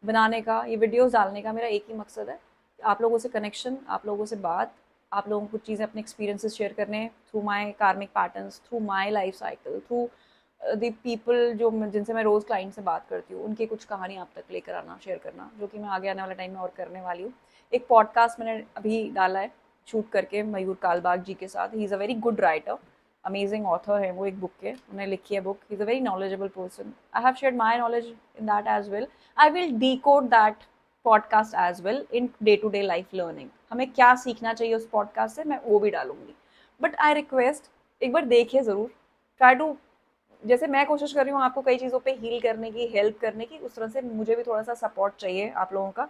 बनाने का, ये वीडियोस डालने का मेरा एक ही मकसद है, आप लोगों से कनेक्शन, आप लोगों से बात, आप लोगों को कुछ चीज़ें, अपने एक्सपीरियंसेस शेयर करने थ्रू माय कार्मिक patterns, through my life cycle, through the people जो जिनसे मैं रोज़ क्लाइंट से बात करती हूँ, उनकी कुछ कहानी आप तक लेकर आना, शेयर करना, जो कि मैं आगे आने वाले टाइम में और करने वाली हूँ। एक पॉडकास्ट मैंने अभी डाला है शूट करके मयूर कालबाग जी के साथ। He is a very good writer, amazing author है वो, एक बुक के उन्होंने लिखी है book. He is a very knowledgeable person. I have shared my knowledge in that as well. I will decode that podcast as well in day to day life learning. हमें क्या सीखना चाहिए उस पॉडकास्ट से, मैं वो भी डालूंगी। बट आई रिक्वेस्ट, एक बार देखिए ज़रूर। ट्राई टू, जैसे मैं कोशिश कर रही हूँ आपको कई चीज़ों पे हील करने की, हेल्प करने की, उस तरह से मुझे भी थोड़ा सा सपोर्ट चाहिए आप लोगों का।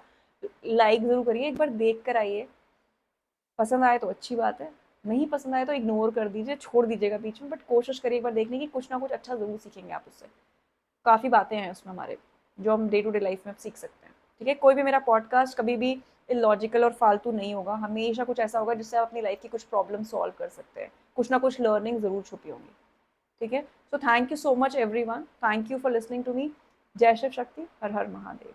लाइक ज़रूर करिए, एक बार देख कर आइए, पसंद आए तो अच्छी बात है, नहीं पसंद आए तो इग्नोर कर दीजिए, छोड़ दीजिएगा बीच में, बट कोशिश करिए एक बार देखने की, कुछ ना कुछ अच्छा ज़रूर सीखेंगे आप उससे। काफ़ी बातें हैं उसमें हमारे, जो हम डे टू डे लाइफ में सीख सकते हैं। ठीक है, कोई भी मेरा पॉडकास्ट कभी भी इलॉजिकल और फालतू नहीं होगा, हमेशा कुछ ऐसा होगा जिससे आप अपनी लाइफ की कुछ प्रॉब्लम सॉल्व कर सकते हैं, कुछ ना कुछ लर्निंग ज़रूर छुपी होंगी। ठीक है, so thank you so much everyone, thank you for listening to me. जय शिव शक्ति, हर हर महादेव।